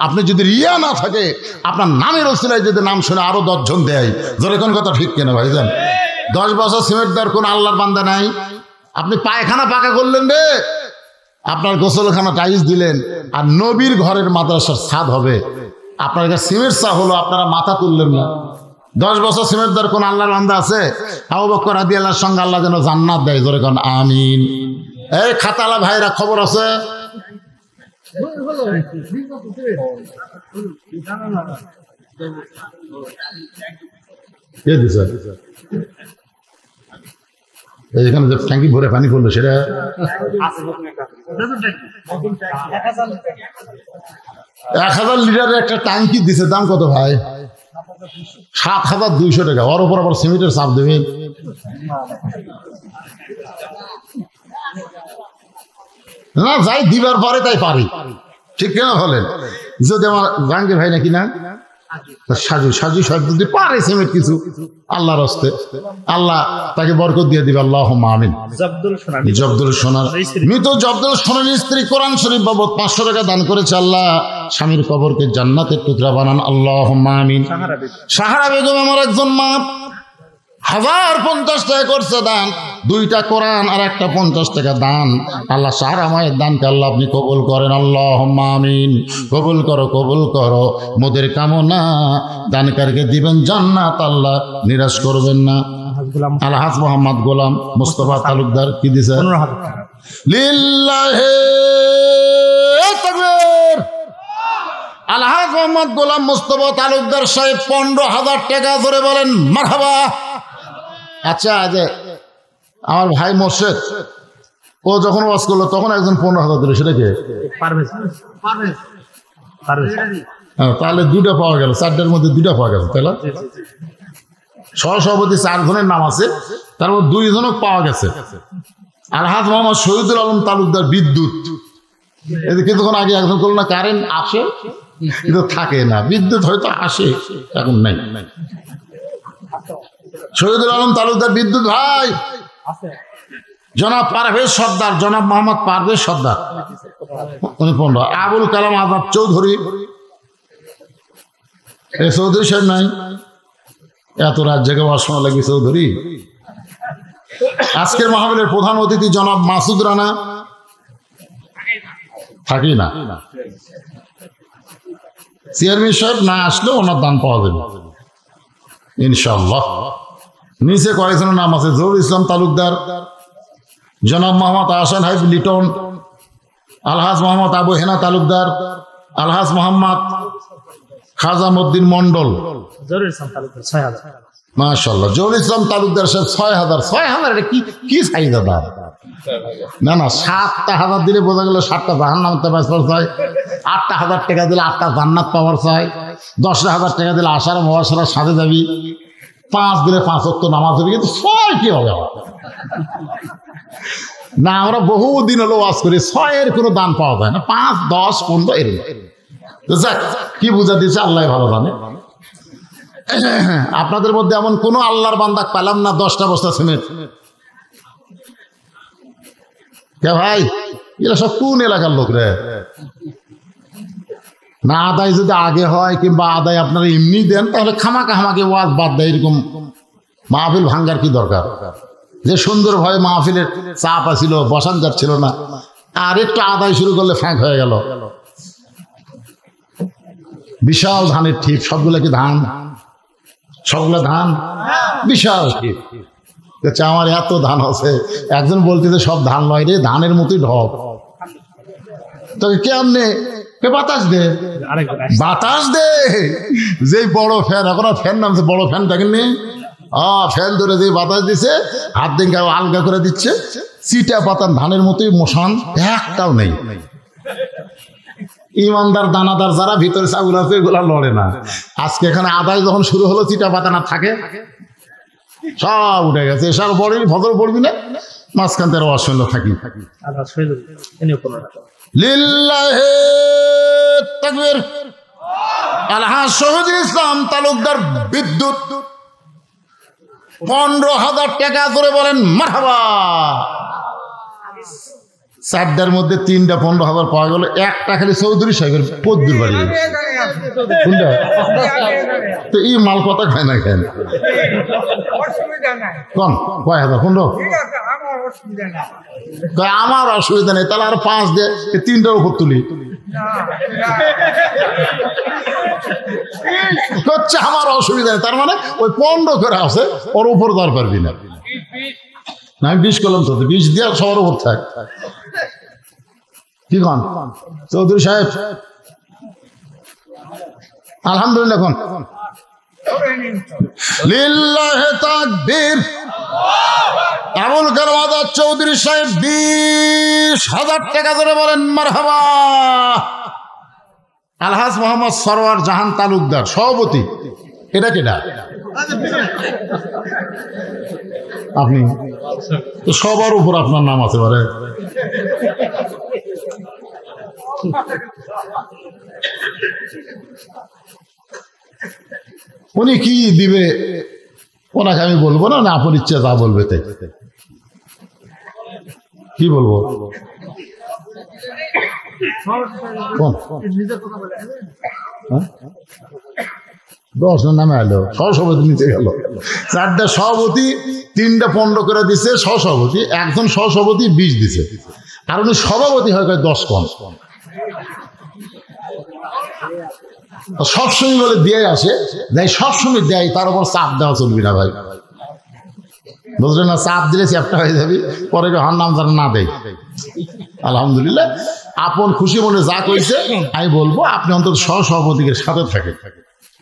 আপনি যদি রিয়া না থাকে, আপনার নামের ওসিলায় যদি নাম শুনে আরো 10 জন দেয়, যেরকম কথা ঠিক কেনা ভাই? জান 10 বছর সিমেন্ট দেওয়ার কোন আল্লাহর বান্দা নাই। আপনি পায়খানা পাকা করলেন রে, আপনার গোসলখানা টাইলস দিলেন, আর নবীর ঘরের মাদ্রাসার ছাদ হবে, আপনার কাছে সিমেন্ট চা হলো, আপনারা মাথা তুললেন না। 10 বছর সিমেন্ট দেওয়ার কোন আল্লাহর বান্দা আছে? আবু বকর রাদিয়াল্লাহর সঙ্গে আল্লাহ যেন জান্নাত দেয়। জোরে কোন আমিন। এই খাতালা ভাইরা খবর আছে? এখানে যে ট্যাঙ্কি ভরে পানি পড়লো সেটা 1000 লিটারের একটা ট্যাঙ্কি দিছে। দাম কত ভাই? 7200 টাকা। ওর উপর আবার সিমেন্টের চাপ দেবে। না যাই দিবার পরে তাই পারি, ঠিক কেনা বলেন? যদি আমার জাহাঙ্গীর ভাই নাকি না সাজু সাজু সাজু যদি পারে সিমেন্ট কিছু আল্লাহর হস্তে আল্লাহ তাকে বরকত দিয়ে দিবে। আল্লাহুম্মা আমিন। জব্দুল সোনার মৃত জব্দুল সোনার স্ত্রী কোরআন শরীফ বাবদ 500 টাকা দান করেছে। আল্লাহ স্বামীর কবরকে জান্নাতের টুকরা বানান। আল্লাহুম্মা আমিন। সাহারা বেগম আমার একজন মা 1050 টাকা করছে দান, 2টা কোরআন আর একটা 50 টাকা দান। আল্লাহ সাহারা মায়ের দানকে আল্লাহ আপনি কবুল করেন। আল্লাহুম্মা আমিন। কবুল করো মোদের কামনা, দানকারকে দিবেন জান্নাত, আল্লাহ নিরাশ করবেন না। আলহাজ মোহাম্মদ গোলাম মুস্তফা তালুকদার কি দিছে? লিল্লাহি তাকবীর। আলহাজ মোহাম্মদ গোলাম মুস্তফা তালুকদার সাহেব 15,000 টাকা ধরে বলেন মারহাবা। আচ্ছা, যে আমার ভাই মোর্শেদ ও যখন ওয়াজ করলো তখন একজন 15,000 দিল, সেটা কে? তাহলে 2টা পাওয়া গেল, 4টার মধ্যে 2টা পাওয়া গেছে। তাহলে সহসভাপতি 4 জনের নাম আছে, তার মধ্যে 2 জনও পাওয়া গেছে। আলহাজ মোহাম্মদ শহীদুল আলম তালুকদার বিদ্যুৎ, এদের কিছুক্ষণ আগে একজন করলো না, কারেন্ট আসে কিন্তু থাকে না, বিদ্যুৎ হয়তো আসে এখন নাই। শহীদুল আলম তালুকদার বিদ্যুৎ ভাই, জনাব পারভেজ সর্দার, জনাব মোহাম্মদ পারভেজ সর্দার 15। আবুল কালাম আজাদ চৌধুরী, এই চৌধুরী সাহেব নাই, এত রাত জেগে পড়াশোনা লাগি চৌধুরী। আজকের মাহফিলের প্রধান অতিথি জনাব মাসুদ রানা, থাকি না। চেয়ারম্যান সাহেব না আসলেও ওনার দান পাওয়া যাবে ইনশাআল্লাহ। নিচে কয়েকজনের নাম আছে: জহুর ইসলাম তালুকদার, জনাব মোহাম্মদ আহসান হাইফ লিটন, আলহাজ মোহাম্মদ আবু হেনা তালুকদার, আলহাজ মোহাম্মদ খাজামউদ্দিন মন্ডল, মাশাআল্লাহ। জহুর ইসলাম তালুকদার সাহেব 6,000। 6,000 এটা কি চাহিদা দাম? না 7টা হাজার দিলে বোঝা গেল 7টা জাহান্নাম পাওয়ার চাই, 8টা হাজার টাকা দিলে 8টা জান্নাত পাওয়ার চাই, 10,000 টাকা দিলে আশার মহাশারা সাথে যাবি, 5 দিলে 5 ওয়াক্ত নামাজ হবে, কিন্তু 6 কি হবে না? আমরা বহুদিন হলো ওয়াজ করি, 6-এর কোনো দান পাওয়া যায় না, 5, 10, 15 এর। কি বুঝা দিচ্ছে আল্লাহ ভালো জানে। আপনাদের মধ্যে এমন কোন আল্লাহর বান্দা পেলাম না 10টা বস্তা সিমেন্ট। কে ভাই, এরা সব কোন এলাকার লোক রে? না আদায় যদি আগে হয় কিংবা আদায় আপনারা এমনি দেন, তাহলে খামাকে ওয়াজ বাদ দেয়। এরকম মাহফিল ভাঙ্গার কি দরকার? যে সুন্দর ভাবে মাহফিলের চাপ আসিল, বসান যাচ্ছিল না, আর একটু আদায় শুরু করলে ফাঁক হয়ে গেল। বিশাল ধানের ঠিক, সবগুলো কি ধান? সবগুলো ধান, বিশাল ঠিক। আমার এত ধান আছে, একজন বলতেছে সব ধান নয় রে, ধানের মতোই ঢপ। তবে কেমনে? বাতাস দে, বাতাস দে। যে বড় ফ্যান, এখন আর ফ্যান নামছে, বড় ফ্যান দেখেননি? ফ্যান ধরে যে বাতাস দিচ্ছে, হাত দিন আলগা করে দিচ্ছে, চিটা পাতার ধানের মতোই মশান, একটাও নেই। ইমানদার দানাদার যারা ভিতরে চাউল আছে এগুলা লড়ে না। আজকে এখানে আদায় যখন শুরু হলো, চিটা পাতা না থাকে, সব উঠে গেছে। এসব পড়বি, ফজর পড়বি না, মাঝখান থেকে অশূন্য থাকি। লিল্লাহি তাকবীর। আলহাজ শহীদুল ইসলাম তালুকদার বিদ্যুৎ 15,000 টাকা ধরে বলেন মারহাবা। 4টার মধ্যে 3টা 15,000 পাওয়া গেল। একটা খালি চৌধুরী সাহেবের পদ্মুর বাড়ি। তো এই মাল কথা খায় না, কেন কন কয় হাজার 15? আমার অসুবিধা নেই, তাহলে আর 5 দিয়ে 3টার উপর তুলি। হচ্ছে আমার অসুবিধা নেই, তার মানে ওই 15 করে আছে, ওর উপর দর পারবি না। আমি 20 করলাম, তো 20 দিয়ে সবার উপর থাক। কি কন চৌধুরী সাহেব? আলহামদুলিল্লাহ। কোন লিল্লাহি তাকবীর। আবুল কালাম আজাদ চৌধুরী সাহেব 20,000 টাকা ধরে বলেন মারহাবা। আলহাজ মোহাম্মদ সরওয়ার জাহান তালুকদার সভাপতি। এটা কেডা? আপনি তো সবার উপর আপনার নাম আছে বারে। উনি কি দিবে ওনাকে আমি বলবো না, না আপন ইচ্ছে তা বলবে। তাই কি বলবো? 10 নামে এলো, সহসভাপতি নিচে গেল। 4টা সভাপতি 3টা 15 করে দিছে সহসভাপতি, একজন সহসভাপতি 20 দিছে, আর উনি সভাপতি হয় 10 কম। সবসময় বলে দিয়ে আসে, যাই সবসময় দেয়, তার উপর চাপ দেওয়া চলবি না ভাই, বুঝলেন না? চাপ দিলে চ্যাপটা হয়ে যাবি, পরে হার নাম যেন না দেয়। আলহামদুলিল্লাহ, আপন খুশি মনে যা কইছে আমি বলবো, আপনি অন্তত সহসভাপতিকে সাথে থাকেন।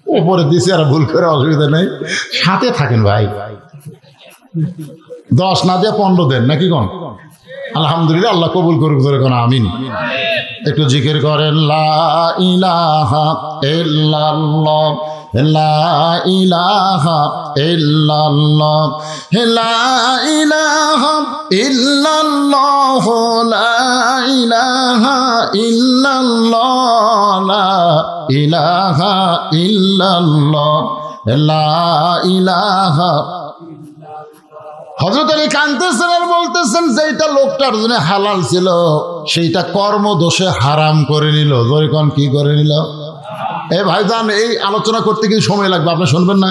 উপরে দিছে আর ভুল করে অসুবিধা নেই, সাথে থাকেন ভাই। 10 না দিয়ে 15 দেন নাকি কোন? আলহামদুলিল্লাহ, আল্লাহ কবুল করুক, জোরে কোন আমিন। একটু জিকির করেন, লা ইলাহা ইল্লাল্লাহ, লা ইলাহা ইল্লাল্লাহ, লা ইলাহা ইল্লাল্লাহ, লা ইলাহা ইল্লাল্লাহ, লা ইলাহা ইল্লাল্লাহ, লা ইলাহা। হযরত আলী কাঁদতেছেন আর বলতেছেন, যেটা লোকটার জন্য হালাল ছিল সেইটা কর্মদোষে হারাম করে নিল। যখন কি করে নিল? এ ভাইজান, এই আলোচনা করতে কিন্তু সময় লাগবে, আপনি শুনবেন না?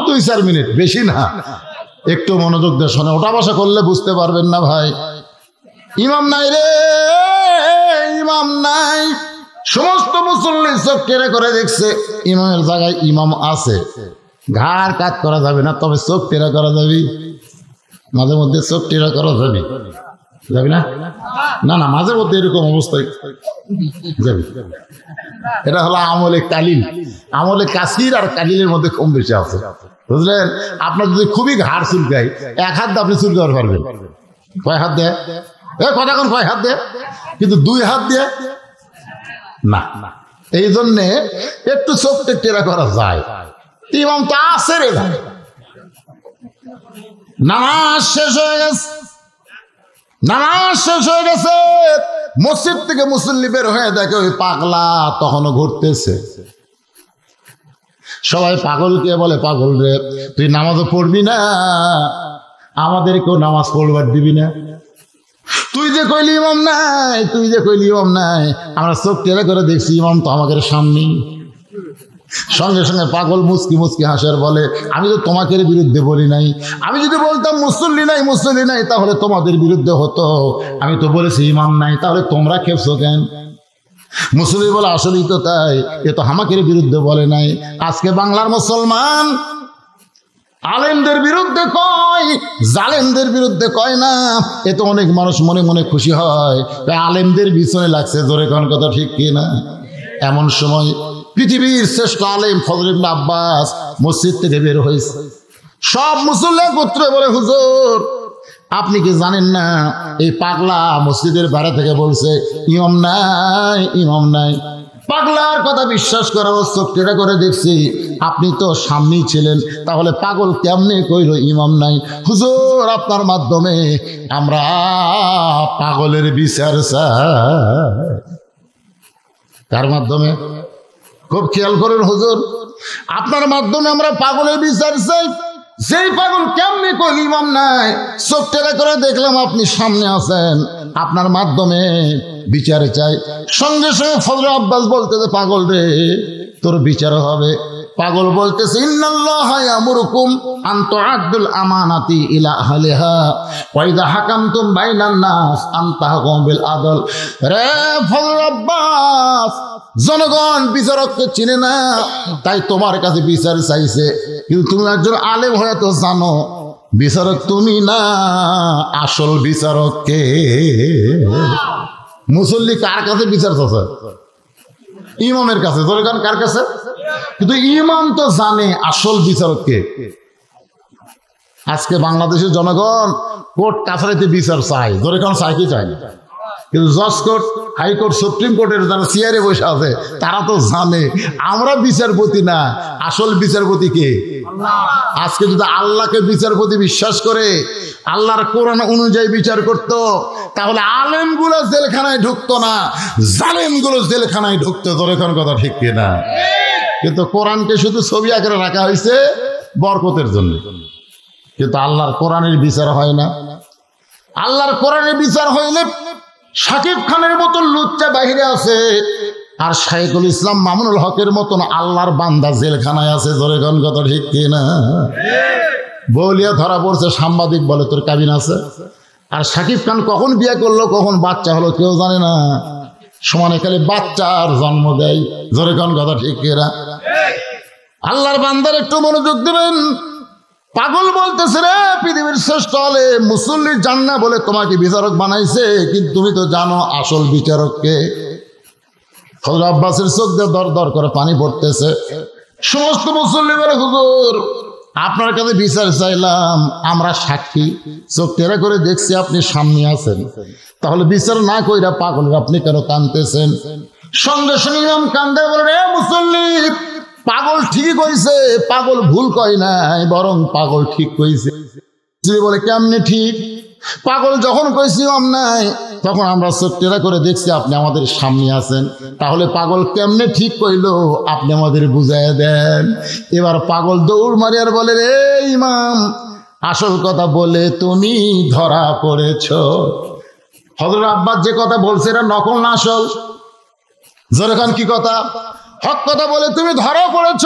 2-4 মিনিট, বেশি না। একটু মনোযোগ দিয়ে শোনে, ওটা বসা করলে বুঝতে পারবেন না ভাই। ইমাম নাই রে, ইমাম নাই। সমস্ত মুসল্লি চোখ টেনে করে দেখছে, ইমামের জায়গায় ইমাম আছে। ঘাড় কাত করা যাবে না, তবে চোখ টেরা করা যাবে। মাঝে মধ্যে চোখ টেরা করা যাবে, যাবি না? না না, মাঝে মধ্যে এরকম অবস্থায় যাবি। এটা হলো আমলে কালিল। আমলে কাসির আর কালিলের মধ্যে কম বেশি আছে, বুঝলেন? আপনার যদি খুবই ঘাড় চুলকায়, 1 হাত দিয়ে আপনি চুলকাতে পারবেন। কয় হাত দেয়? কথা কোন কয় হাত দেয়? কিন্তু 2 হাত দিয়ে না। এই জন্যে একটু চোখটা টেরা করা যায়। ইমাম তো আছে রে ভাই, নামাজ শেষ হয়ে গেছে, নামাজ শেষ হয়ে গেছে। মসজিদ থেকে মুসল্লি বের হয়ে দেখে ওই পাগলা তখনও ঘুরতেছে। সবাই পাগলকে বলে, পাগল রে, তুই নামাজও পড়বি না, আমাদেরকেও নামাজ পড়বার দিবি না? তুই যে কইলি ইমাম নাই, তুই যে কইলি ইমাম নাই, আমরা চোখ টেরা করে দেখছি ইমাম তো আমাদের সামনেই। সঙ্গে সঙ্গে পাগল মুচকি মুচকি হাসার বলে, আমি তো তোমাদের বিরুদ্ধে বলি নাই। আমি যদি বলতাম মুসল্লি নাই, মুসল্লি নাই, তাহলে তোমাদের বিরুদ্ধে হতো। আমি তো বলেছি ইমাম নাই, তাহলে তোমরা খেপছো কেন? মুসল্লি বলে, আসলেই তো তাই, এ তো আমাদের বিরুদ্ধে বলে নাই। আজকে বাংলার মুসলমান আলেমদের বিরুদ্ধে কয়, জালেমদের বিরুদ্ধে কয় না। এ তো অনেক মানুষ মনে মনে খুশি হয়, আলেমদের পিছনে লাগছে। জোরে কোন কথা ঠিক কিনা? এমন সময় পৃথিবীর শ্রেষ্ঠ আলেম ফজল ইবনে আব্বাস মসজিদ থেকে বের হয়েছে। সব মুসল্লি পুত্রে বলে, হুজুর আপনি কি জানেন না, এই পাগলা মসজিদের বাইরে থেকে বলছে ইমাম নাই, ইমাম নাই। পাগলার কথা বিশ্বাস করার চোখ টেরা করে দেখছি, আপনি তো সামনেই ছিলেন, তাহলে পাগল কেমনে কইল ইমাম নাই? হুজুর আপনার মাধ্যমে আমরা পাগলের বিচার চাই। কার মাধ্যমে? খুব খেয়াল করেন হুজুর, আপনার মাধ্যমে আমরা পাগলের বিচার চাই। যেই পাগল কেমনে কইল ইমাম নাই, চোখ টেরা করে দেখলাম আপনি সামনে আছেন, আপনার মাধ্যমে বিচার চাই। সঙ্গে সঙ্গে ফজল আব্বাস বলতেছে, পাগল রে, তোর বিচার হবে। পাগল বলতেছে, ইন্নাল্লাহা ইয়ামুরুকুম আন তুআদ্দুল আমানাতি ইলা আহলিহা ওয়া ইযা হাকামতুম বাইনান নাস আন তাহকুমু বিল আদল। রে ফজল আব্বাস, জনগণ বিচারককে চিনে না, তাই তোমার কাছে বিচার চাইছে। কিন্তু তুমি একজন আলেম হয়ে তো জানো বিচারক তুমি না, আসল বিচারক কে? মুসল্লি কার কাছে বিচার চাচ্ছে? ইমামের কাছে। জনগণ কার কাছে? কিন্তু ইমাম তো জানে আসল বিচারক কে। আজকে বাংলাদেশের জনগণ কোর্ট কাছারিতে বিচার চায়, জনগণ চায় কি চায়? কিন্তু জজ কোর্ট, হাইকোর্ট, সুপ্রিম কোর্টের যারা চেয়ারে বসে আছে তারা তো জানে আমরা বিচারপতি না, আসল বিচারপতি কে? আজকে যদি আল্লাহকে বিচারপতি বিশ্বাস করে আল্লাহর কোরআন অনুযায়ী বিচার করত, তাহলে আলেমগুলো জেলখানায় ঢুকতো না, জালেমগুলো জেলখানায় ঢুকতো। তোর এখন কথা ঠিক কিনা? কিন্তু কোরআনকে শুধু ছবি আকারে রাখা হয়েছে বরকতের জন্য, কিন্তু আল্লাহর কোরআনের বিচার হয় না। আল্লাহর কোরআনের বিচার হইলে শাকিব খানের মতন লুচ্চা বাহিরে আছে, আর শাইখুল ইসলাম মামুনুল হকের মতন আল্লাহর বান্দা জেলখানায় আছে। জোরে কোন কথা ঠিক কিনা? বলিয়া ধরা পড়ছে, সাংবাদিক বলে তোর কাবিন আছে। আর শাকিব খান কখন বিয়ে করলো, কখন বাচ্চা হলো কেউ জানে না। সমানে খালি বাচ্চার জন্ম দেয়। জোরে কোন কথা ঠিক কিনা? আল্লাহর বান্দার একটু মনোযোগ দেবেন। পাগল বলতেছে রে পৃথিবীর শ্রেষ্ঠ হলে মুসল্লির জান্নাহ বলে তোমাকে বিচারক বানাইছে, কিন্তু তুমি তো জানো আসল বিচারককে। হযরত আব্বাসের চোখ দিয়ে দর দর করে পানি পড়তেছে। সমস্ত মুসল্লি বলে হুজুর আপনার কাছে বিচার চাইলাম, আমরা সাক্ষী, চোখ টেরা করে দেখছি আপনি সামনে আছেন, তাহলে বিচার না কইরা পাগল আপনি কেন কাঁদতেছেন? সঙ্গে সঙ্গে ইমাম কান্দে বলে রে মুসল্লি, পাগল ঠিকই কইছে, পাগল ভুল কয় নাই, বরং পাগল ঠিক কইছে। বলে কেমনে ঠিক? পাগল যখন কইছি নাই, তখন আমরা চোখটেরা করে দেখছি আপনি আমাদের সামনে আছেন, তাহলে পাগল কেমনে ঠিক কইলো আপনি আমাদের বুঝাই দেন। এবার পাগল দৌড় মারিয়ার বলে রে ইমাম, আসল কথা বলে তুমি ধরা পড়েছ। হযরত আব্বাস যে কথা বলছে এটা নকল না আসল? জোরে খান কি কথা? হক কথা বলে তুমি ধরা পড়েছ।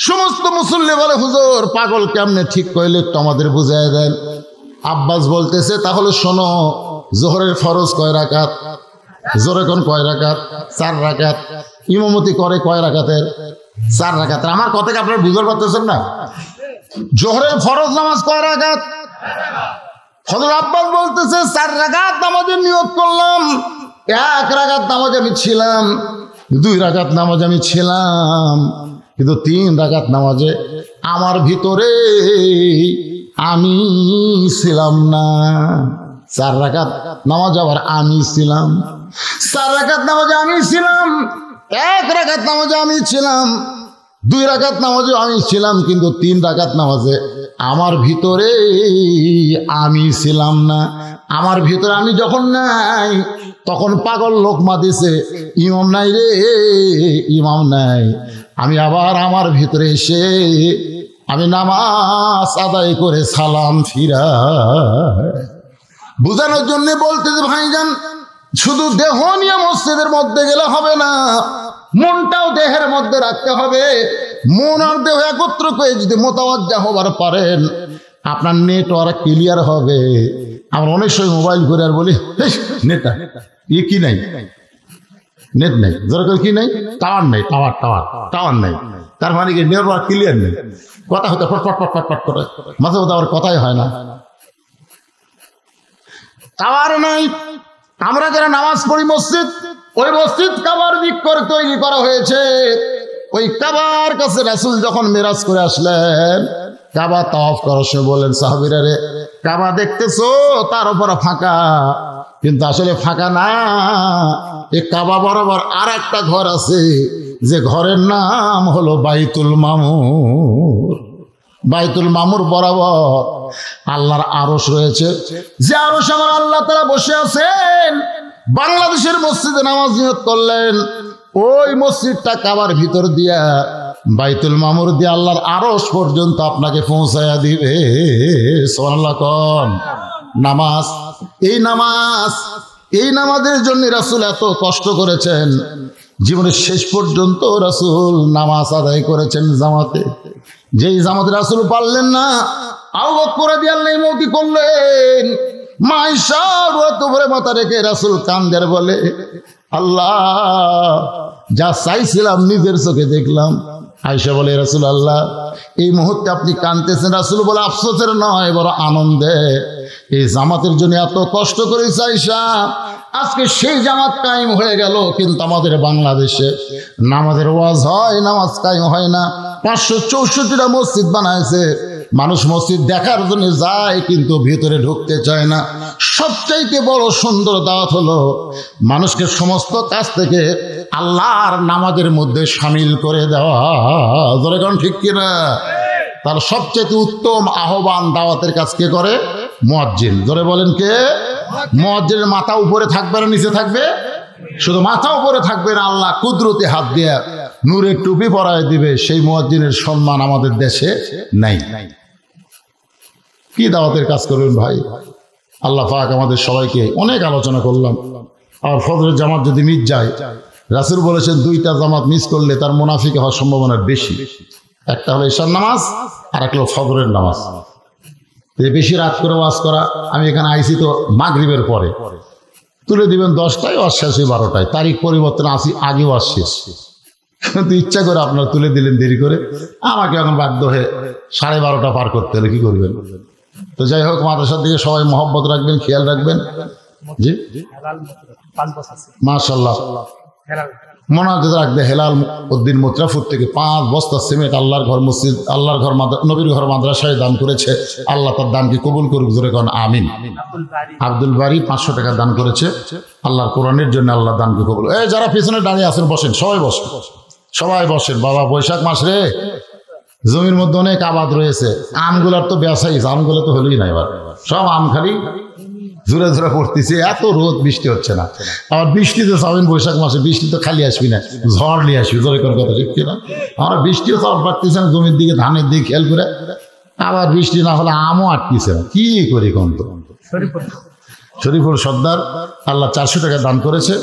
সমস্ত মুসল্লি বলে হুজুর পাগল কেমনে ঠিক কইলে একটু আমাদের বুঝাই দেন। আব্বাস বলতেছে তাহলে শোনো, জোহরের ফরজ কয় রাকাত? জোরে কোন কয় রাকাত? 4 রাকাত। ইমামতি করে কয় রাকাতের? 4 রাকাত। আমার কথাকে আপনারা বুঝতে পারতেছেন না? জোহরের ফরজ নামাজ কয় রাকাত? হযরত আব্বাস বলতেছে 4 রাকাত নামাজের নিয়ত করলাম, 1 রাকাত নামাজ আমি ছিলাম, 2 রাকাত নামাজ আমি ছিলাম, কিন্তু 3 রাকাত নামাজে আমার ভিতরে আমি ছিলাম না। 4 রাকাত নামাজ আবার আমি ছিলাম, 4 রাকাত নামাজে আমি ছিলাম, 1 রাকাত নামাজে আমি ছিলাম, 2 রাকাত নামাজে আমি ছিলাম, কিন্তু 3 রাকাত নামাজে আমার ভিতরে আমি ছিলাম না। আমার ভিতরে আমি যখন নাই, তখন পাগল লোকমা দিছে ইমাম নাই রে, ইমাম নাই। আমি আবার আমার ভিতরে এসে আমি নামাজ আদায় করে সালাম ফিরা। বুঝানোর জন্য বলতেছে ভাইজান, শুধু দেহ নিয়ে মসজিদের মধ্যে গেলে হবে না, মনটাও দেহের মধ্যে রাখতে হবে। মন আর দেহ একত্র করে যদি মোতাওয়াজ্জা হবার পারেন, আপনার নেটওয়ার্ক ক্লিয়ার হবে। আমরা অনেক সময় মোবাইল করে আর বলি নেটটা কি নাই, নেট নাই, দরকার কি নাই, টাওয়ার নাই, টাওয়ার নাই, তার মানে কি নেটওয়ার্ক ক্লিয়ার নেই। কথা হতে ফটফট করে মাঝে মধ্যে আবার কথাই হয় না। টাওয়ার নাই। আমরা যারা নামাজ পড়ি মসজিদ, ওই মসজিদ কাবার দিক করে তৈরি করা হয়েছে। ওই কাবার কাছে রাসূল যখন মেরাজ করে আসলেন, কাবা তাওয়াফ করার সময় বললেন সাহাবীরা রে, কাবা দেখতেছো তার উপর ফাঁকা, কিন্তু আসলে ফাঁকা না, এই কাবা বরাবর আর একটা ঘর আছে, যে ঘরের নাম হলো বাইতুল মামুর। বাইতুল মামুর বরাবর আল্লাহর আরশ রয়েছে, যে আরশ আমার আল্লাহ তাআলা বসে আছেন। বাংলাদেশের মসজিদে নামাজ নিয়ত করলেন, ওই মসজিদটা কাবার ভিতর দিয়া বাইতুল মামুর দিয়ে আল্লাহর আরশ পর্যন্ত আপনাকে পৌঁছায়া দিবে। সুবহানাল্লাহ কোন নামাজ, এই নামাজের জন্য রাসূল এত কষ্ট করেছেন। জীবনের শেষ পর্যন্ত রাসূল নামাজ আদায় করেছেন জামাতে। যেই জামাতে রাসূল পারলেন না, আবু বকর রাদিয়াল্লাহু আনহু ইমামতি করলেন। মা আয়েশা উপরে মাথা রেখে রাসূল কান্দের বলে, আল্লাহ যা চাইছিলাম নিজের চোখে দেখলাম। আয়েশা বলে, রাসূলুল্লাহ এই মুহূর্তে আপনি কাঁদতেছেন। রাসূল বলে, আফসোসের নয়, বড় আনন্দে। এই জামাতের জন্য এত কষ্ট করেছে আয়েশা, আজকে সেই জামাত কায়েম হয়ে গেল। কিন্তু আমাদের বাংলাদেশে নামাজের ওয়াজ হয়, নামাজ কায়েম হয় না। 564টা মসজিদ বানাইছে, মানুষ মসজিদ দেখার জন্য যায়, কিন্তু ভিতরে ঢুকতে চায় না। সবচাইতে বড় সুন্দর দাওয়াত হলো মানুষকে সমস্ত কাজ থেকে আল্লাহর নামাজের মধ্যে শামিল করে দেওয়া। ধরে কারণ ঠিক কিনা? তার সবচেয়ে উত্তম আহ্বান দাওয়াতের কাজ কে করে? মুয়াজ্জিন। ধরে বলেন কে? মুয়াজ্জিনের মাথা উপরে থাকবে না নিচে থাকবে? শুধু মাথা উপরে থাকবে না, আল্লাহ কুদরতে হাত দিয়ে নূরের টুপি পরায় দিবে, সেই মুয়াজ্জিনের সম্মান আমাদের দেশে নাই। কি দাওয়াতের কাজ করবেন ভাই? আল্লাহ পাক আমাদের সবাইকে, অনেক আলোচনা করলাম। আর ফজরের জামাত যদি মিস যায়, রাসূল বলেছেন 2টা জামাত মিস করলে তার মুনাফিক হওয়ার সম্ভাবনা বেশি। একটা হলো ঈশার নামাজ, আর একটা হলো ফজরের নামাজ। বেশি রাত করে ওয়াজ করা, আমি এখানে আইসি তো মাগরিবের পরে, তুলে দিবেন 10টায়, ওয়াজ শেষ হয় 12টায়, তারিখ পরিবর্তন আসি আগে ওয়াজ শেষ। কিন্তু ইচ্ছা করে আপনারা তুলে দিলেন দেরি করে, আমাকে এখন বাধ্য হয়ে 12:30 পার করতে হলে কি করবেন? তো যাই হোক, মাদ্রাসার দিকে সবাই মহব্বত রাখবেন, খেয়াল রাখবেন। জি মাশাআল্লাহ, মোনাজাত রাখবে। হেলাল উদ্দিন মুত্রাফুর থেকে 5 বস্তা সিমেন্ট আল্লাহর ঘর মসজিদ, আল্লাহর ঘর, নবীর ঘর মাদ্রাসায় দান করেছে। আল্লাহ তার দানকে কবুল করুক, জোরে কোন আমিন। আব্দুল বারি 500 টাকা দান করেছে আল্লাহর কোরআনের জন্য, আল্লাহ দানকে কবুল। এই যারা পিছনে দাঁড়িয়ে আছেন বসেন, সবাই বসেন, সবাই বসেন। বাবা বৈশাখ মাস রে, জমির মধ্যে অনেক আবাদ রয়েছে, আমগুলার তো বেসাই, আমগুলো তো হলোই না, এবার সব আম খালি জোরে জোরে পড়তেছে, এত রোদ, বৃষ্টি হচ্ছে না। আবার বৃষ্টি তো চাবেন বৈশাখ মাসে, বৃষ্টি তো খালি আসবি না, ঝড় নিয়ে আসবি, জোরে করে কথা ঠিক কিনা? আমরা বৃষ্টিও চাপ পারতেছে না, জমির দিকে ধানের দিকে খেয়াল করে, আবার বৃষ্টি না হলে আমও আটকেছে না, কি করি কোন? তো শরীফুল সর্দার আল্লাহ 400 টাকা দান করেছে,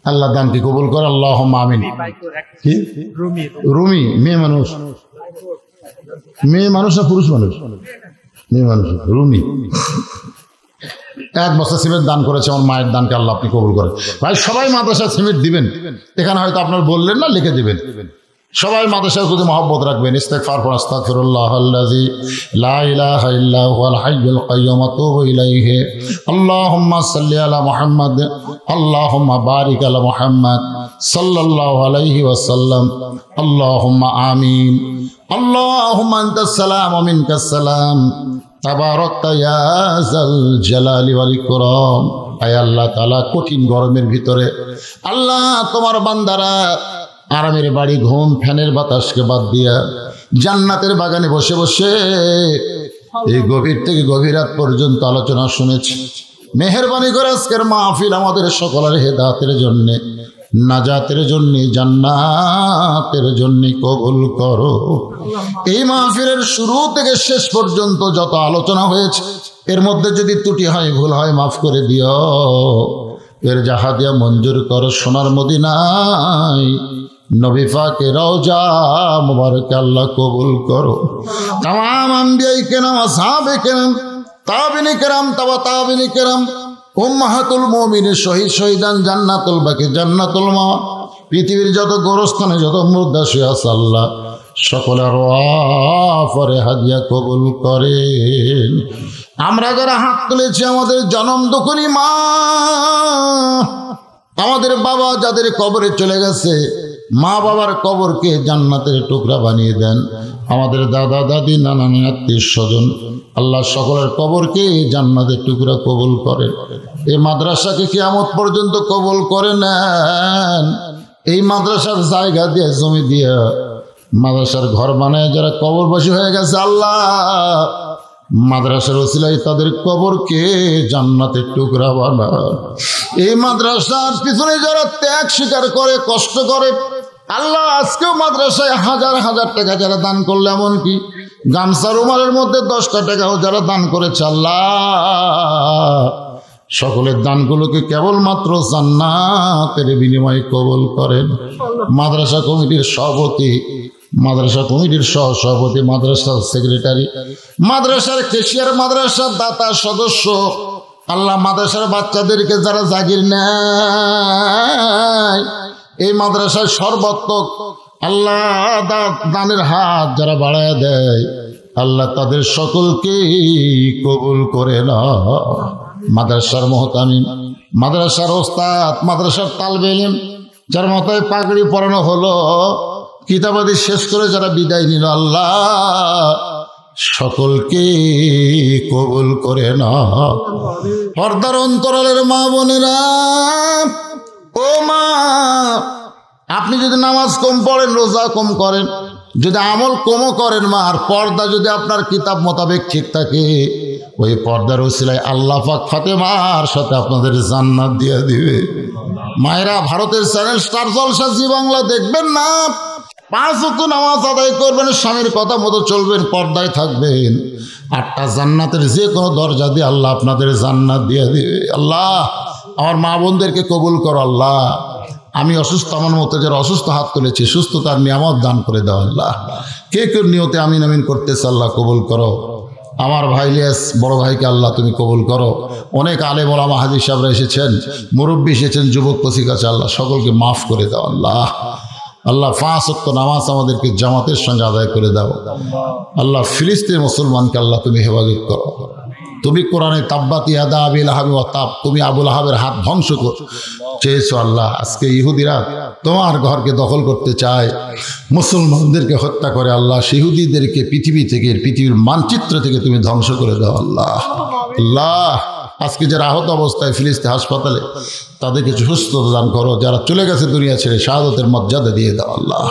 আল্লাহ দানকে কবুল করে, আল্লাহুম্মা আমিন। রুমি মেয়ে মানুষ, মেয়ে মানুষ না পুরুষ মানুষ? মেয়ে মানুষ। রুমি 1 বস্তা সিমেন্ট দান করেছে, আমার মায়ের দানকে আল্লাহ আপনি কবুল করেন। ভাই সবাই মাদ্রাসা সিমেন্ট দিবেন, এখানে হয়তো আপনার বললেন না, লিখে দিবেন। সবাই মাদ্রাসার প্রতি মহব্বত রাখবেন। ইস্তেগফার পড়ুন, আস্তাগফিরুল্লাহাল্লাযী লা ইলাহা ইল্লা হুয়াল হাইয়ুল কাইয়্যুম আতুবু ইলাইহি। আল্লাহুম্মা সাল্লি আলা মুহাম্মাদ, আল্লাহুম্মা বারিক আলা মুহাম্মাদ সাল্লাল্লাহু আলাইহি ওয়াসাল্লাম। আল্লাহুম্মা আমিন। আল্লাহুম্মা আনতাস সালাম ওয়া মিনকাস সালাম, তাবারাকতা ইয়া যাল জালালি ওয়াল ইকরাম। আয় আল্লাহ তাআলা, কঠিন গরমের ভিতরে আল্লাহ তোমার বান্দারা আরামের বাড়ি, ঘুম, ফ্যানের বাতাসকে বাদ দিয়া জান্নাতের বাগানে বসে বসে এই গভীর থেকে গভীর রাত পর্যন্ত আলোচনা শুনেছি। মেহেরবানি করে আজকের মাহফিল আমাদের সকলের হেদায়েতের জন্য, নাজাতের জন্য, জান্নাতের জন্য কবুল করো। এই মাহফিলের শুরু থেকে শেষ পর্যন্ত যত আলোচনা হয়েছে, এর মধ্যে যদি ত্রুটি হয়, ভুল হয়, মাফ করে দিও। এর জাহাদিয়া মঞ্জুর করো সোনার মদিনায়, নবী পাকের রওজা মুবারকে আল্লাহ কবুল করো। তামাম আম্বিয়ায়ে কেরাম, আসহাবে কেরাম, তাবিঈন কেরাম, তাবা তাবিঈন কেরাম, উম্মাহাতুল মুমিনিন, শহীদ শহীদান, জান্নাতুল বাকি, জান্নাতুল মা, পৃথিবীর যত গোরস্থানে যত মুর্দা শুয়ে আছে আল্লাহ সকলের ওয়াফরে হাদিয়া কবুল করেন। আমরা যারা হাত তুলেছি, আমাদের জনম দুঃখিনী মা, আমাদের বাবা যাদের কবরে চলে গেছে, মা বাবার কবরকে জান্নাতের টুকরা বানিয়ে দেন। আমাদের দাদা দাদি, নানা নানি, আত্মীয় স্বজন, আল্লাহ সকলের কবরকে জান্নাতের টুকরা কবুল করেন। এই মাদ্রাসাকে কিয়ামত পর্যন্ত কবুল করে নেন। এই মাদ্রাসার জায়গা দিয়ে, জমি দিয়ে মাদ্রাসার ঘর বানায় যারা কবরবাসী হয়ে গেছে, আল্লাহ মাদ্রাসার ওসিলায় তাদের কবরকে জান্নাতের টুকরা বানা। এই মাদ্রাসার পিছনে যারা ত্যাগ স্বীকার করে, কষ্ট করে, আল্লাহ আজকেও মাদ্রাসায় হাজার হাজার টাকা যারা দান করলে, এমনকি গামছা রুমালের মধ্যে 10টা টাকাও যারা দান করেছে, আল্লাহ সকলের দানগুলোকে কেবলমাত্র জান্নাতের বিনিময়ে কবুল করেন। মাদ্রাসা কমিটির সভাপতি, মাদ্রাসা কমিটির সহসভাপতি, মাদ্রাসার সেক্রেটারি, মাদ্রাসার ক্যাশিয়ার, মাদ্রাসার দাতা সদস্য, আল্লাহ মাদ্রাসার বাচ্চাদেরকে যারা জাগির নেয়, এই মাদ্রাসার সর্বাত্মক আল্লাহ দানের হাত যারা বাড়ায় দেয়, আল্লাহ তাদের সকলকে কবুল করে না। মাদ্রাসার মুহতামিম, মাদ্রাসার ওস্তাদ, মাদ্রাসার তালবে ইলম, যার মাথায় পাগড়ি পরানো হলো, কিতাবাদি শেষ করে যারা বিদায় নিল, আল্লাহ সকলকে কবুল করে না। পর্দার অন্তরালের মা বোনেরা, ও মা, আপনি যদি নামাজ কম পড়েন, রোজা কম করেন, যদি আমল কমও করেন মা, আর পর্দা যদি আপনার কিতাব মোতাবেক ঠিক থাকে, ওই পর্দার উসিলায় আল্লাহ পাক ফাতেমার সাথে আপনাদের জান্নাত দিয়ে দিবে। মায়েরা, ভারতের চ্যানেল স্টার জলসা জি বাংলা দেখবেন না, 5 ওয়াক্ত নামাজ আদায় করবেন, স্বামীর কথা মতো চলবেন, পর্দায় থাকবেন, 8টা জান্নাতের যে কোনো দরজা দিয়ে আল্লাহ আপনাদের জান্নাত দিয়ে দিবে। আল্লাহ আমার মা বোনদেরকে কবুল করো। আল্লাহ আমি অসুস্থ, আমার মতো যারা অসুস্থ হাত তুলেছি, সুস্থতার নিয়ামত দান করে দাও। আল্লাহ কে কেউ নিয়তে আমিন আমিন করতেছে, আল্লাহ কবুল করো। আমার ভাই ইলিয়াস বড় ভাইকে আল্লাহ তুমি কবুল করো। অনেক আলেম ওলামা হাজী সাহেবরা এসেছেন, মুরব্বী এসেছেন, যুবক কচিকা আছে, আল্লাহ সকলকে মাফ করে দাও। আল্লাহ আল্লাহ 5 ওয়াক্ত নামাজ আমাদেরকে জামাতের সঙ্গে আদায় করে দাও। আল্লাহ ফিলিস্তিন মুসলমানকে আল্লাহ তুমি হেফাজত করো। তুমি কোরআনে তাব্বাত ইয়াদা আবি লাহাব ওয়া তাব, তুমি আবু লাহাবের হাত ধ্বংস চেয়েছো। আল্লাহ আজকে ইহুদিরা তোমার ঘরকে দখল করতে চায়, মুসলমানদেরকে হত্যা করে। আল্লাহ ইহুদিদেরকে পৃথিবী থেকে, পৃথিবীর মানচিত্র থেকে তুমি ধ্বংস করে দাও। আল্লাহ আল্লাহ আজকে যারা আহত অবস্থায় ফিলিস্তিন হাসপাতালে, তাদেরকে সুস্থতা দান করো। যারা চলে গেছে দুনিয়া ছেড়ে, শাহাদাতের মর্যাদা দিয়ে দাও। আল্লাহ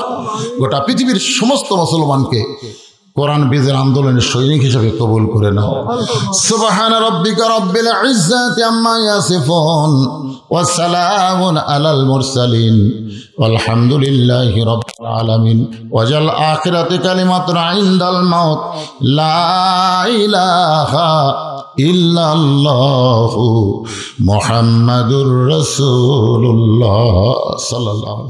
গোটা পৃথিবীর সমস্ত মুসলমানকে কোরআন বিজয়ের আন্দোলনের সৈনিক হিসেবে কবুল করে নাও। সুবহানা রাব্বিকা রাব্বিল ইজ্জাতি আম্মা ইয়াসিফুন ওয়া সালামুন আলাল মুরসালিন ওয়ালহামদুলিল্লাহি রাব্বিল আলামিন। ওয়াজাল আখিরাতি কালিমাতুন ইনদাল মাউত লা ইলাহা ইল্লাল্লাহু মুহাম্মাদুর রাসূলুল্লাহ সাল্লাল্লাহু